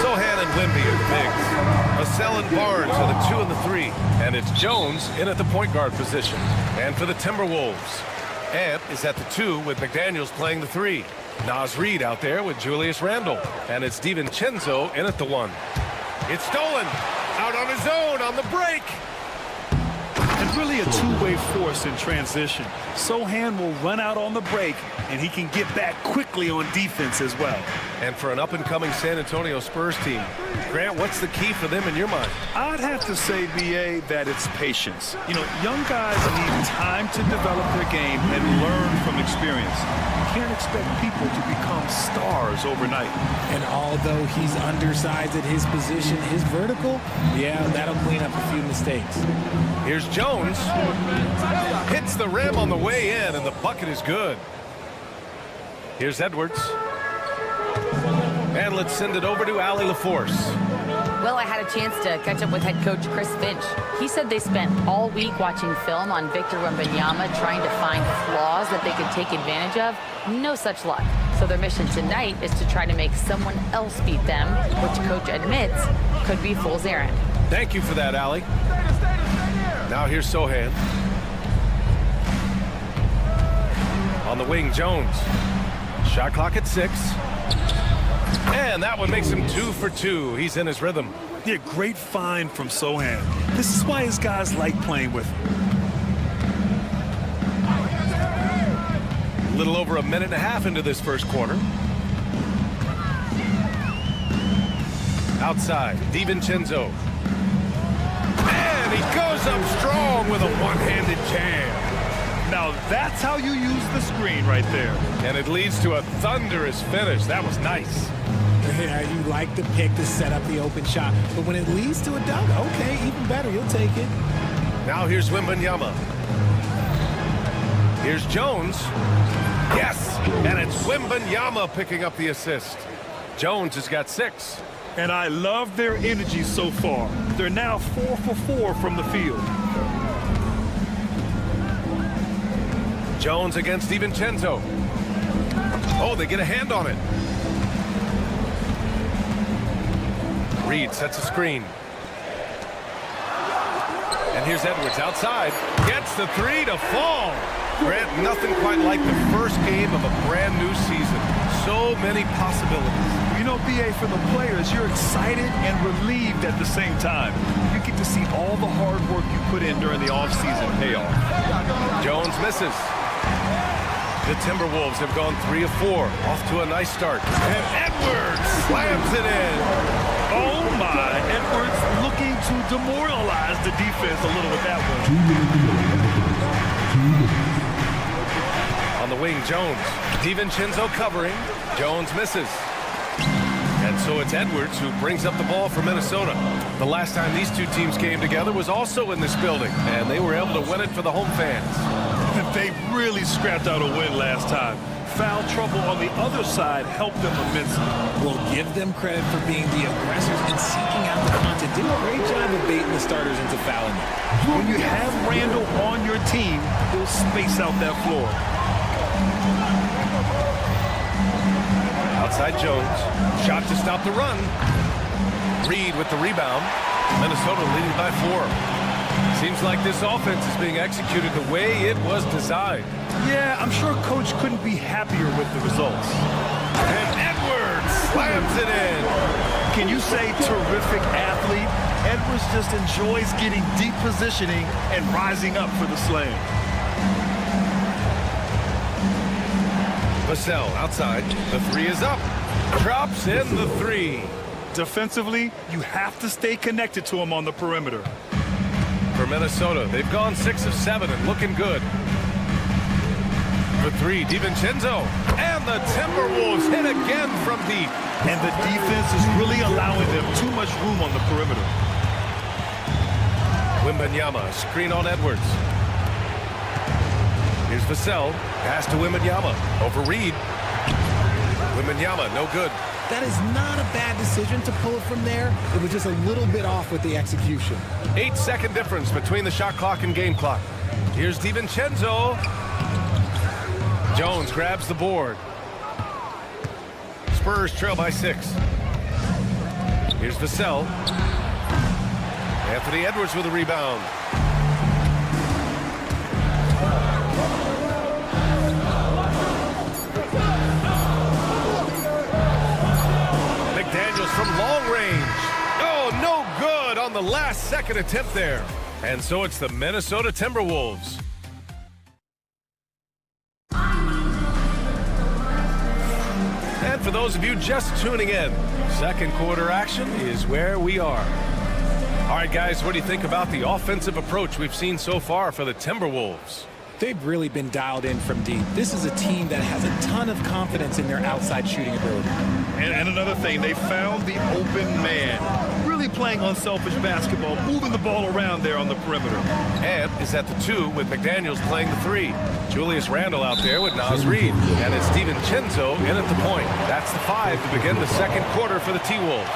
Sohan and Wemby are the bigs. Vassell and Barnes are the 2 and the 3. And it's Jones in at the point guard position. And for the Timberwolves, Ant is at the 2 with McDaniels playing the 3. Naz Reid out there with Julius Randle. And it's DiVincenzo in at the 1. It's stolen. Out on his own on the break. And really a two-way force in transition. Sohan will run out on the break, and he can get back quickly on defense as well. And for an up-and-coming San Antonio Spurs team, Grant, what's the key for them in your mind? I'd have to say, B.A., that it's patience. You know, young guys need time to develop their game and learn from experience. You can't expect people to become stars overnight. And although he's undersized at his position, his vertical, yeah, that'll clean up a few mistakes. Here's Jones. Hits the rim on the way in, and the bucket is good. Here's Edwards. And let's send it over to Allie LaForce. Well, I had a chance to catch up with head coach Chris Finch. He said they spent all week watching film on Victor Wembanyama, trying to find flaws that they could take advantage of. No such luck. So their mission tonight is to try to make someone else beat them, which coach admits could be fool's errand. Thank you for that, Allie. Now here's Sohan. On the wing, Jones. Shot clock at 6. And that one makes him 2 for 2. He's in his rhythm. Yeah, great find from Sohan. This is why his guys like playing with him. A little over a minute and a half into this first quarter. Outside, DiVincenzo. And he goes up strong with a one-handed jam. Now that's how you use the screen right there. And it leads to a thunderous finish. That was nice. Yeah, you like the pick to set up the open shot. But when it leads to a dunk, okay, even better. You'll take it. Now here's Wembanyama. Here's Jones. Yes! And it's Wembanyama picking up the assist. Jones has got 6. And I love their energy so far. They're now 4 for 4 from the field. Jones against DiVincenzo. Oh, they get a hand on it. Reid sets a screen. And here's Edwards outside. Gets the 3 to fall. Grant, nothing quite like the first game of a brand new season. So many possibilities. You know, B.A., for the players, you're excited and relieved at the same time. You get to see all the hard work you put in during the offseason pay off. Jones misses. The Timberwolves have gone 3 of 4. Off to a nice start. And Edwards slams it in. Oh, my. Edwards looking to demoralize the defense a little with that one. On the wing, Jones. DiVincenzo covering. Jones misses. And so it's Edwards who brings up the ball for Minnesota. The last time these two teams came together was also in this building, and they were able to win it for the home fans. They really scrapped out a win last time. Foul trouble on the other side helped them immensely. We'll give them credit for being the aggressors and seeking out the content. Did a great job of baiting the starters into fouling them. When you have Randle on your team, he'll space out that floor. Outside Jones. Shot to stop the run. Reid with the rebound. Minnesota leading by 4. Seems like this offense is being executed the way it was designed. Yeah, I'm sure Coach couldn't be happier with the results. And Edwards slams it in. Can you say terrific athlete? Edwards just enjoys getting deep positioning and rising up for the slam. Vassell outside. The 3 is up. Drops in the 3. Defensively, you have to stay connected to him on the perimeter. For Minnesota, they've gone 6 of 7 and looking good. The 3, DiVincenzo. And the Timberwolves hit again from deep. And the defense is really allowing them too much room on the perimeter. Wembanyama, screen on Edwards. Here's Vassell. Pass to Wembanyama. Over Reid. Wembanyama, no good. That is not a bad decision to pull it from there. It was just a little bit off with the execution. 8-second difference between the shot clock and game clock. Here's DiVincenzo. Jones grabs the board. Spurs trail by 6. Here's Vassell. Anthony Edwards with a rebound. McDaniels from long range. Oh, no good on the last second attempt there. And so it's the Minnesota Timberwolves. And for those of you just tuning in, second quarter action is where we are. All right, guys, what do you think about the offensive approach we've seen so far for the Timberwolves? They've really been dialed in from deep. This is a team that has a ton of confidence in their outside shooting ability. And another thing, they found the open man. Really playing unselfish basketball, moving the ball around there on the perimeter. And is at the 2 with McDaniels playing the 3. Julius Randle out there with Naz Reid. And it's DiVincenzo in at the point. That's the 5 to begin the second quarter for the T-Wolves.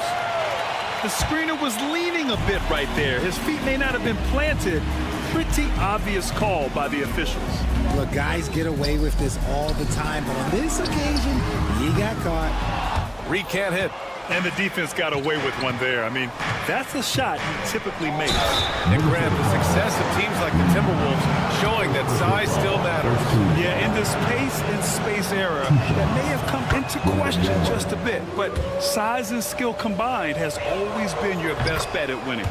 The screener was leaning a bit right there. His feet may not have been planted. Pretty obvious call by the officials. Look, guys get away with this all the time, but on this occasion, he got caught. Reid can't hit. And the defense got away with one there. I mean, that's a shot he typically makes. And Grant, the success of teams like the Timberwolves showing that size still matters. Yeah, in this pace and space era, that may have come into question just a bit, but size and skill combined has always been your best bet at winning.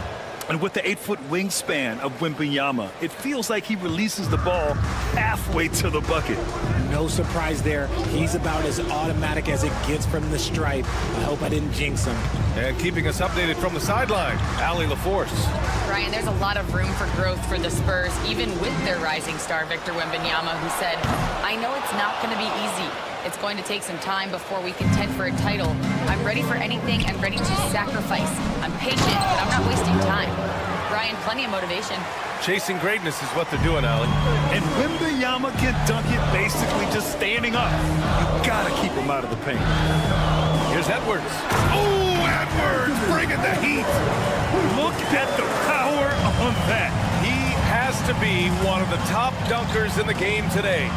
And with the 8-foot wingspan of Wembanyama, it feels like he releases the ball halfway to the bucket. No surprise there. He's about as automatic as it gets from the stripe. I hope I didn't jinx him. And keeping us updated from the sideline, Allie LaForce. Brian, there's a lot of room for growth for the Spurs, even with their rising star, Victor Wembanyama, who said, I know it's not going to be easy. It's going to take some time before we contend for a title. I'm ready for anything and ready to sacrifice. I'm patient, but I'm not wasting time. Brian, plenty of motivation. Chasing greatness is what they're doing, Allie. And Wembanyama can dunk it basically just standing up. You gotta keep him out of the paint. Here's Edwards. Oh, Edwards bringing the heat. Look at the power on that. He has to be one of the top dunkers in the game today.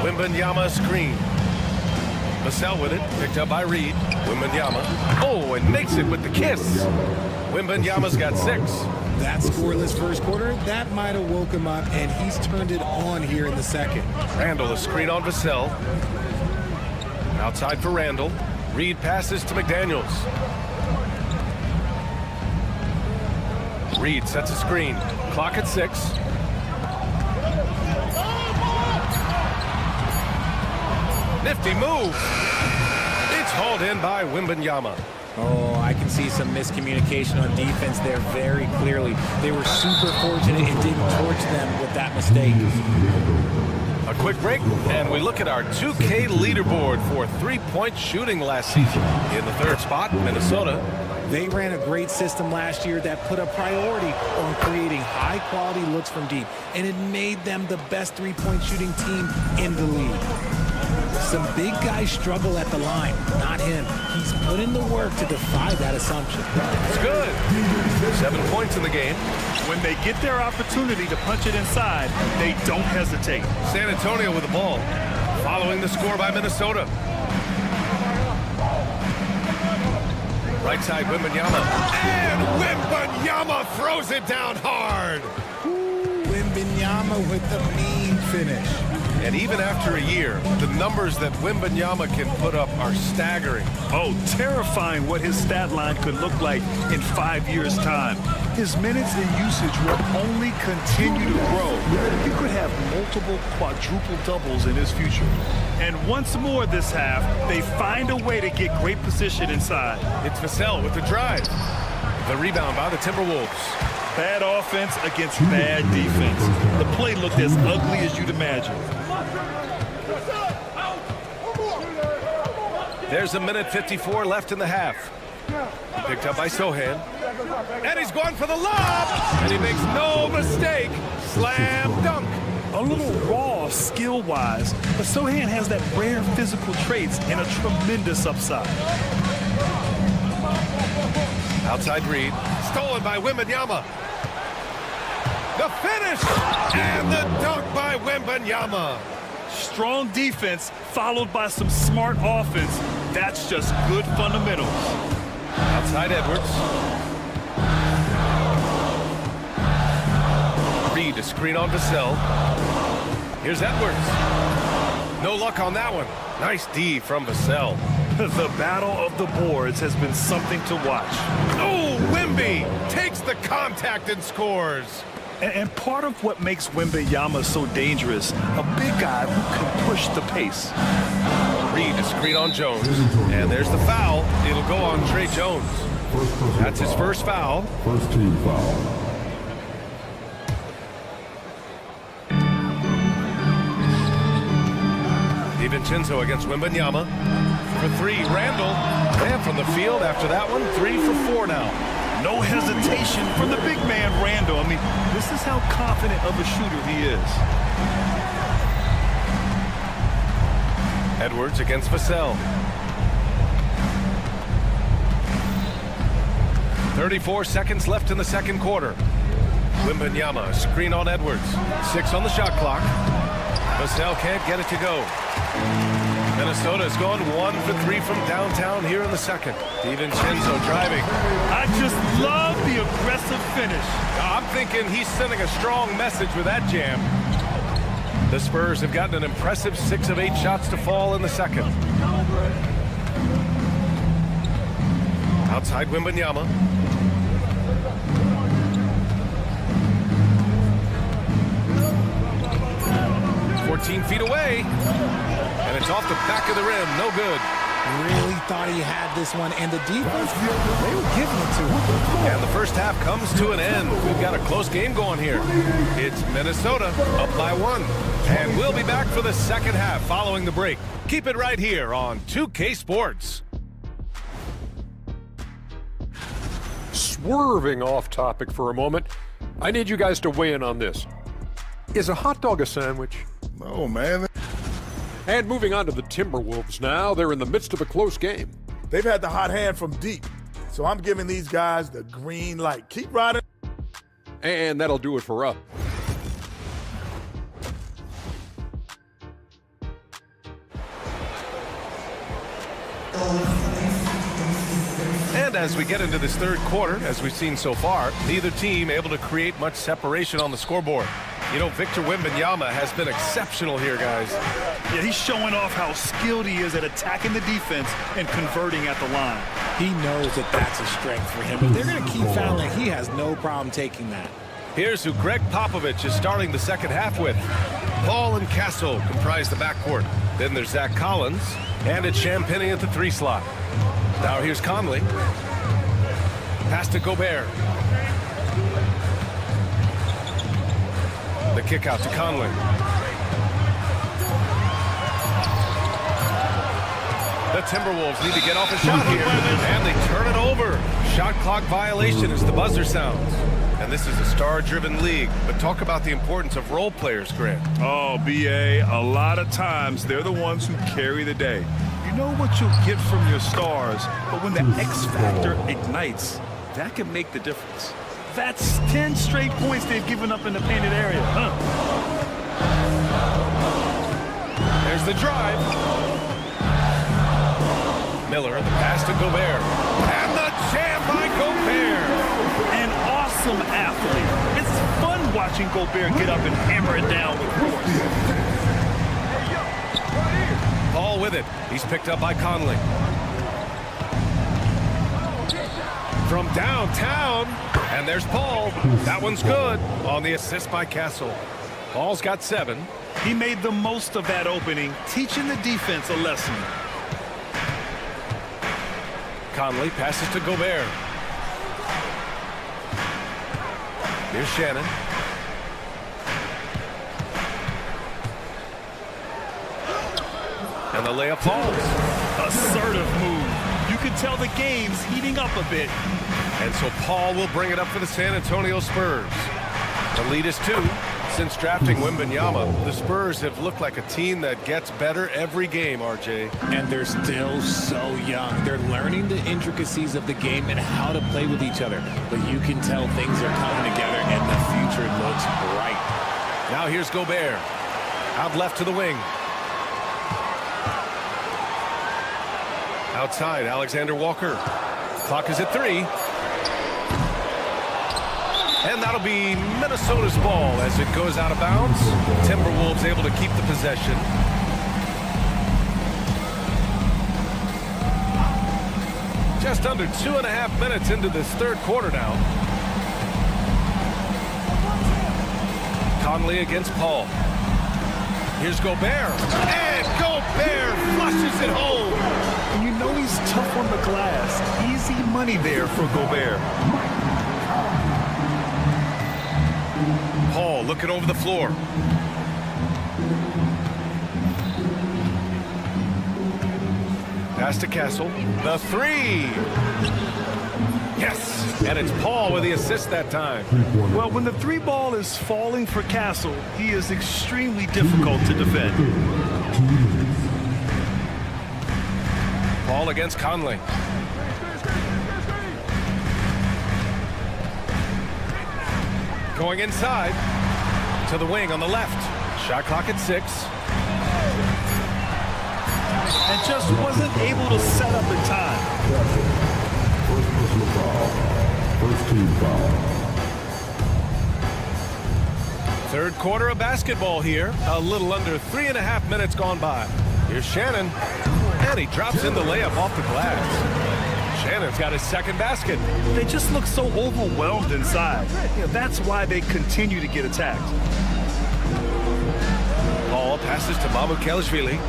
Wembanyama screen. Vassell with it, picked up by Reid. Wembanyama. Oh, and makes it with the kiss. Wembanyama's got 6. That scoreless first quarter, that might have woke him up, and he's turned it on here in the second. Randle, a screen on Vassell. Outside for Randle. Reid passes to McDaniels. Reid sets a screen. Clock at 6. Nifty move. It's hauled in by Wembanyama. Oh, I can see some miscommunication on defense there very clearly. They were super fortunate it didn't torch them with that mistake. A quick break, and we look at our 2K leaderboard for three-point shooting last season. In the 3rd spot, Minnesota. They ran a great system last year that put a priority on creating high-quality looks from deep, and it made them the best three-point shooting team in the league. Some big guys struggle at the line, not him. He's put in the work to defy that assumption. It's good. 7 points in the game. When they get their opportunity to punch it inside, they don't hesitate. San Antonio with the ball, following the score by Minnesota. Right side, Wembanyama. And Wembanyama throws it down hard. Ooh, Wembanyama with the mean finish. And even after a year, the numbers that Wembanyama can put up are staggering. Oh, terrifying what his stat line could look like in 5 years' time. His minutes and usage will only continue to grow. He could have multiple quadruple doubles in his future. And once more this half, they find a way to get great position inside. It's Vassell with the drive. The rebound by the Timberwolves. Bad offense against bad defense. The play looked as ugly as you'd imagine. There's a minute 54 left in the half. Picked up by Sohan. And he's going for the lob. And he makes no mistake. Slam dunk. A little raw skill-wise, but Sohan has that rare physical traits and a tremendous upside. Outside Reid. Stolen by Wembanyama. The finish! And the dunk by Wembanyama. Strong defense followed by some smart offense. That's just good fundamentals. Outside Edwards. Reed to screen on Vassell. Here's Edwards. No luck on that one. Nice D from Vassell. The battle of the boards has been something to watch. Oh, Wemby takes the contact and scores. And part of what makes Wembanyama so dangerous, a big guy who can push the pace. Reed to screen on Jones. And there's the foul. It'll go on Trey Jones. That's his first foul. First team foul. DiVincenzo against Wembanyama. For three, Randall. And from the field after that one, 3 for 4 now. No hesitation from the big man, Randall. I mean, this is how confident of a shooter he is. Edwards against Vassell. 34 seconds left in the second quarter. Wembanyama, screen on Edwards. 6 on the shot clock. Vassell can't get it to go. Minnesota's gone 1 for 3 from downtown here in the second. DiVincenzo driving. I just love the aggressive finish. I'm thinking he's sending a strong message with that jam. The Spurs have gotten an impressive 6 of 8 shots to fall in the second. Outside Wembanyama. 14 feet away. And it's off the back of the rim. No good. Really thought he had this one, and the defense, they were giving it to him. And the first half comes to an end. We've got a close game going here. It's Minnesota up by 1. And we'll be back for the second half following the break. Keep it right here on 2K Sports. Swerving off topic for a moment, I need you guys to weigh in on this. Is a hot dog a sandwich? No, man. And moving on to the Timberwolves now. They're in the midst of a close game. They've had the hot hand from deep. So I'm giving these guys the green light. Keep riding. And that'll do it for us. And as we get into this third quarter, as we've seen so far, neither team able to create much separation on the scoreboard. You know, Victor Wembanyama has been exceptional here, guys. Yeah, he's showing off how skilled he is at attacking the defense and converting at the line. He knows that that's a strength for him. If they're going to keep fouling, he has no problem taking that. Here's who Greg Popovich is starting the second half with. Paul and Castle comprise the backcourt. Then there's Zach Collins, and it's Champagnie at the 3 slot. Now here's Conley. Pass to Gobert. The kick out to Conley. The Timberwolves need to get off a shot here, and they turn it over. Shot clock violation as the buzzer sounds. And this is a star-driven league, but talk about the importance of role players, Grant. Oh, B.A., a lot of times they're the ones who carry the day. You know what you'll get from your stars, but when the X factor ignites, that can make the difference. That's 10 straight points they've given up in the painted area. There's the drive. Miller, the pass to Gobert. And the jam by Gobert. An awesome athlete. It's fun watching Gobert get up and hammer it down with force. Paul with it. He's picked up by Conley. From downtown, and there's Paul. That one's good on the assist by Castle. Paul's got 7. He made the most of that opening, teaching the defense a lesson. Conley passes to Gobert. Here's Shannon. And the layup falls. Assertive move. You can tell the game's heating up a bit. And so Paul will bring it up for the San Antonio Spurs. The lead is 2. Since drafting Wembanyama, the Spurs have looked like a team that gets better every game, RJ. And they're still so young. They're learning the intricacies of the game and how to play with each other. But you can tell things are coming together and the future looks bright. Now here's Gobert. Out left to the wing. Outside, Alexander Walker. Clock is at 3. And that'll be Minnesota's ball as it goes out of bounds. Timberwolves able to keep the possession. Just under 2.5 minutes into this third quarter now. Conley against Paul. Here's Gobert. And Gobert flushes it home. And you know he's tough on the glass. Easy money there for Gobert. Paul looking over the floor. Pass to Castle. The 3. Yes. And it's Paul with the assist that time. Well, when the 3 ball is falling for Castle, he is extremely difficult to defend. Paul against Conley. Going inside to the wing on the left. Shot clock at 6. And just wasn't able to set up in time. First team foul. Third quarter of basketball here. A little under 3.5 minutes gone by. Here's Shannon. And he drops in the layup off the glass. Shannon's got his second basket. They just look so overwhelmed inside. That's why they continue to get attacked. Paul passes to Mamukelashvili.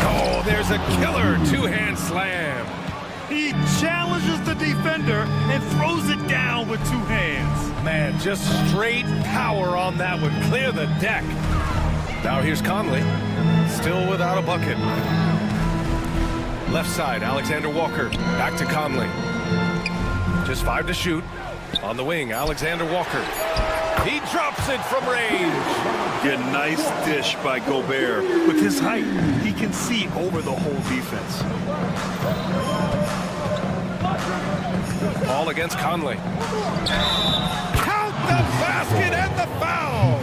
Oh, there's a killer two-hand slam. He challenges the defender and throws it down with 2 hands. Man, just straight power on that one. Clear the deck. Now here's Conley. Still without a bucket. Left side, Alexander Walker. Back to Conley. Just 5 to shoot. On the wing, Alexander Walker. He drops it from range. A nice dish by Gobert. With his height, he can see over the whole defense. Ball against Conley. Count the basket and the foul.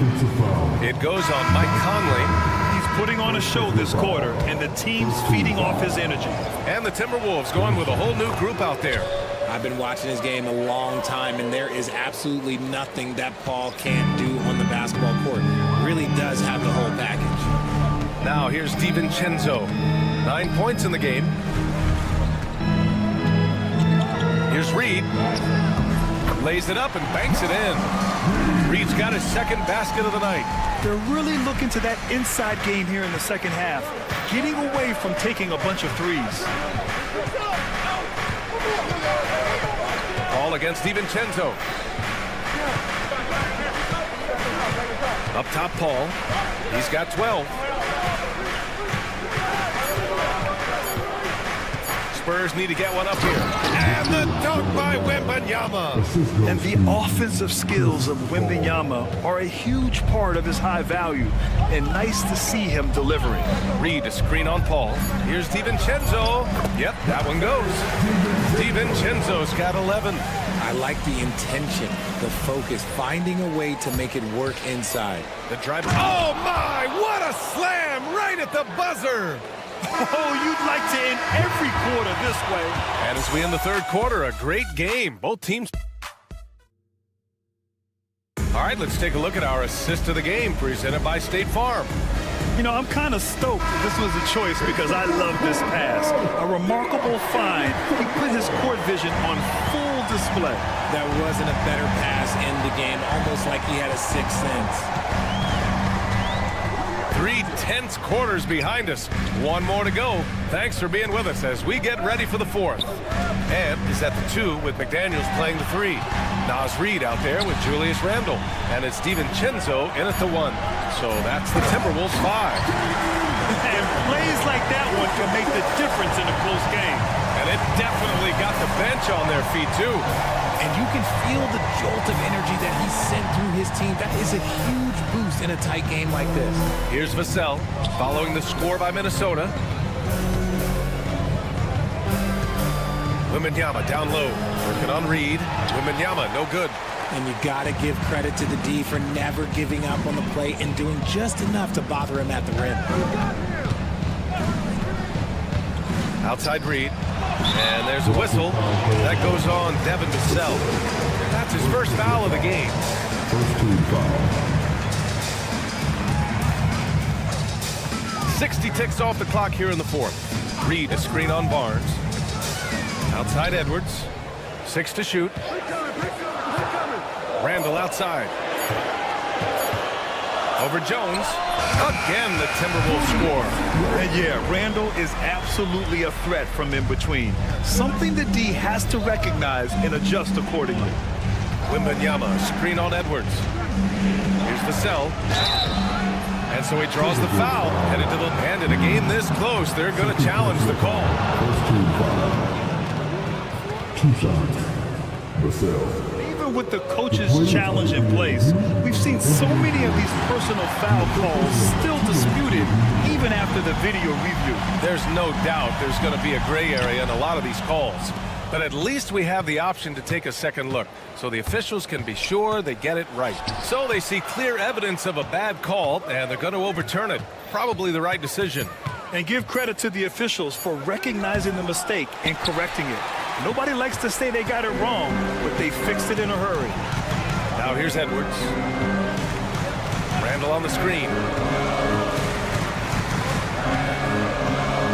It goes on Mike Conley. He's putting on a show this quarter, and the team's feeding off his energy. And the Timberwolves going with a whole new group out there. I've been watching this game a long time, and there is absolutely nothing that Paul can't do on the basketball court. Really does have the whole package. Now here's DiVincenzo. 9 points in the game. Here's Reed. Lays it up and banks it in. Reed's got his second basket of the night. They're really looking to that inside game here in the second half, getting away from taking a bunch of threes. Ball against DiVincenzo. Up top, Paul. He's got 12. Spurs need to get one up here. And the dunk by Wembanyama. And the offensive skills of Wembanyama are a huge part of his high value. And nice to see him delivering. Reed to screen on Paul. Here's DiVincenzo. Yep, that one goes. DiVincenzo's got 11. I like the intention, the focus, finding a way to make it work inside. The drive. Oh, my! What a slam right at the buzzer! Oh, you'd like to end every quarter this way. And as we end the third quarter, a great game. Both teams. All right, let's take a look at our assist of the game presented by State Farm. You know, I'm kind of stoked that this was a choice because I love this pass. A remarkable find. He put his court vision on full display. That wasn't a better pass in the game, almost like he had a sixth sense. 3 tense quarters behind us. One more to go. Thanks for being with us as we get ready for the fourth. And is at the 2 with McDaniels playing the 3. Naz Reid out there with Julius Randle. And it's DiVincenzo in at the 1. So that's the Timberwolves 5. And plays like that one can make the difference in a close game. And it definitely got the bench on their feet too. And you can feel the jolt of energy that he sent through his team. That is a huge boost in a tight game like this. Here's Vassell following the score by Minnesota. Wembanyama down low, working on Reed. Wembanyama, no good. And you got to give credit to the D for never giving up on the play and doing just enough to bother him at the rim. Outside Reed. And there's a whistle. That goes on Devin Vassell. That's his first foul of the game. First team foul. 60 ticks off the clock here in the fourth. Reed a screen on Barnes. Outside Edwards. 6 to shoot. Randall outside. Over Jones. Again, the Timberwolves score. And yeah, Randall is absolutely a threat from in between. Something that D has to recognize and adjust accordingly. Wembanyama, screen on Edwards. Here's Vassell. And so he draws the foul. Headed to the hand. In a game this close, they're going to challenge the call. First team foul. Tucson. Vassell. Even with the coach's challenge in place, we've seen so many of these personal foul calls still disputed even after the video review. There's no doubt there's going to be a gray area in a lot of these calls. But at least we have the option to take a second look, so the officials can be sure they get it right. So they see clear evidence of a bad call, and they're going to overturn it. Probably the right decision. And give credit to the officials for recognizing the mistake and correcting it. Nobody likes to say they got it wrong, but they fixed it in a hurry. Now here's Edwards. Randall on the screen.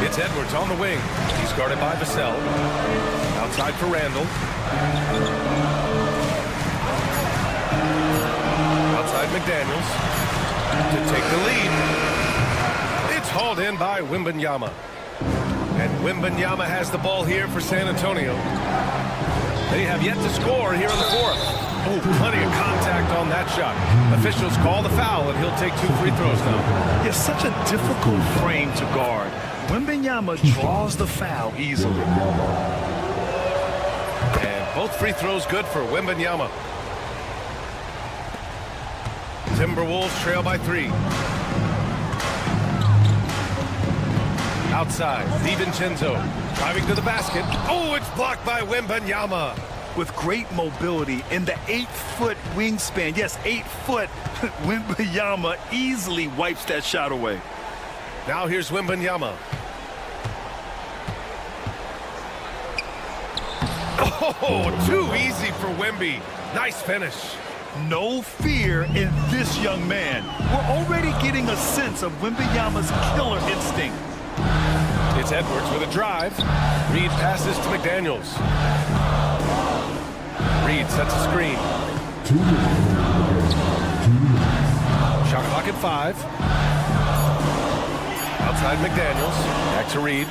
It's Edwards on the wing. He's guarded by Vassell. Outside for Randall. Outside McDaniels to take the lead. It's hauled in by Wembanyama. And Wembanyama has the ball here for San Antonio. They have yet to score here in the fourth. Oh, plenty of contact on that shot. Officials call the foul, and he'll take 2 free throws now. It's such a difficult frame to guard. Wembanyama draws the foul easily. And both free throws good for Wembanyama. Timberwolves trail by 3. Outside, DiVincenzo driving to the basket. Oh, it's blocked by Wembanyama. With great mobility and the 8-foot wingspan, yes, 8 foot, Wembanyama easily wipes that shot away. Now here's Wembanyama. Oh, too easy for Wemby. Nice finish. No fear in this young man. We're already getting a sense of Wembanyama's killer instinct. It's Edwards with a drive. Reed passes to McDaniels. Reed sets a screen. Shot clock at 5. Outside McDaniels. Back to Reed.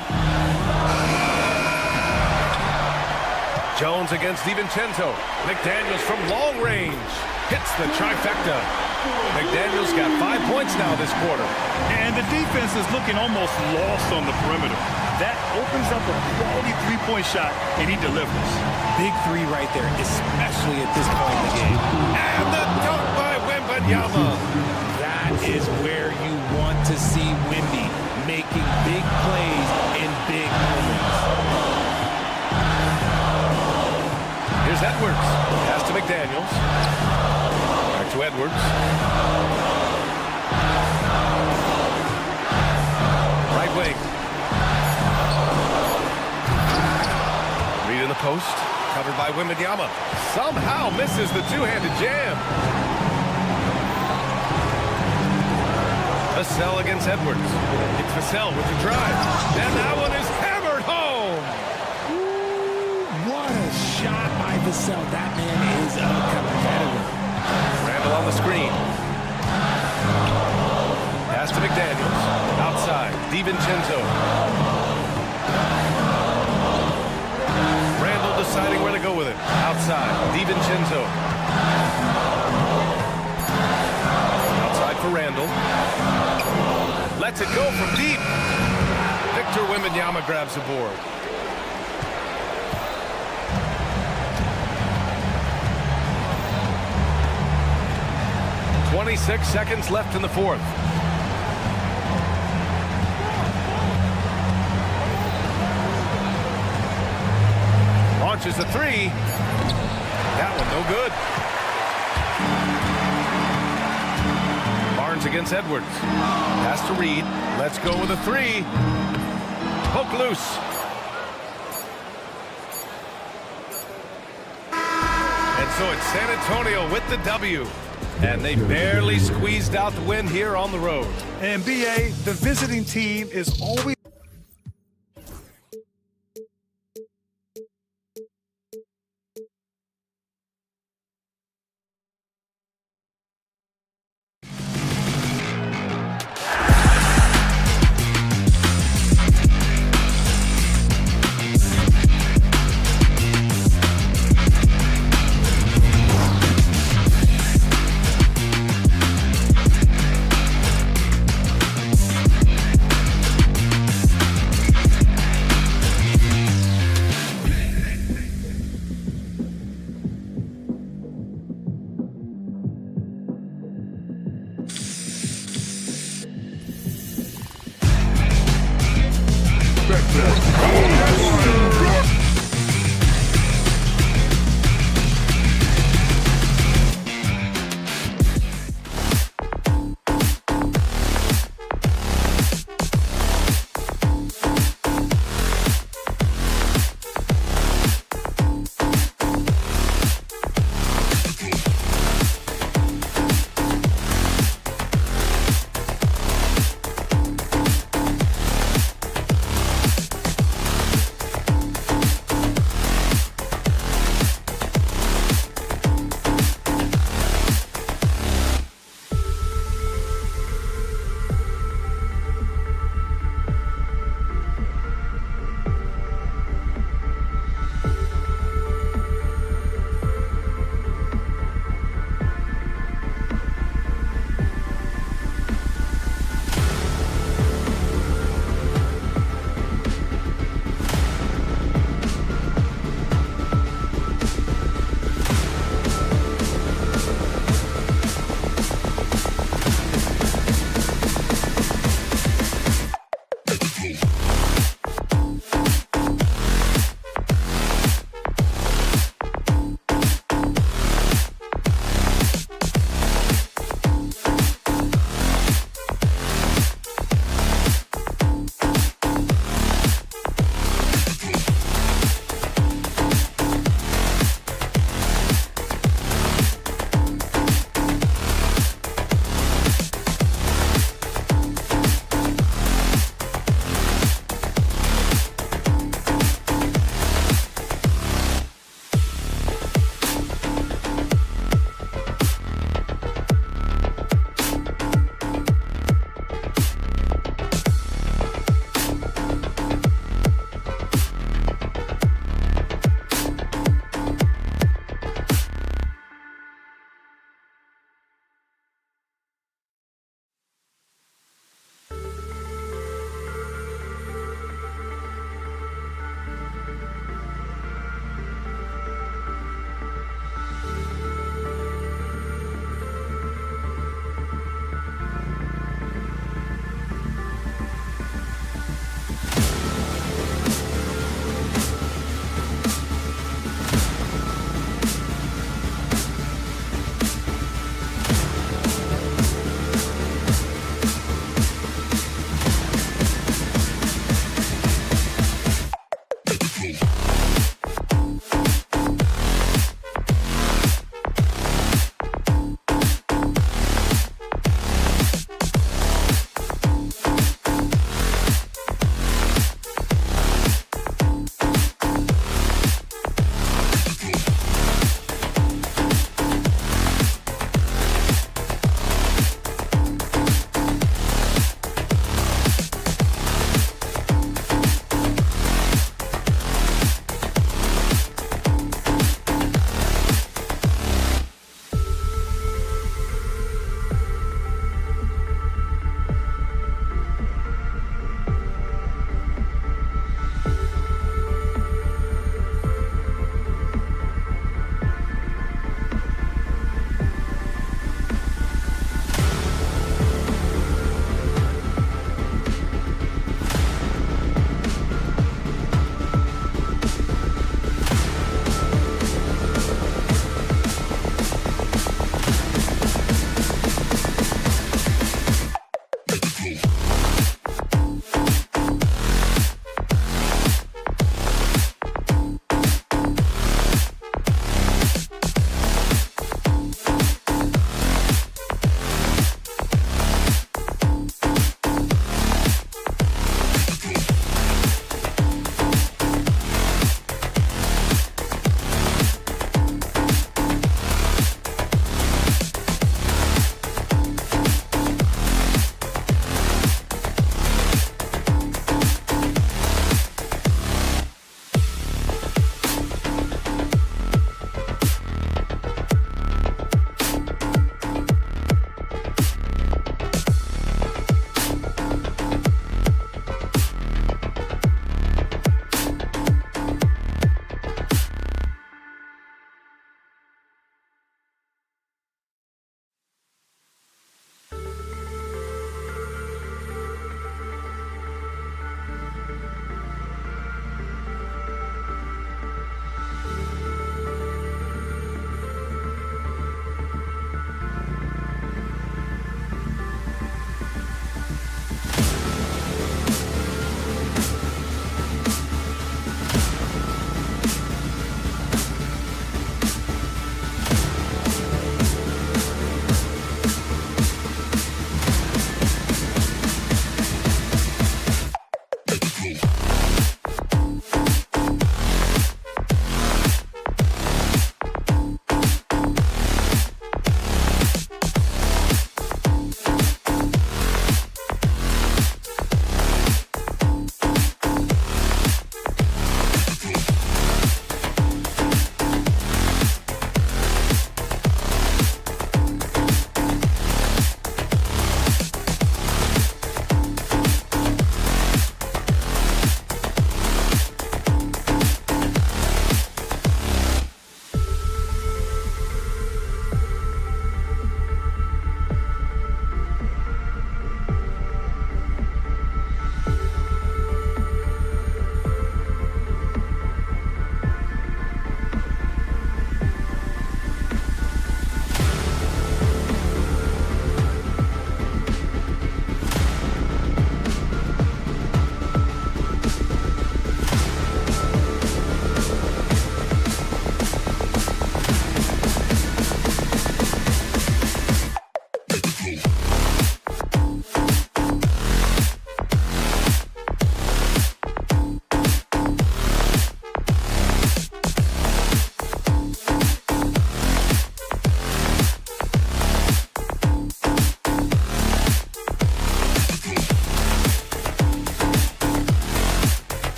Jones against DiVincenzo. McDaniels from long range. Hits the trifecta. McDaniels got 5 points now this quarter. And the defense is looking almost lost on the perimeter. That opens up a quality three-point shot, and he delivers. Big 3 right there, especially at this point in the game. And the dunk by Wembanyama. That is where you want to see Wemby making big plays in big moments. Here's Edwards. Pass to McDaniels. Back to Edwards. Right wing. Reed in the post. Covered by Wembanyama. Somehow misses the two-handed jam. Vassell against Edwards. It's Vassell with the drive. And that one is hammered home. What a shot by Vassell. That man is a competitor. Randall on the screen. Pass to McDaniels. Outside. DiVincenzo. Randall deciding where to go with it. Outside. DiVincenzo. Outside for Randall. Lets it go from deep. Victor Wembanyama grabs the board. .26 seconds left in the fourth. Launches a 3. That one no good. Barnes against Edwards. Pass to Reed. Let's go with a 3. Poke loose. So it's San Antonio with the W. And they barely squeezed out the win here on the road. And BA, the visiting team is always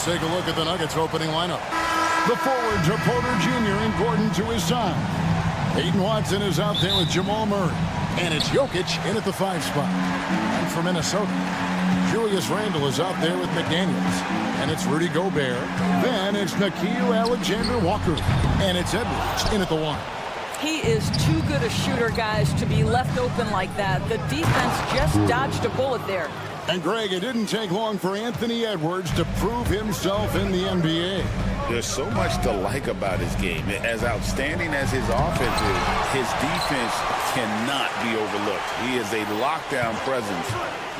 Let's take a look at the Nuggets opening lineup. The forwards are Porter Jr. and Gordon to his side. Peyton Watson is out there with Jamal Murray. And it's Jokic in at the 5 spot. And for Minnesota, Julius Randle is out there with McDaniels. And it's Rudy Gobert. Then it's Nickeil Alexander-Walker. And it's Edwards in at the 1. He is too good a shooter, guys, to be left open like that. The defense just dodged a bullet there. And Greg, it didn't take long for Anthony Edwards to prove himself in the NBA. There's so much to like about his game. As outstanding as his offense is, his defense cannot be overlooked. He is a lockdown presence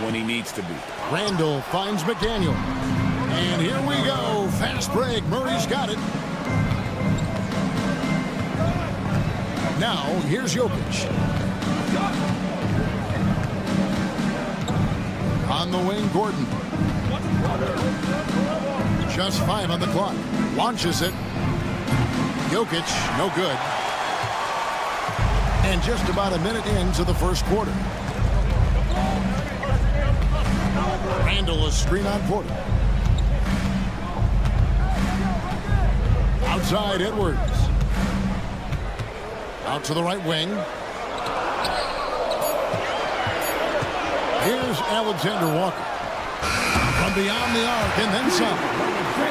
when he needs to be. Randle finds McDaniel. And here we go. Fast break. Murray's got it. Now, here's Jokic. On the wing, Gordon. Just 5 on the clock. Launches it. Jokic, no good. And just about a minute into the first quarter. Randle a screen on Porter. Outside, Edwards. Out to the right wing. Here's Alexander Walker. From beyond the arc and then some.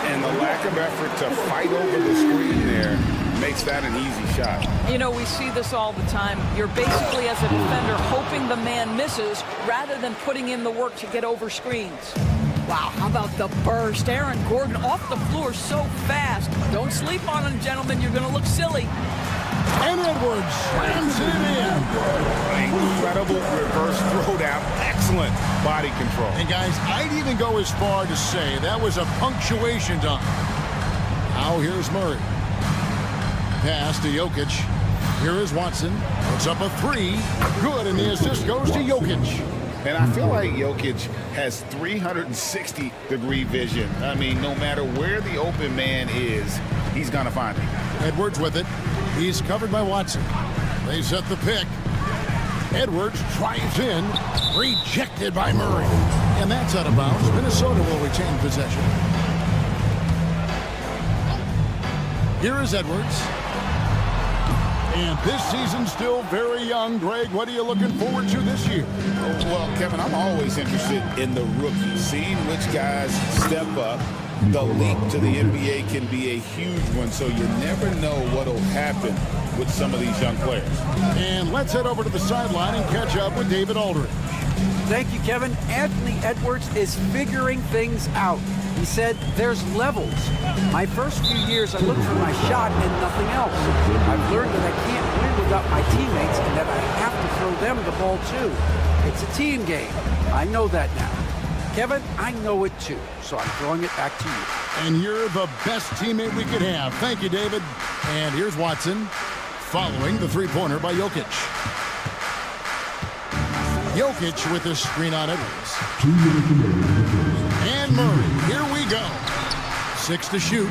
And the lack of effort to fight over the screen there makes that an easy shot. You know, we see this all the time. You're basically, as a defender, hoping the man misses rather than putting in the work to get over screens. Wow, how about the burst? Aaron Gordon off the floor so fast. Don't sleep on him, gentlemen. You're going to look silly. And Edwards slams it in. Incredible reverse throwdown. Excellent body control. And guys, I'd even go as far to say that was a punctuation dunk. Now here's Murray. Pass to Jokic. Here is Watson. Puts up a 3. Good, and the assist goes to Jokic. And I feel like Jokic has 360-degree vision. I mean, no matter where the open man is, he's going to find him. Edwards with it. He's covered by Watson. They set the pick. Edwards drives in. Rejected by Murray. And that's out of bounds. Minnesota will retain possession. Here is Edwards. And this season's still very young. Greg, what are you looking forward to this year? Well, Kevin, I'm always interested in the rookies, seeing which guys step up. The leap to the NBA can be a huge one, so you never know what will happen with some of these young players. And let's head over to the sideline and catch up with David Aldridge. Thank you, Kevin. Anthony Edwards is figuring things out. He said there's levels. My first few years, I looked for my shot and nothing else. I've learned that I can't win without my teammates and that I have to throw them the ball too. It's a team game. I know that now. Kevin, I know it too, so I'm throwing it back to you. And you're the best teammate we could have. Thank you, David. And here's Watson, following the three-pointer by Jokic. Jokic with a screen on Edwards. And Murray, here we go. 6 to shoot.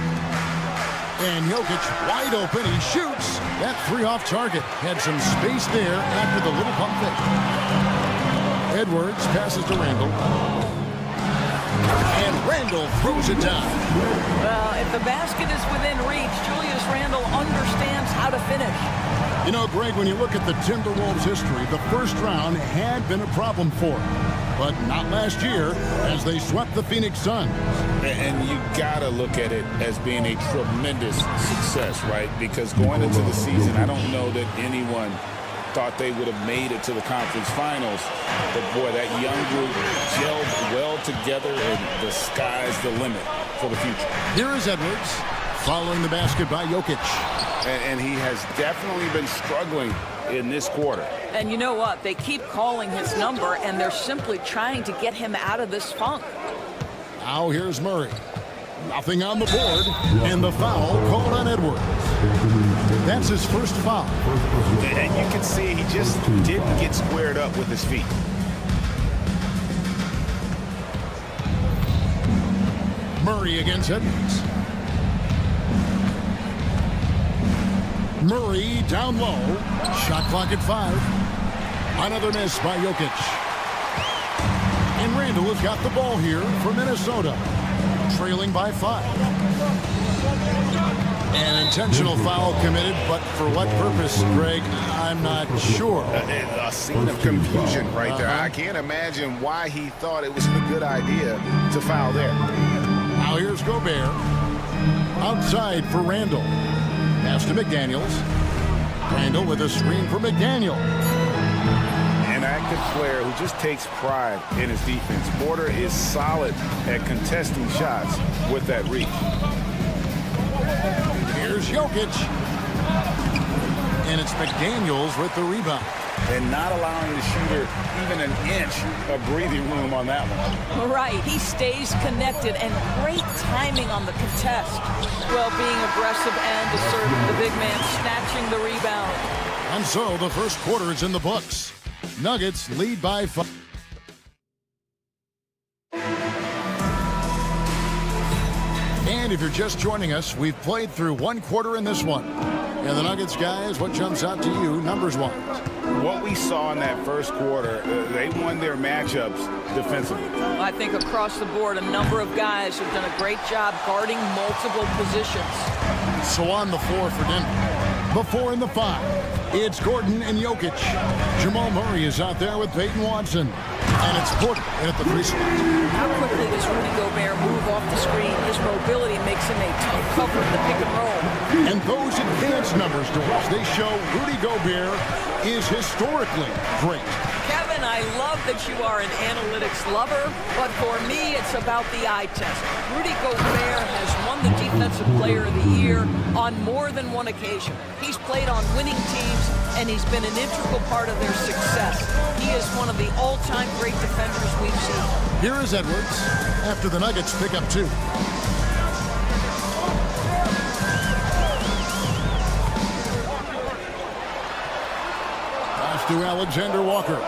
And Jokic wide open, he shoots. That 3 off target. Had some space there after the little pump fake. Edwards passes to Randle. And Randle throws it down. Well, if the basket is within reach, Julius Randle understands how to finish. You know, Greg, when you look at the Timberwolves' history, the first round had been a problem for them. But not last year, as they swept the Phoenix Suns. And you got to look at it as being a tremendous success, right? Because going into the season, I don't know that anyone thought they would have made it to the conference finals. But, boy, that young group gelled well together, and the sky's the limit for the future. Here is Edwards, following the basket by Jokic. And he has definitely been struggling in this quarter. And you know what? They keep calling his number, and they're simply trying to get him out of this funk. Now here's Murray. Nothing on the board, and the foul called on Edwards. That's his first foul. And you can see he just didn't get squared up with his feet. Murray against Edwards. Murray down low. Shot clock at 5. Another miss by Jokic. And Randle has got the ball here for Minnesota. trailing by 5. An intentional foul committed, but for what purpose, Greg? I'm not sure. A scene of confusion right there. I can't imagine why he thought it was a good idea to foul there. Now here's Gobert. Outside for Randall. Pass to McDaniels. Randall with a screen for McDaniel. An active player who just takes pride in his defense. Porter is solid at contesting shots with that reach. Here's Jokic. And it's McDaniels with the rebound. And not allowing the shooter even an inch of breathing room on that one. Right, he stays connected, and great timing on the contest. Well, being aggressive and assertive, the big man snatching the rebound. And so the first quarter is in the books. Nuggets lead by 5. And if you're just joining us, we've played through one quarter in this one. And the Nuggets guys, what jumps out to you numbers-wise? What we saw in that first quarter, they won their matchups defensively. I think across the board, a number of guys have done a great job guarding multiple positions. So on the floor for Denver. The 4 and the 5. It's Gordon and Jokic. Jamal Murray is out there with Peyton Watson. And it's Porter in at the free spot. How quickly does Rudy Gobert move off the screen? His mobility makes him a tough cover in the pick and roll. And those advanced numbers, Doris, they show Rudy Gobert is historically great. Kevin, I love that you are an analytics lover, but for me, it's about the eye test. Rudy Gobert has won the Defensive Player of the Year on more than one occasion. He's played on winning teams, and he's been an integral part of their success. He is one of the all-time great defenders we've seen. Here is Edwards after the Nuggets pick up 2. Pass to Alexander Walker.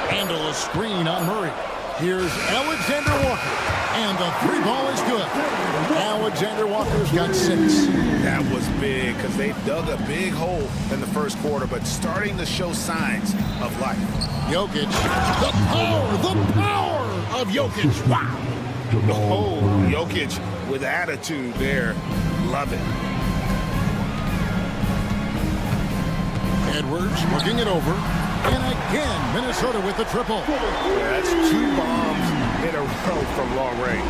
Handle a screen on Murray. Here's Alexander Walker. And the 3 ball is good. Alexander Walker's got 6. That was big because they dug a big hole in the first quarter, but starting to show signs of life. Jokic. The power of Jokic. Wow. Oh, Jokic with attitude there. Love it. Edwards looking it over. And again, Minnesota with the triple. Yeah, that's 2 bombs in a row from long range.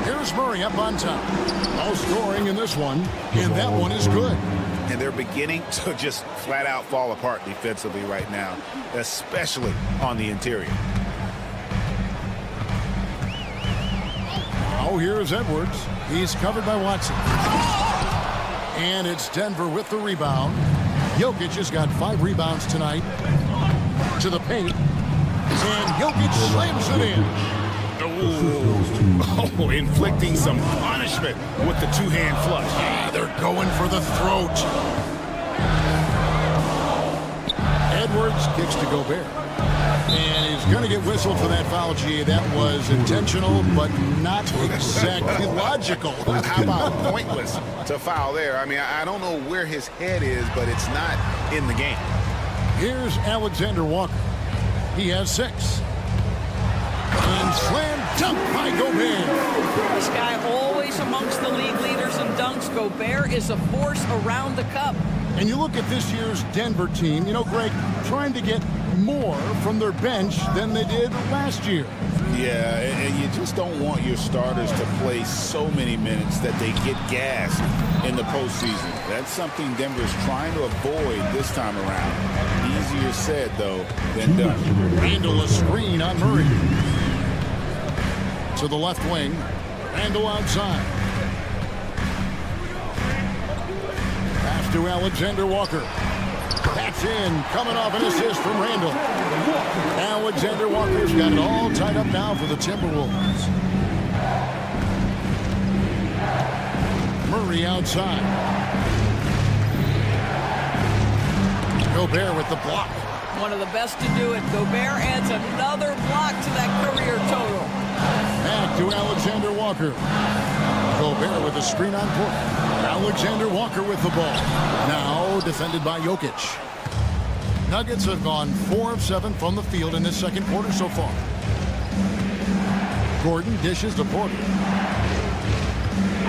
Here's Murray up on top. No scoring in this one, and that one is good. And they're beginning to just flat out fall apart defensively right now, especially on the interior. Now here's Edwards. He's covered by Watson. And it's Denver with the rebound. Jokic has got 5 rebounds tonight. To the paint. And Jokic slams it in. Oh, inflicting some punishment with the 2-hand flush. Yeah, they're going for the throat. Edwards kicks to Gobert. And he's going to get whistled for that foul, G. That was intentional, but not exactly logical. How about pointless to foul there? I mean, I don't know where his head is, but it's not in the game. Here's Alexander Walker. He has 6. And slam dunk by Gobert. This guy always amongst the league leaders in dunks. Gobert is a force around the cup. And you look at this year's Denver team, you know, Greg, trying to get more from their bench than they did last year. Yeah, and you just don't want your starters to play so many minutes that they get gassed in the postseason. That's something Denver's trying to avoid this time around. Easier said, though, than done. Handle a screen on Murray. To the left wing. Randall outside. Pass to Alexander Walker. That's in. Coming off an assist from Randall. Alexander Walker's got it all tied up now for the Timberwolves. Murray outside. Gobert with the block. One of the best to do it. Gobert adds another block to that career total. Back to Alexander Walker. Gobert with the screen on Porter. Alexander Walker with the ball. Now defended by Jokic. Nuggets have gone 4 of 7 from the field in this second quarter so far. Gordon dishes to Porter.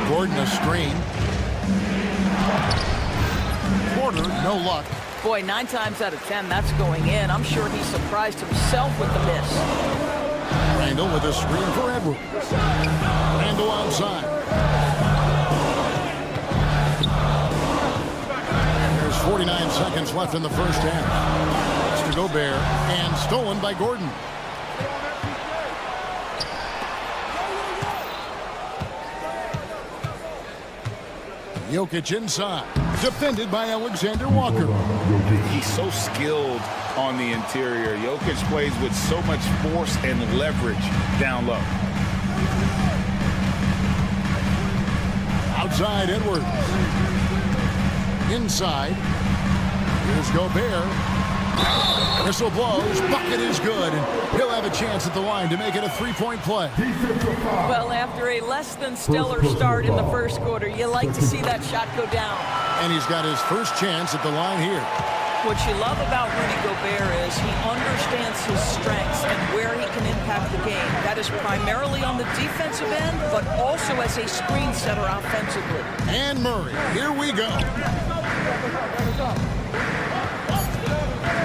Gordon a screen. Porter, no luck. Boy, 9 times out of 10, that's going in. I'm sure he surprised himself with the miss. Randall with a screen for Edwards. Randall outside. There's 49 seconds left in the first half. It's to Gobert, and stolen by Gordon. Jokic inside. Defended by Alexander Walker. He's so skilled on the interior. Jokic plays with so much force and leverage down low. Outside Edwards. Inside. Here's Gobert. Whistle blows. Bucket is good. And he'll have a chance at the line to make it a three-point play. Well, after a less than stellar start in the first quarter, you like to see that shot go down. And he's got his first chance at the line here. What you love about Rudy Gobert is he understands his strengths and where he can impact the game. That is primarily on the defensive end, but also as a screen setter offensively. And Murray, here we go.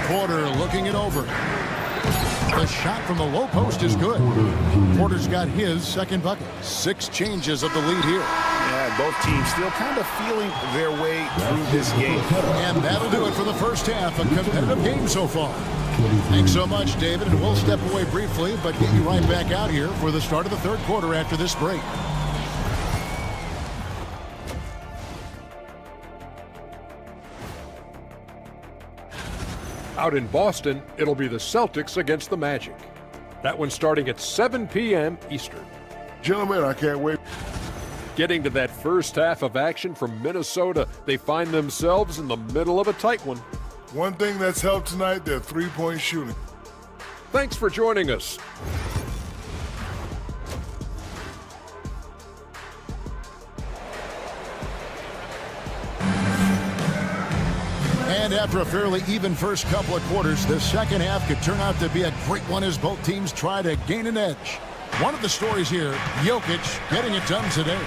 Porter looking it over. The shot from the low post is good. Porter's got his second bucket. 6 changes of the lead here. Yeah, both teams still kind of feeling their way through this game. And that'll do it for the first half. A competitive game so far. Thanks so much, David. And we'll step away briefly, but get you right back out here for the start of the third quarter after this break. Out in Boston, it'll be the Celtics against the Magic. That one's starting at 7 p.m. Eastern. Gentlemen, I can't wait. Getting to that first half of action from Minnesota, they find themselves in the middle of a tight one. One thing that's helped tonight, their three-point shooting. Thanks for joining us. And after a fairly even first couple of quarters, the second half could turn out to be a great one as both teams try to gain an edge. One of the stories here, Jokic getting it done today.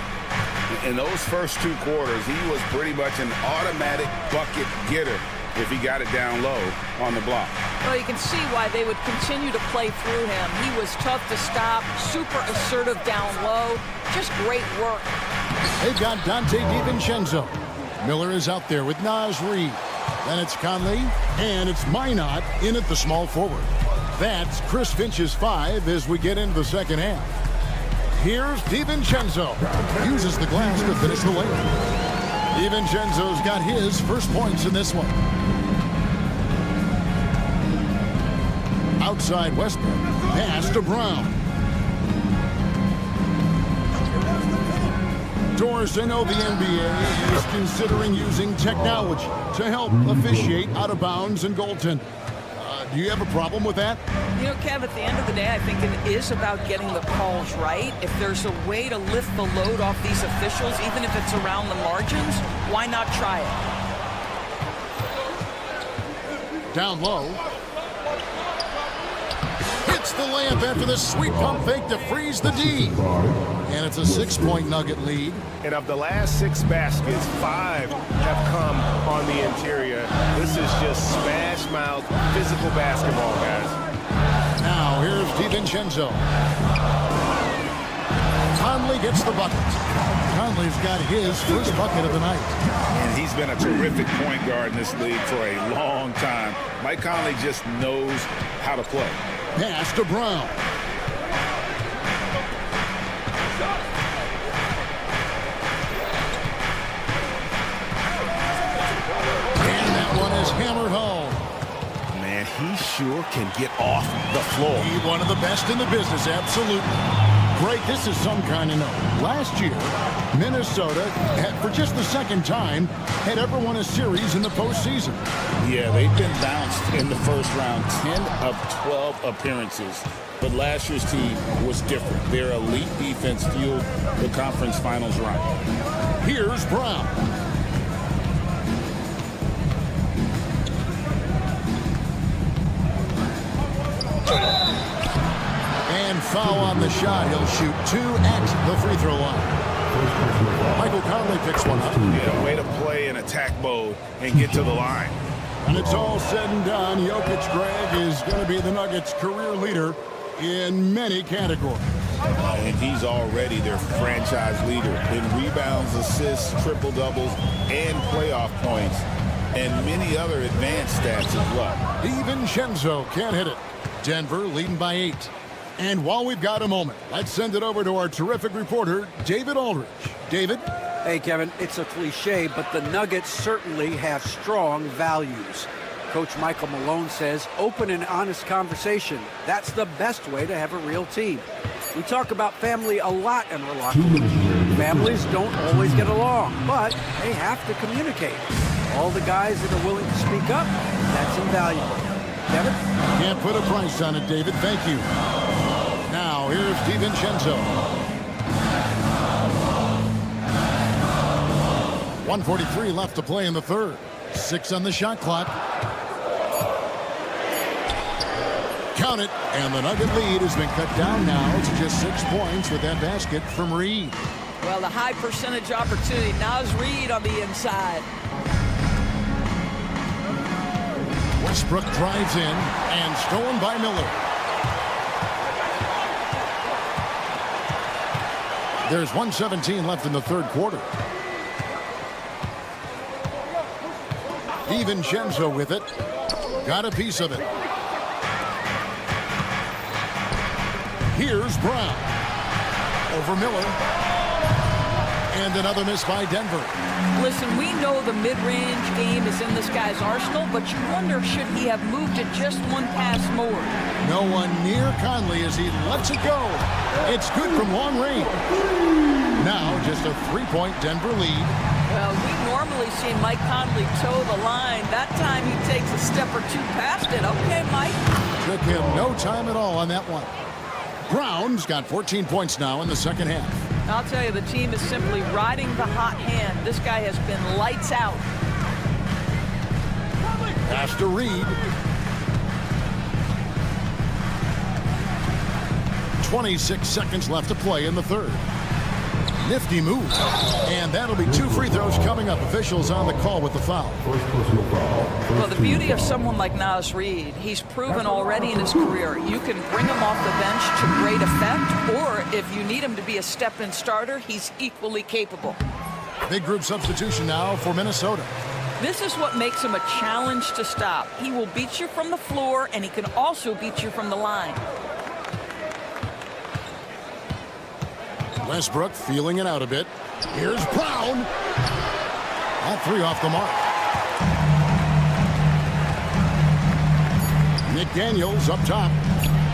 In those first 2 quarters, he was pretty much an automatic bucket getter if he got it down low on the block. Well, you can see why they would continue to play through him. He was tough to stop, super assertive down low, just great work. They've got Dante DiVincenzo. Miller is out there with Naz Reid. Then it's Conley, and it's Minot in at the small forward. That's Chris Finch's 5 as we get into the second half. Here's DiVincenzo. Uses the glass to finish the layup. DiVincenzo's got his first points in this one. Outside Westbrook. Pass to Brown. Doors, I know the NBA is considering using technology to help officiate out of bounds and goaltending. Do you have a problem with that? You know, Kev, at the end of the day, I think it is about getting the calls right. If there's a way to lift the load off these officials, even if it's around the margins, why not try it? Down low. Hits the layup after the sweet pump fake to freeze the D. And it's a 6-point Nugget lead. And of the last 6 baskets, 5 have come on the interior. This is just smash-mouth physical basketball, guys. Now here's DiVincenzo. Conley gets the bucket. Conley's got his first bucket of the night. And he's been a terrific point guard in this league for a long time. Mike Conley just knows how to play. Pass to Brown. And that one is hammered home. Man, he sure can get off the floor. He's one of the best in the business, absolutely. Greg, this is some kind of note. Last year, Minnesota, for just the second time, had ever won a series in the postseason. Yeah, they've been bounced in the first round, 10 of 12 appearances. But last year's team was different. Their elite defense fueled the conference finals run. Here's Brown. And foul on the shot. He'll shoot 2 at the free throw line. Michael Conley picks one up. Yeah, way to play in attack mode and get to the line. And it's all said and done. Jokic, Greg, is going to be the Nuggets' career leader in many categories. And he's already their franchise leader in rebounds, assists, triple-doubles, and playoff points, and many other advanced stats as well. DiVincenzo can't hit it. Denver leading by 8. And while we've got a moment, let's send it over to our terrific reporter, David Aldridge. David? Hey, Kevin, it's a cliche, but the Nuggets certainly have strong values. Coach Michael Malone says, open and honest conversation. That's the best way to have a real team. We talk about family a lot in our locker room. Families don't always get along, but they have to communicate. All the guys that are willing to speak up, that's invaluable. Kevin? Can't put a price on it, David. Thank you. Now, here's DiVincenzo. 1:43 left to play in the third. 6 on the shot clock. Count it, and the Nugget lead has been cut down now to just 6 points with that basket from Reed. Well, the high percentage opportunity. Naz Reed on the inside. Westbrook drives in and stolen by Miller. There's 1:17 left in the third quarter. DiVincenzo with it. Got a piece of it. Here's Brown. Over Miller. And another miss by Denver. Listen, we know the mid-range game is in this guy's arsenal, but you wonder, should he have moved it just one pass more? No one near Conley as he lets it go. It's good from long range. Now just a 3-point Denver lead. Well, we normally see Mike Conley toe the line. That time he takes a step or two past it. Okay, Mike. Took him no time at all on that one. Brown's got 14 points now in the second half. I'll tell you, the team is simply riding the hot hand. This guy has been lights out. Pass to Reed. 26 seconds left to play in the third. Nifty move. And that'll be 2 free throws coming up. Officials on the call with the foul. Well, the beauty of someone like Naz Reed, he's proven already in his career. You can bring him off the bench to great effect, or if you need him to be a step-in starter, he's equally capable. Big group substitution now for Minnesota. This is what makes him a challenge to stop. He will beat you from the floor, and he can also beat you from the line. Westbrook feeling it out a bit. Here's Brown. All 3 off the mark. McDaniels up top.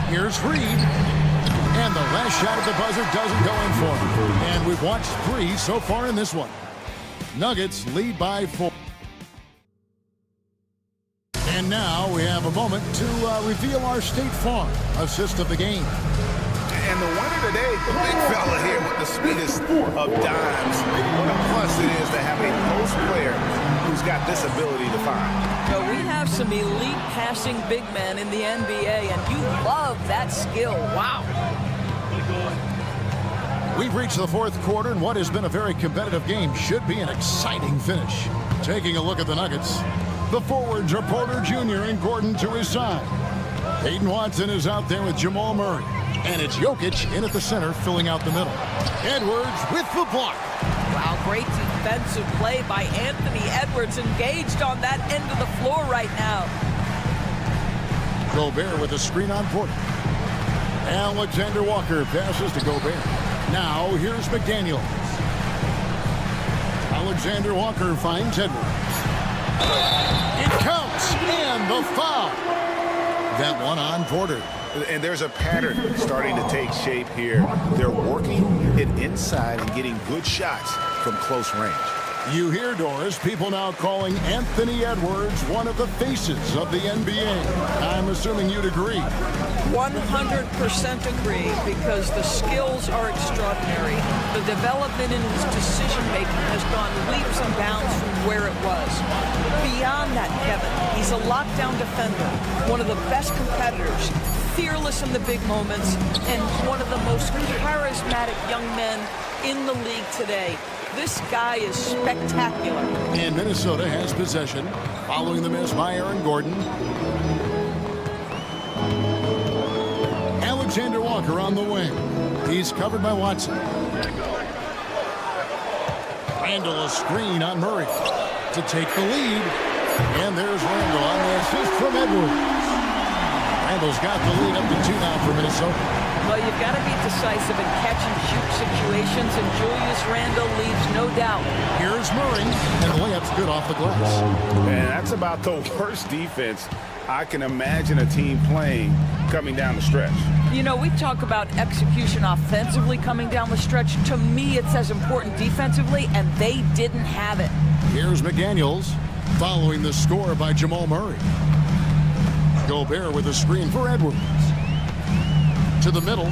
Here's Reed. And the last shot at the buzzer doesn't go in for him. And we've watched 3 so far in this one. Nuggets lead by 4. And now we have a moment to reveal our State Farm assist of the game. And the winner today, the big fella here with the sweetest of dimes. What a plus it is to have a post player who's got this ability to find. So we have some elite passing big men in the NBA, and you love that skill. Wow. We've reached the fourth quarter, and what has been a very competitive game should be an exciting finish. Taking a look at the Nuggets, the forwards are Porter Jr. and Gordon to his side. Peyton Watson is out there with Jamal Murray. And it's Jokic in at the center, filling out the middle. Edwards with the block. Wow, great defensive play by Anthony Edwards, engaged on that end of the floor right now. Gobert with a screen on Porter. Alexander Walker passes to Gobert. Now here's McDaniels. Alexander Walker finds Edwards. It counts, and the foul. That one on Porter. And there's a pattern starting to take shape here. They're working it inside and getting good shots from close range. You hear, Doris, people now calling Anthony Edwards one of the faces of the NBA. I'm assuming you'd agree. 100% agree, because the skills are extraordinary. The development in his decision-making has gone leaps and bounds from where it was. Beyond that, Kevin, he's a lockdown defender, one of the best competitors, fearless in the big moments, and one of the most charismatic young men in the league today. This guy is spectacular. And Minnesota has possession, following the miss by Aaron Gordon. Alexander Walker on the wing. He's covered by Watson. Randall, a screen on Murray to take the lead. And there's Randall on the assist from Edwards. Randall's got the lead up to 2 now for Minnesota. Well, you've got to be decisive in catch-and-shoot situations, and Julius Randle leaves no doubt. Here's Murray, and the layup's good off the glass. And that's about the worst defense I can imagine a team playing coming down the stretch. You know, we talk about execution offensively coming down the stretch. To me, it's as important defensively, and they didn't have it. Here's McDaniels, following the score by Jamal Murray. Gobert with a screen for Edwards. To the middle.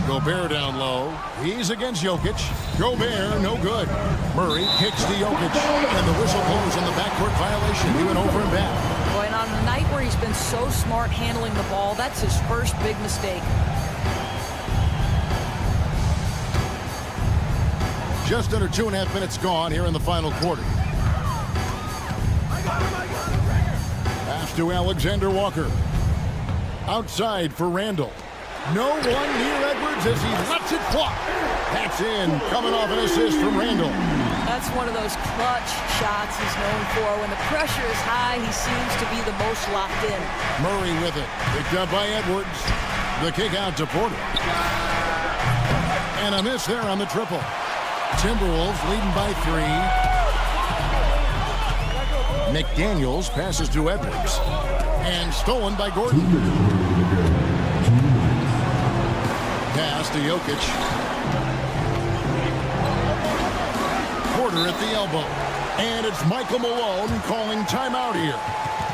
Gobert down low. He's against Jokic. Gobert, no good. Murray kicks to Jokic. And the whistle blows on the backcourt violation. He went over and back. Boy, and on a night where he's been so smart handling the ball, that's his first big mistake. Just under 2.5 minutes gone here in the final quarter. Pass to Alexander Walker. Outside for Randall. No one near Edwards as he lets it fly. That's in, coming off an assist from Randall. That's one of those clutch shots he's known for. When the pressure is high, he seems to be the most locked in. Murray with it. Picked up by Edwards. The kick out to Porter. And a miss there on the triple. Timberwolves leading by 3. McDaniels passes to Edwards. And stolen by Gordon. Pass to Jokic. Porter at the elbow. And it's Michael Malone calling timeout here.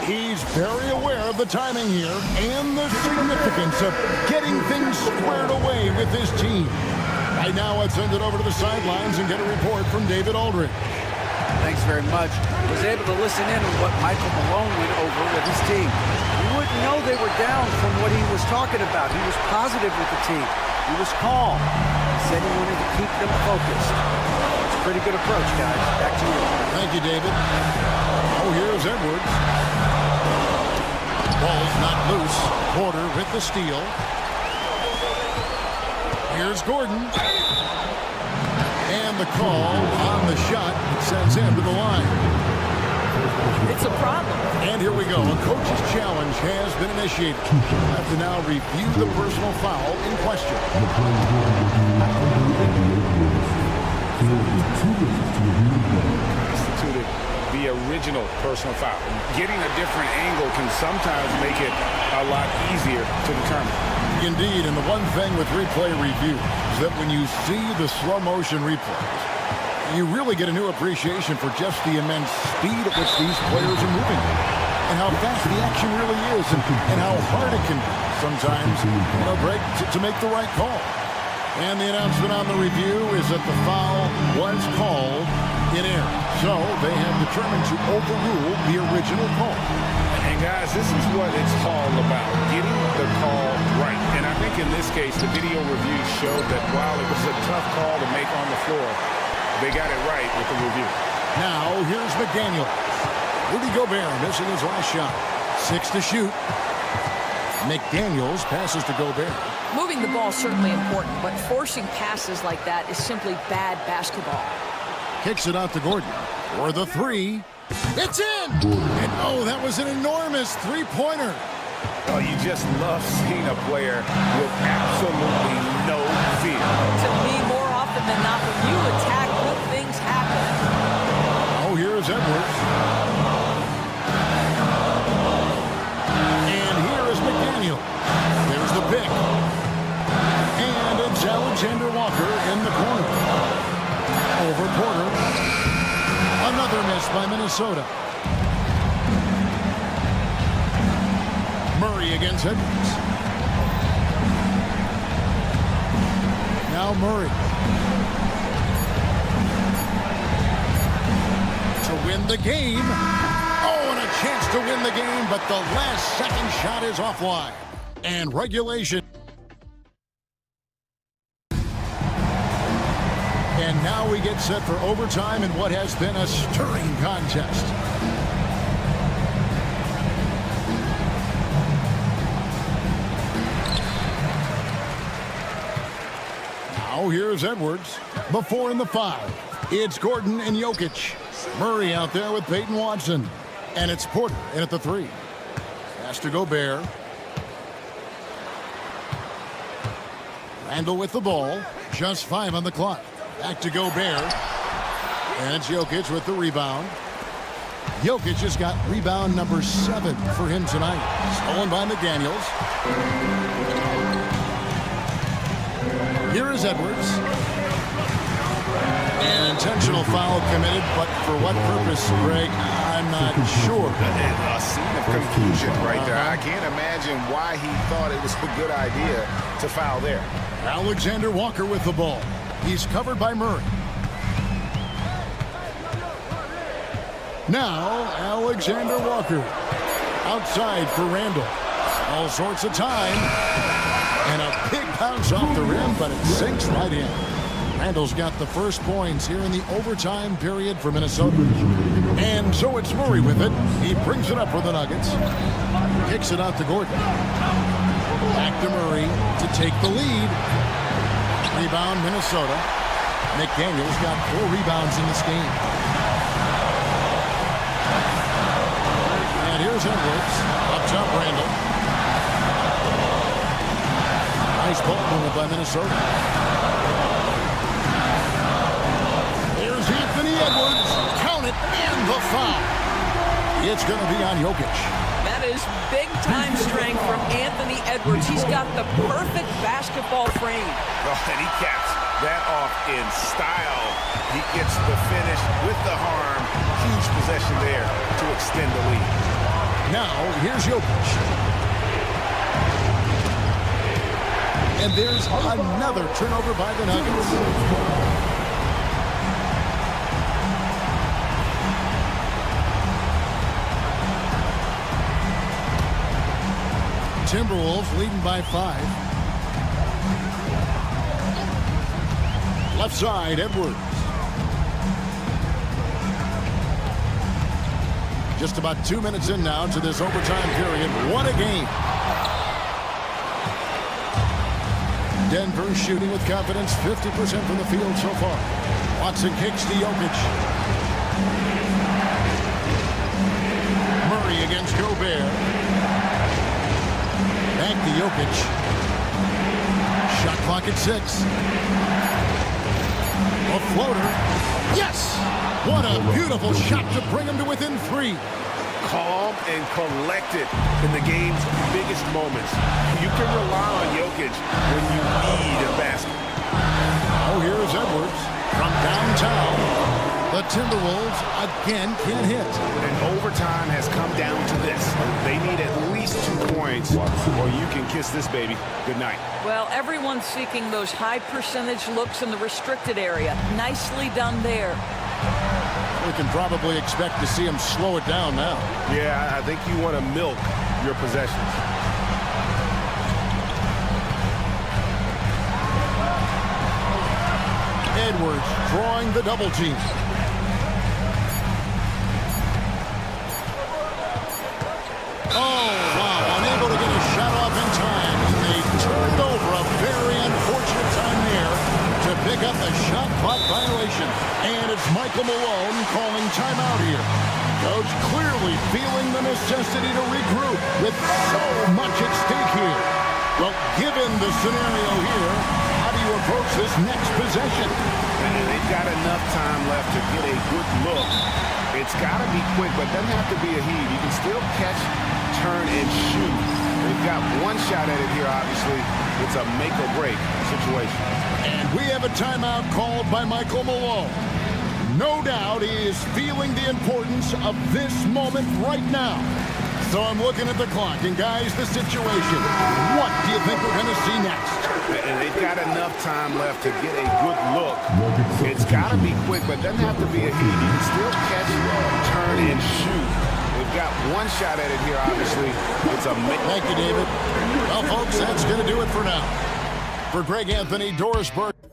He's very aware of the timing here and the significance of getting things squared away with his team. Right now, let's send it over to the sidelines and get a report from David Aldridge. Thanks very much. I was able to listen in on what Michael Malone went over with his team. You wouldn't know they were down from what he was talking about. He was positive with the team. He was calm. He said he wanted to keep them focused. It's a pretty good approach, guys. Back to you. Thank you, David. Oh, here's Edwards. Ball's not loose. Porter with the steal. Here's Gordon. And the call on the shot sends him to the line. It's a problem. And here we go. A coach's challenge has been initiated. I have to now review the personal foul in question. Instituted the original personal foul. Getting a different angle can sometimes make it a lot easier to determine. Indeed, and the one thing with replay review is that when you see the slow motion replays, you really get a new appreciation for just the immense speed at which these players are moving and how fast the action really is and how hard it can be sometimes break to make the right call. And the announcement on the review is that the foul was called in error. So they have determined to overrule the original call. And guys, this is what it's all about, getting the call right. And I think in this case, the video review showed that while it was a tough call to make on the floor, they got it right with the review. Now, here's McDaniel. Rudy Gobert missing his last shot. 6 to shoot. McDaniels passes to Gobert. Moving the ball is certainly important, but forcing passes like that is simply bad basketball. Kicks it out to Gordon for the 3. It's in! And oh, that was an enormous three-pointer. Oh, you just love seeing a player with absolutely no fear. To me, more often than not, when you attack, good things happen. Oh, here's Edwards. And here is McDaniel. There's the pick. And it's Alexander Walker in the corner. Over Porter. Another miss by Minnesota. Murray against Edwards. Now Murray. To win the game. Oh, and a chance to win the game, but the last second shot is offline. And regulation. And now we get set for overtime in what has been a stirring contest. Now here's Edwards. Before in the foul, it's Gordon and Jokic. Murray out there with Peyton Watson. And it's Porter in at the 3. Pass to Gobert. Randall with the ball. Just 5 on the clock. Back to Gobert. And it's Jokic with the rebound. Jokic just got rebound number 7 for him tonight. Stolen by McDaniels. Here is Edwards. An intentional foul committed, but for what purpose, Greg? I'm not sure. A scene of confusion right there. I can't imagine why he thought it was a good idea to foul there. Alexander Walker with the ball. He's covered by Murray. Now, Alexander Walker. Outside for Randall. All sorts of time. And a big bounce off the rim, but it sinks right in. Randall's got the first points here in the overtime period for Minnesota. And so it's Murray with it. He brings it up for the Nuggets. Kicks it out to Gordon. Back to Murray to take the lead. Rebound, Minnesota. McDaniels got 4 rebounds in this game. And here's Edwards. Up top, Randall. Nice ball movement by Minnesota. Here's Anthony Edwards. Count it, and the foul. It's going to be on Jokic. That is big-time strength from Anthony Edwards. He's got the perfect basketball frame. Oh, and he caps that off in style. He gets the finish with the harm. Huge possession there to extend the lead. Now, here's Jokic. And there's another turnover by the Nuggets. Timberwolves leading by 5. Left side, Edwards. Just about 2 minutes in now to this overtime period. What a game. Denver shooting with confidence, 50% from the field so far. Watson kicks to Jokic. Murray against Gobert. Back to Jokic. Shot clock at 6. A floater. Yes! What a beautiful shot to bring him to within 3. Calm and collected in the game's biggest moments. You can rely on Jokic when you need a basket. Oh, here's Edwards from downtown. The Timberwolves again can't hit. And overtime has come down to this. They need at least 2 points or you can kiss this baby goodnight. Well, everyone's seeking those high percentage looks in the restricted area. Nicely done there. We can probably expect to see him slow it down now. Yeah, I think you want to milk your possessions. Edwards drawing the double team. Oh, wow. Unable to get a shot off in time. They turned over a very unfortunate time there to pick up a shot clock violation. And it's Michael Malone calling timeout here. Coach clearly feeling the necessity to regroup with so much at stake here. Well, given the scenario here, how do you approach this next possession? And they've got enough time left to get a good look. It's got to be quick, but doesn't have to be a heave. You can still catch, turn, and shoot. They've got one shot at it here, obviously. It's a make-or-break situation. And we have a timeout called by Michael Malone. No doubt he is feeling the importance of this moment right now. So I'm looking at the clock, and guys, the situation. What do you think we're going to see next? And they've got enough time left to get a good look. It's got to be quick, but doesn't have to be a heat. You can still catch, turn, and shoot. They've got got one shot at it here, obviously. It's a... Thank you, David. Well, folks, that's going to do it for now. For Greg Anthony, Doris Burke.